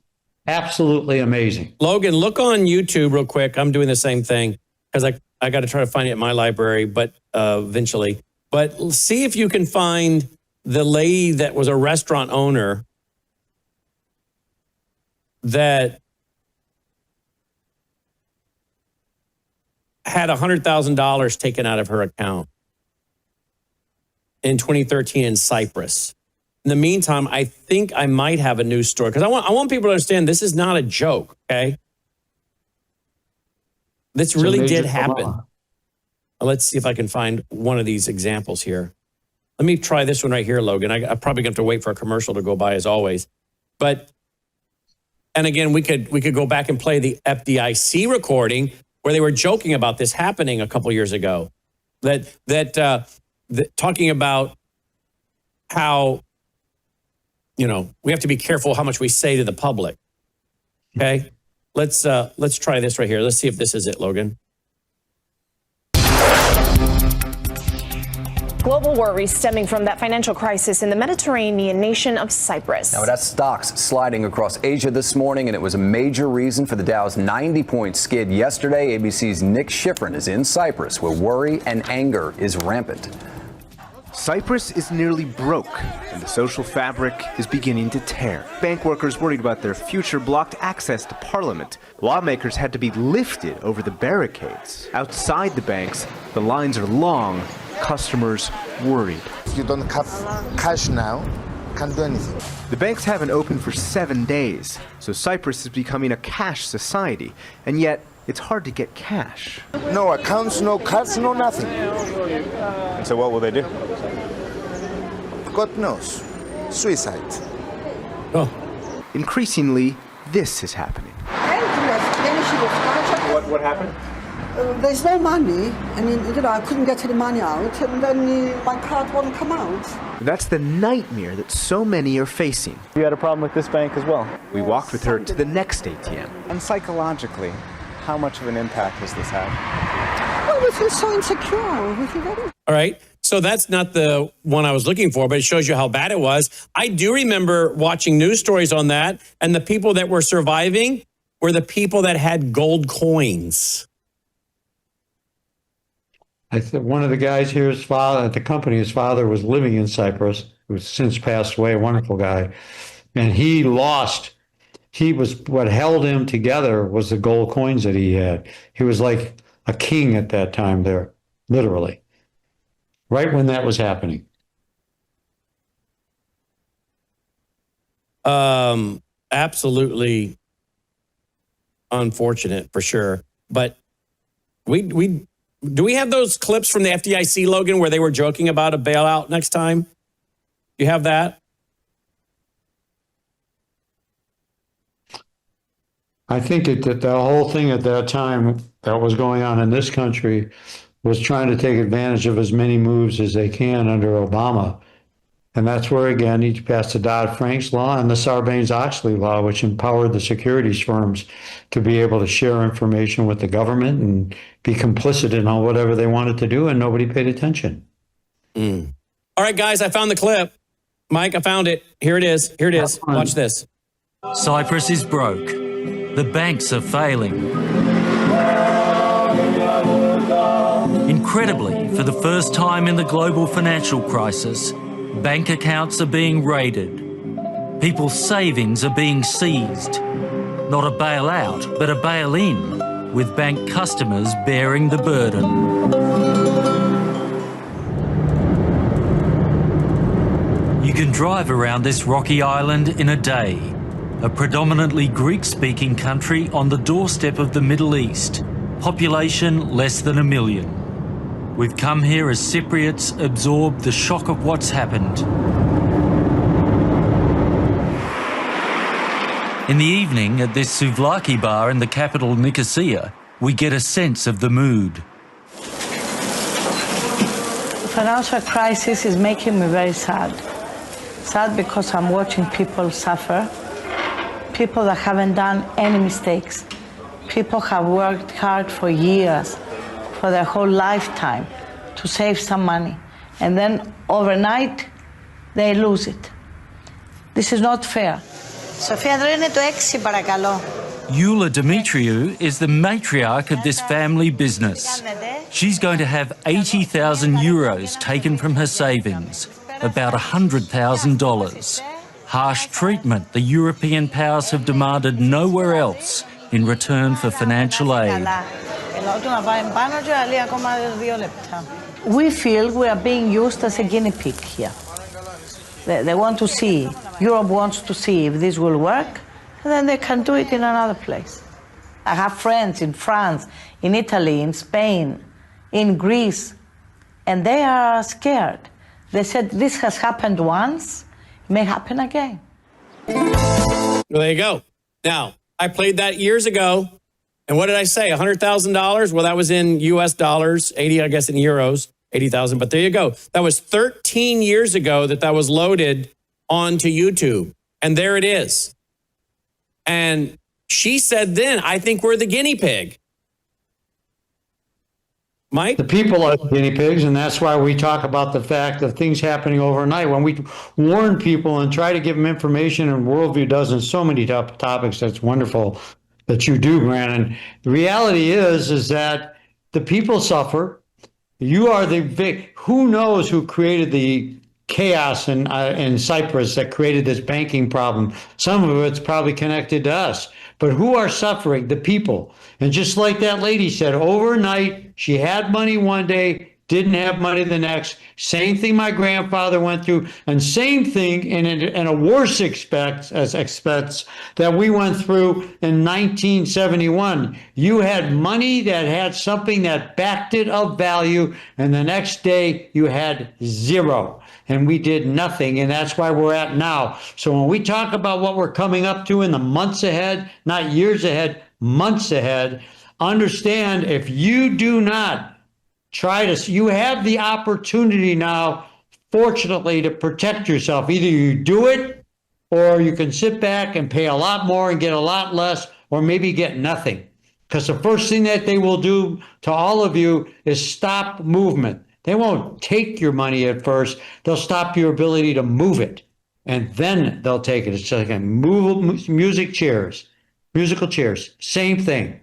Absolutely amazing. Logan, look on YouTube real quick. I'm doing the same thing because I got to try to find it in my library, but eventually. But see if you can find the lady that was a restaurant owner that had $100,000 taken out of her account in 2013 in Cyprus. In the meantime, I think I might have a news story because I want people to understand this is not a joke, okay? This really did happen. Let's see if I can find one of these examples here. Let me try this one right here, Logan. I'm probably going to have to wait for a commercial to go by as always. But, and again, we could go back and play the FDIC recording where they were joking about this happening a couple years ago. That talking about how, we have to be careful how much we say to the public. Okay? Let's try this right here. Let's see if this is it, Logan. Global worries stemming from that financial crisis in the Mediterranean nation of Cyprus. Now, it has stocks sliding across Asia this morning, and it was a major reason for the Dow's 90-point skid yesterday. ABC's Nick Schifrin is in Cyprus, where worry and anger is rampant. Cyprus is nearly broke, and the social fabric is beginning to tear. Bank workers worried about their future blocked access to parliament. Lawmakers had to be lifted over the barricades. Outside the banks, the lines are long, customers worried. If you don't have cash now, can't do anything. The banks haven't opened for 7 days, so Cyprus is becoming a cash society, and yet it's hard to get cash. No accounts, no cards, no nothing. And so what will they do? God knows. Suicide. Oh. Increasingly, this is happening. What happened? There's no money, and I couldn't get any money out, and then my card won't come out. That's the nightmare that so many are facing. You had a problem with this bank as well? We walked with her to the next ATM. And psychologically, how much of an impact has this had? Well, we feel so insecure. We feel very... All right. So that's not the one I was looking for, but it shows you how bad it was. I do remember watching news stories on that, and the people that were surviving were the people that had gold coins. One of the guys here, his father at the company, his father was living in Cyprus, who's since passed away, a wonderful guy. And he lost, what held him together was the gold coins that he had. He was like a king at that time there, literally, right when that was happening. Absolutely unfortunate for sure. But do we have those clips from the FDIC, Logan, where they were joking about a bailout next time? You have that? I think that the whole thing at that time that was going on in this country was trying to take advantage of as many moves as they can under Obama. And that's where, again, he passed the Dodd-Frank law and the Sarbanes-Oxley law, which empowered the securities firms to be able to share information with the government and be complicit in all whatever they wanted to do, and nobody paid attention. All right, guys, I found the clip. Mike, I found it. Here it is. Here it is. Watch this. Cyprus is broke. The banks are failing. Incredibly, for the first time in the global financial crisis, bank accounts are being raided. People's savings are being seized. Not a bailout, but a bail-in, with bank customers bearing the burden. You can drive around this rocky island in a day, a predominantly Greek-speaking country on the doorstep of the Middle East, population less than 1 million. We've come here as Cypriots absorb the shock of what's happened. In the evening at this souvlaki bar in the capital Nicosia, we get a sense of the mood. The financial crisis is making me very sad. Sad because I'm watching people suffer, people that haven't done any mistakes. People have worked hard for years, for their whole lifetime, to save some money. And then overnight, they lose it. This is not fair. Sofia, είναι το 6, παρακαλώ. Eula Dimitriou is the matriarch of this family business. She's going to have 80,000 euros taken from her savings, about $100,000. Harsh treatment the European powers have demanded nowhere else in return for financial aid. We feel we are being used as a guinea pig here. They want to see, Europe wants to see if this will work, and then they can do it in another place. I have friends in France, in Italy, in Spain, in Greece, and they are scared. They said this has happened once, it may happen again. Well, there you go. Now, I played that years ago, and what did I say? $100,000? Well, that was in US dollars, 80, I guess in euros, 80,000. But there you go. That was 13 years ago that was loaded onto YouTube. And there it is. And she said then, I think we're the guinea pig. Mike? The people are the guinea pigs, and that's why we talk about the fact of things happening overnight. When we warn people and try to give them information, and Worldview does in so many topics, that's wonderful that you do, Brandon. The reality is that the people suffer. You are the who knows who created the chaos in Cyprus that created this banking problem. Some of it's probably connected to us. But who are suffering? The people. And just like that lady said, overnight, she had money one day, didn't have money the next. Same thing my grandfather went through, and same thing in a worse expense that we went through in 1971. You had money that had something that backed it of value, and the next day you had zero. And we did nothing, and that's why we're at now. So when we talk about what we're coming up to in the months ahead, not years ahead, months ahead, understand if you do not you have the opportunity now, fortunately, to protect yourself. Either you do it, or you can sit back and pay a lot more and get a lot less, or maybe get nothing. Because the first thing that they will do to all of you is stop movement. They won't take your money at first. They'll stop your ability to move it, and then they'll take it. It's like a musical chairs, same thing.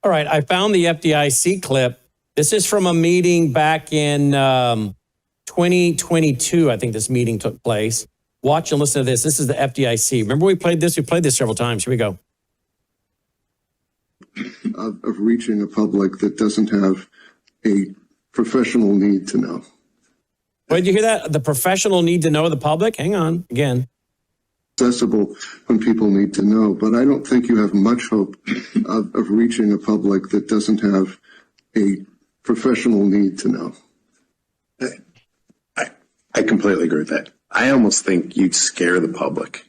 All right, I found the FDIC clip. This is from a meeting back in 2022. I think this meeting took place. Watch and listen to this. This is the FDIC. Remember we played this? We played this several times. Here we go. Of reaching a public that doesn't have a professional need to know. Wait, did you hear that? The professional need to know the public? Hang on, again. Accessible when people need to know, but I don't think you have much hope of reaching a public that doesn't have a professional need to know. I completely agree with that. I almost think you'd scare the public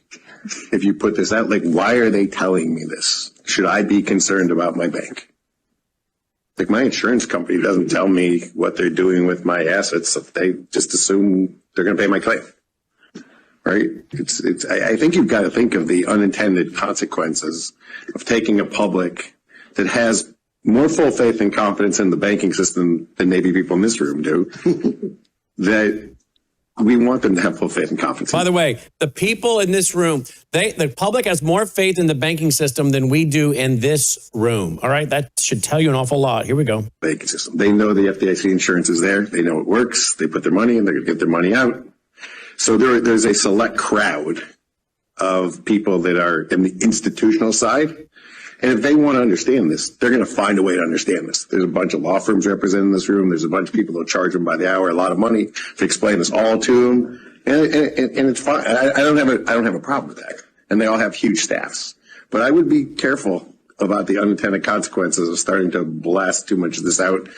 if you put this out. Like, why are they telling me this? Should I be concerned about my bank? Like, my insurance company doesn't tell me what they're doing with my assets. They just assume they're going to pay my claim. Right? I think you've got to think of the unintended consequences of taking a public that has more full faith and confidence in the banking system than maybe people in this room do, that we want them to have full faith and confidence. By the way, the people in this room, the public has more faith in the banking system than we do in this room. All right? That should tell you an awful lot. Here we go. Banking system. They know the FDIC insurance is there. They know it works. They put their money in. They're going to get their money out. So there's a select crowd of people that are in the institutional side. And if they want to understand this, they're going to find a way to understand this. There's a bunch of law firms represented in this room. There's a bunch of people that charge them by the hour a lot of money to explain this all to them. And it's fine. I don't have a problem with that. And they all have huge staffs. But I would be careful about the unintended consequences of starting to blast too much of this out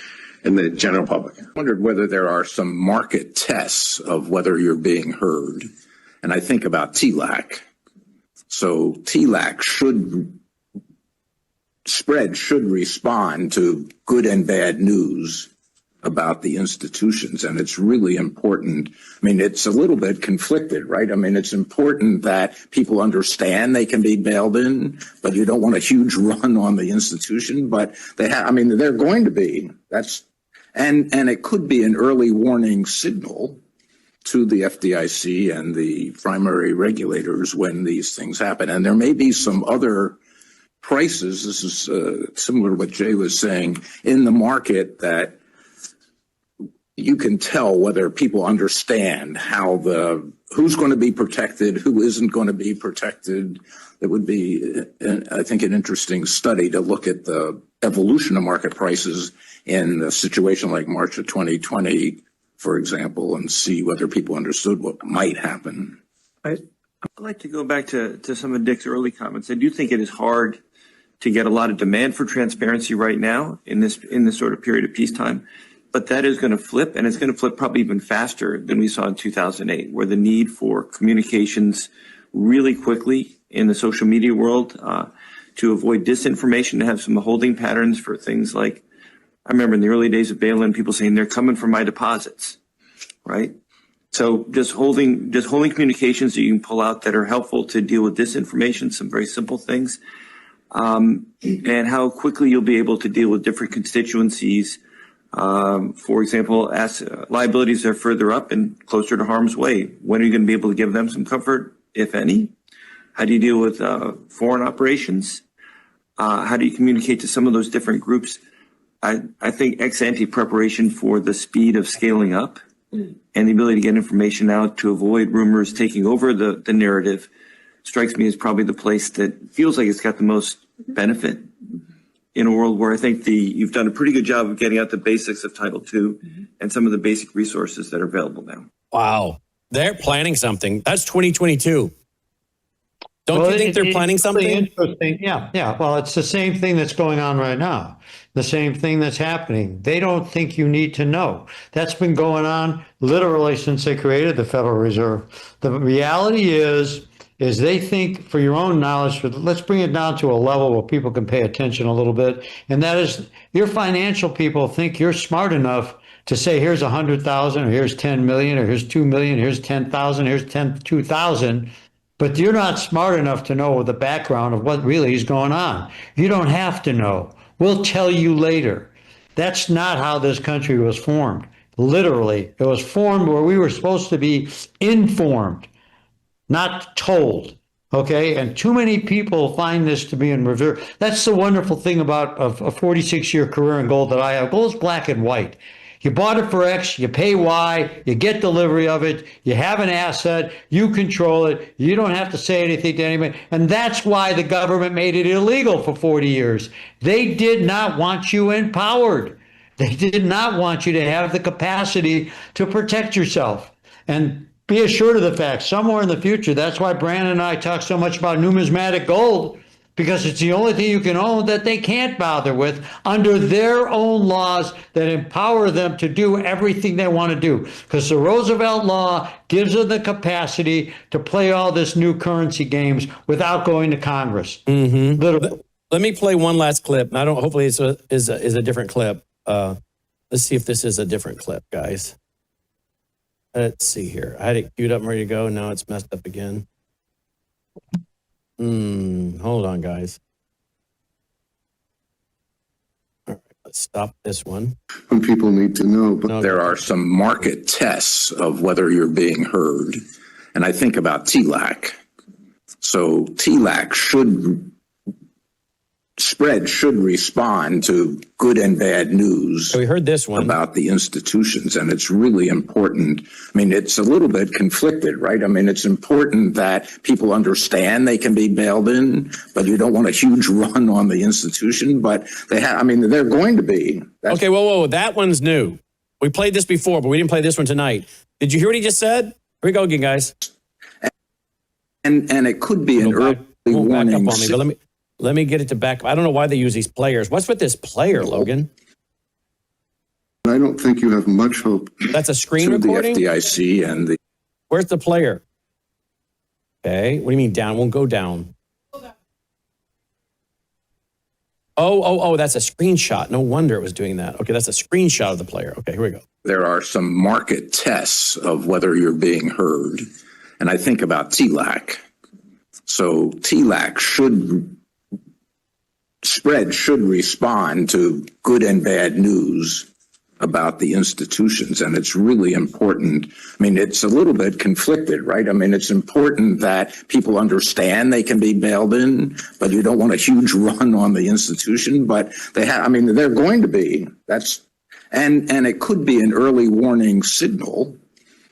in the general public. I wondered whether there are some market tests of whether you're being heard. And I think about TLAC. So TLAC should respond to good and bad news about the institutions. And it's really important. I mean, it's a little bit conflicted, right? I mean, it's important that people understand they can be bailed in, but you don't want a huge run on the institution. But they're going to be. And it could be an early warning signal to the FDIC and the primary regulators when these things happen. And there may be some other prices, this is similar to what Jay was saying, in the market that you can tell whether people understand who's going to be protected, who isn't going to be protected. It would be, I think, an interesting study to look at the evolution of market prices in a situation like March of 2020, for example, and see whether people understood what might happen. I'd like to go back to some of Dick's early comments. I do think it is hard to get a lot of demand for transparency right now in this sort of period of peacetime. But that is going to flip, and it's going to flip probably even faster than we saw in 2008, where the need for communications really quickly in the social media world to avoid disinformation, to have some holding patterns for things like, I remember in the early days of bail-in, people saying they're coming for my deposits, right? So just holding communications that you can pull out that are helpful to deal with disinformation, some very simple things, and how quickly you'll be able to deal with different constituencies. For example, as liabilities are further up and closer to harm's way, when are you going to be able to give them some comfort, if any? How do you deal with foreign operations? How do you communicate to some of those different groups? I think ex ante preparation for the speed of scaling up and the ability to get information out to avoid rumors taking over the narrative strikes me as probably the place that feels like it's got the most benefit in a world where I think you've done a pretty good job of getting out the basics of Title II and some of the basic resources that are available now. Wow. They're planning something. That's 2022. Don't you think they're planning something? Really interesting. Yeah. Well, it's the same thing that's going on right now. The same thing that's happening. They don't think you need to know. That's been going on literally since they created the Federal Reserve. The reality is they think for your own knowledge, but let's bring it down to a level where people can pay attention a little bit. And that is your financial people think you're smart enough to say, here's 100,000, or here's 10 million, or here's 2 million, here's 10,000, here's 2,000. But you're not smart enough to know the background of what really is going on. You don't have to know. We'll tell you later. That's not how this country was formed. Literally, it was formed where we were supposed to be informed, not told. Okay, and too many people find this to be in reverse. That's the wonderful thing about a 46-year career in gold that I have. Gold's black and white. You bought it for X, you pay Y, you get delivery of it, you have an asset, you control it, you don't have to say anything to anybody. And that's why the government made it illegal for 40 years. They did not want you empowered. They did not want you to have the capacity to protect yourself. And be assured of the fact, somewhere in the future, that's why Brandon and I talk so much about numismatic gold, because it's the only thing you can own that they can't bother with under their own laws that empower them to do everything they want to do. Because the Roosevelt law gives them the capacity to play all this new currency games without going to Congress. Let me play one last clip. I don't. Hopefully, it's a different clip. Let's see if this is a different clip, guys. Let's see here. I had it queued up and ready to go. Now it's messed up again. Hold on, guys. All right, let's stop this one. When people need to know. But there are some market tests of whether you're being heard. And I think about TLAC. So TLAC spread should respond to good and bad news. So we heard this one about the institutions, and it's really important. I mean, it's a little bit conflicted, right? I mean, it's important that people understand they can be bailed in, but you don't want a huge run on the institution. But they're going to be. Okay, whoa, that one's new. We played this before, but we didn't play this one tonight. Did you hear what he just said? Here we go again, guys. And it could be an early warning. Back up on me, but let me get it to back up. I don't know why they use these players. What's with this player, Logan? I don't think you have much hope. That's a screen recording? The FDIC and the... Where's the player? Okay. What do you mean down? Won't go down. Oh, that's a screenshot. No wonder it was doing that. Okay, that's a screenshot of the player. Okay, here we go. There are some market tests of whether you're being heard. And I think about TLAC. So TLAC spread should respond to good and bad news about the institutions, and it's really important. I mean, it's a little bit conflicted, right? I mean, it's important that people understand they can be bailed in, but you don't want a huge run on the institution. But they're going to be. And it could be an early warning signal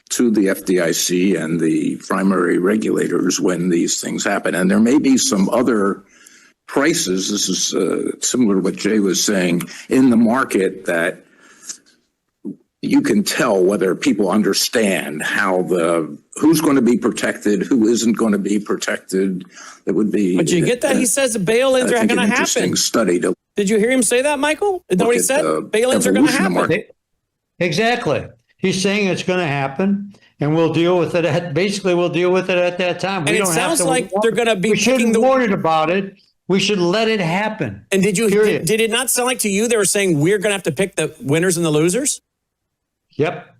to the FDIC and the primary regulators when these things happen. And there may be some other prices, this is similar to what Jay was saying, in the market that you can tell whether people understand who's going to be protected, who isn't going to be protected. That would be. But you get that? He says bail-ins are going to happen. Study to Did you hear him say that, Michael? Is that what he said? Bail-ins are going to happen. Exactly. He's saying it's going to happen, and we'll deal with it. Basically, we'll deal with it at that time. And it sounds like they're going to be. We shouldn't warn about it. We should let it happen. And did it not sound like to you they were saying we're going to have to pick the winners and the losers? Yep.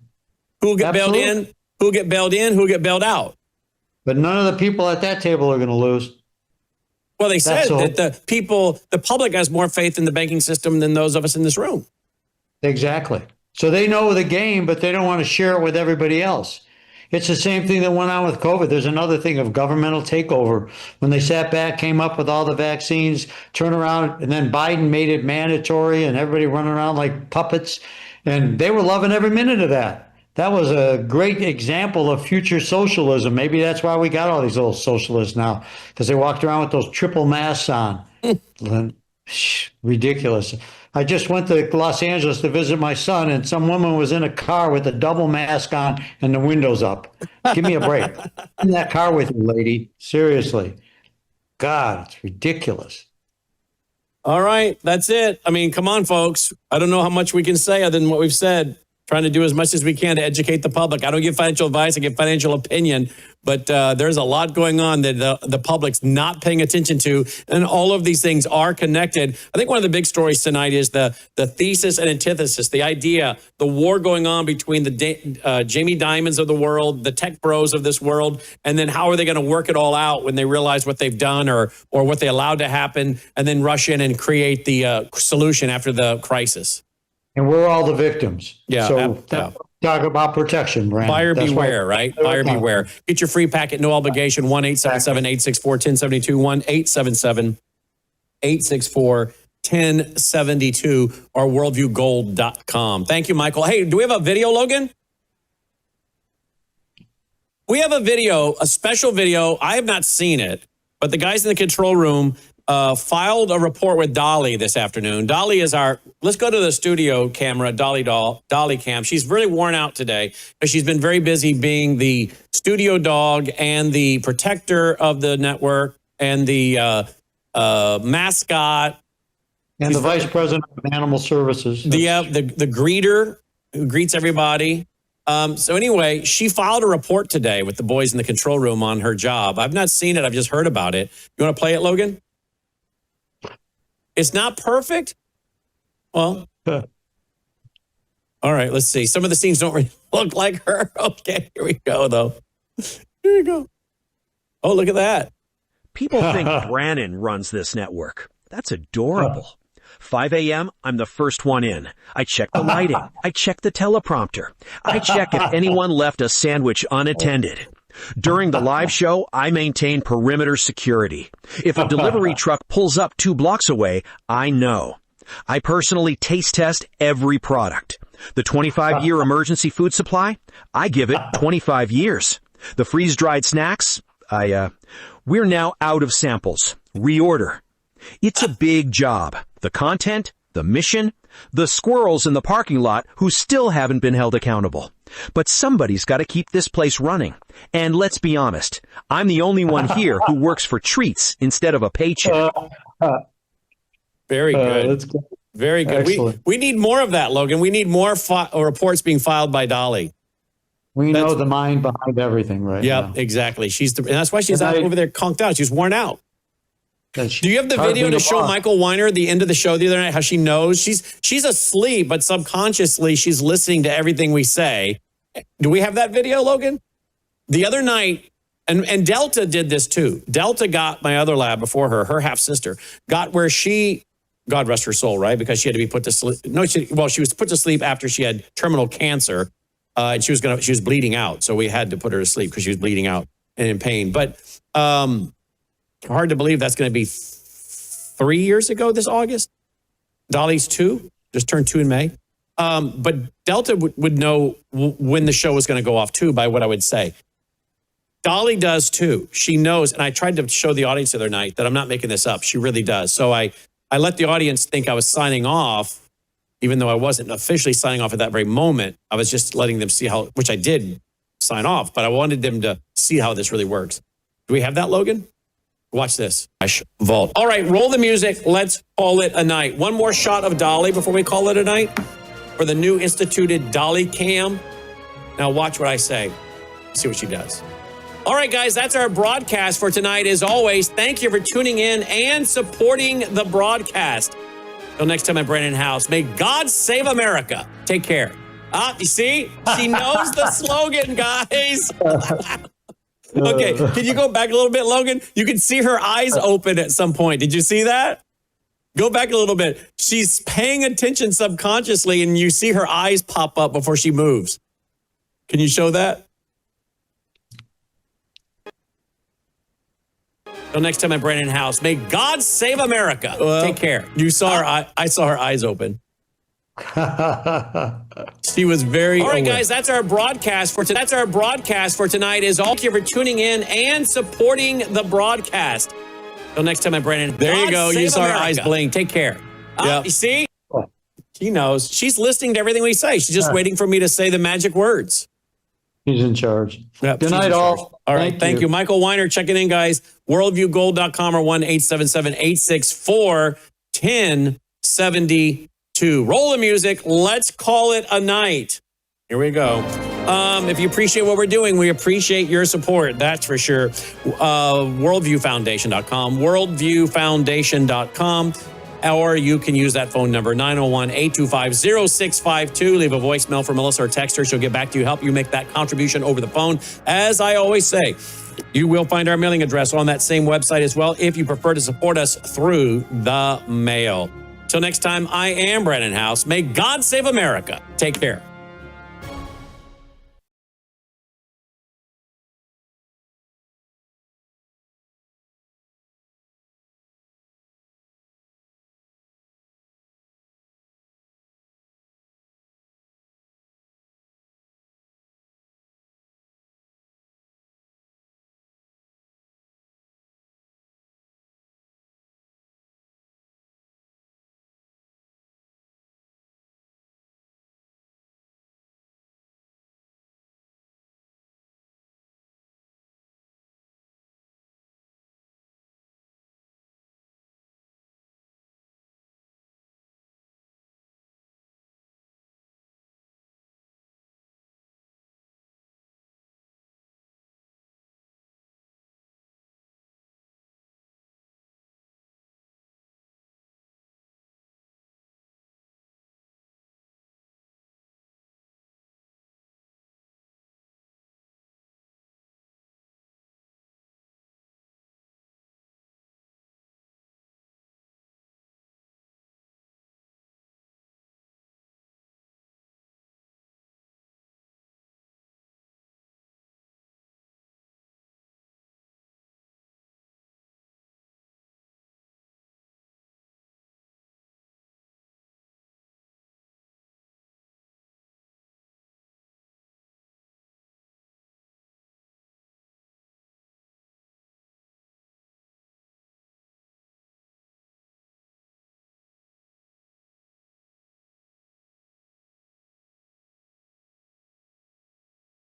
Who'll get bailed in? Who'll get bailed in? Who'll get bailed out? But none of the people at that table are going to lose. Well, they said that the public has more faith in the banking system than those of us in this room. Exactly. So they know the game, but they don't want to share it with everybody else. It's the same thing that went on with COVID. There's another thing of governmental takeover. When they sat back, came up with all the vaccines, turn around, and then Biden made it mandatory and everybody running around like puppets. And they were loving every minute of that. That was a great example of future socialism. Maybe that's why we got all these little socialists now, because they walked around with those triple masks on. Ridiculous. I just went to Los Angeles to visit my son, and some woman was in a car with a double mask on and the windows up. Give me a break. In that car with you, lady. Seriously. God, it's ridiculous. All right, that's it. I mean, come on, folks. I don't know how much we can say other than what we've said. Trying to do as much as we can to educate the public. I don't give financial advice. I give financial opinion. But there's a lot going on that the public's not paying attention to. And all of these things are connected. I think one of the big stories tonight is the thesis and antithesis, the idea, the war going on between the Jamie Dimons of the world, the tech bros of this world, and then how are they going to work it all out when they realize what they've done or what they allowed to happen, and then rush in and create the solution after the crisis. And we're all the victims. Yeah. So talk about protection, Brandon. Buyer beware, right? Buyer beware. Get your free packet, no obligation, 1-877-864-1072, 1-877-864-1072, or worldviewgold.com. Thank you, Michael. Hey, do we have a video, Logan? We have a video, a special video. I have not seen it, but the guys in the control room filed a report with Dolly this afternoon. Dolly is let's go to the studio camera, Dolly Cam. She's really worn out today because she's been very busy being the studio dog and the protector of the network and the mascot. And the vice president of animal services. The greeter who greets everybody. So anyway, she filed a report today with the boys in the control room on her job. I've not seen it. I've just heard about it. You want to play it, Logan? It's not perfect. Well, all right, let's see. Some of the scenes don't really look like her. Okay, here we go, though. Here we go. Oh, look at that. People think Brannon runs this network. That's adorable. 5 a.m., I'm the first one in. I check the lighting. I check the teleprompter. I check if anyone left a sandwich unattended. During the live show, I maintain perimeter security. If a delivery truck pulls up 2 blocks away, I know. I personally taste test every product. The 25-year emergency food supply, I give it 25 years. The freeze-dried snacks, we're now out of samples. Reorder. It's a big job. The content, the mission, the squirrels in the parking lot who still haven't been held accountable. But somebody's got to keep this place running. And let's be honest, I'm the only one here who works for treats instead of a paycheck. Very good. Very good. We need more of that, Logan. We need more reports being filed by Dolly. We know the mind behind everything, right? Yeah, exactly. And that's why she's over there conked out. She's worn out. Do you have the video to show Michael Weiner at the end of the show the other night, how she knows? She's asleep, but subconsciously she's listening to everything we say. Do we have that video, Logan? The other night, and Delta did this too. Delta got my other lab before her half-sister, got where she, God rest her soul, right? Because she had to be put to sleep. No, she was put to sleep after she had terminal cancer, and she was bleeding out. So we had to put her to sleep because she was bleeding out and in pain. But hard to believe that's going to be 3 years ago this August. Dolly's 2, just turned 2 in May. But Delta would know when the show was going to go off too, by what I would say. Dolly does too. She knows, and I tried to show the audience the other night that I'm not making this up. She really does. So I let the audience think I was signing off, even though I wasn't officially signing off at that very moment. I was just letting them see which I did sign off, but I wanted them to see how this really works. Do we have that, Logan? Watch this. Vault. All right, roll the music. Let's call it a night. One more shot of Dolly before we call it a night for the new instituted Dolly Cam. Now watch what I say. See what she does. All right, guys, that's our broadcast for tonight. As always, thank you for tuning in and supporting the broadcast. Till next time, I'm Brandon House. May God save America. Take care. You see? She knows the slogan, guys. Okay, can you go back a little bit, Logan? You can see her eyes open at some point. Did you see that? Go back a little bit. She's paying attention subconsciously, and you see her eyes pop up before she moves. Can you show that? Till next time, I'm Brandon House. May God save America. Take care. You saw her. I saw her eyes open. She was very. All right, guys. That's our broadcast for tonight. Is all. Thank you for tuning in and supporting the broadcast. Till next time, I'm Brandon. There you go. You saw her eyes blink. Take care. You see? She knows. She's listening to everything we say. She's just waiting for me to say the magic words. He's in charge. Yep, Good night, all. All right. Thank you. Michael Weiner checking in, guys. WorldviewGold.com or 1-877-864-1072. Roll the music. Let's call it a night. Here we go. If you appreciate what we're doing, we appreciate your support. That's for sure. WorldviewFoundation.com. WorldviewFoundation.com. Or you can use that phone number, 901-825-0652. Leave a voicemail for Melissa or text her. She'll get back to you, help you make that contribution over the phone. As I always say, you will find our mailing address on that same website as well if you prefer to support us through the mail. Till next time, I am Brandon House. May God save America. Take care.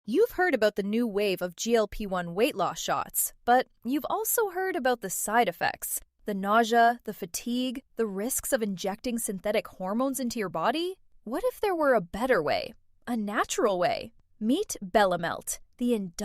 You've heard about the new wave of GLP-1 weight loss shots, but you've also heard about the side effects, the nausea, the fatigue, the risks of injecting synthetic hormones into your body. What if there were a better way, a natural way? Meet Bellamelt, the indulgent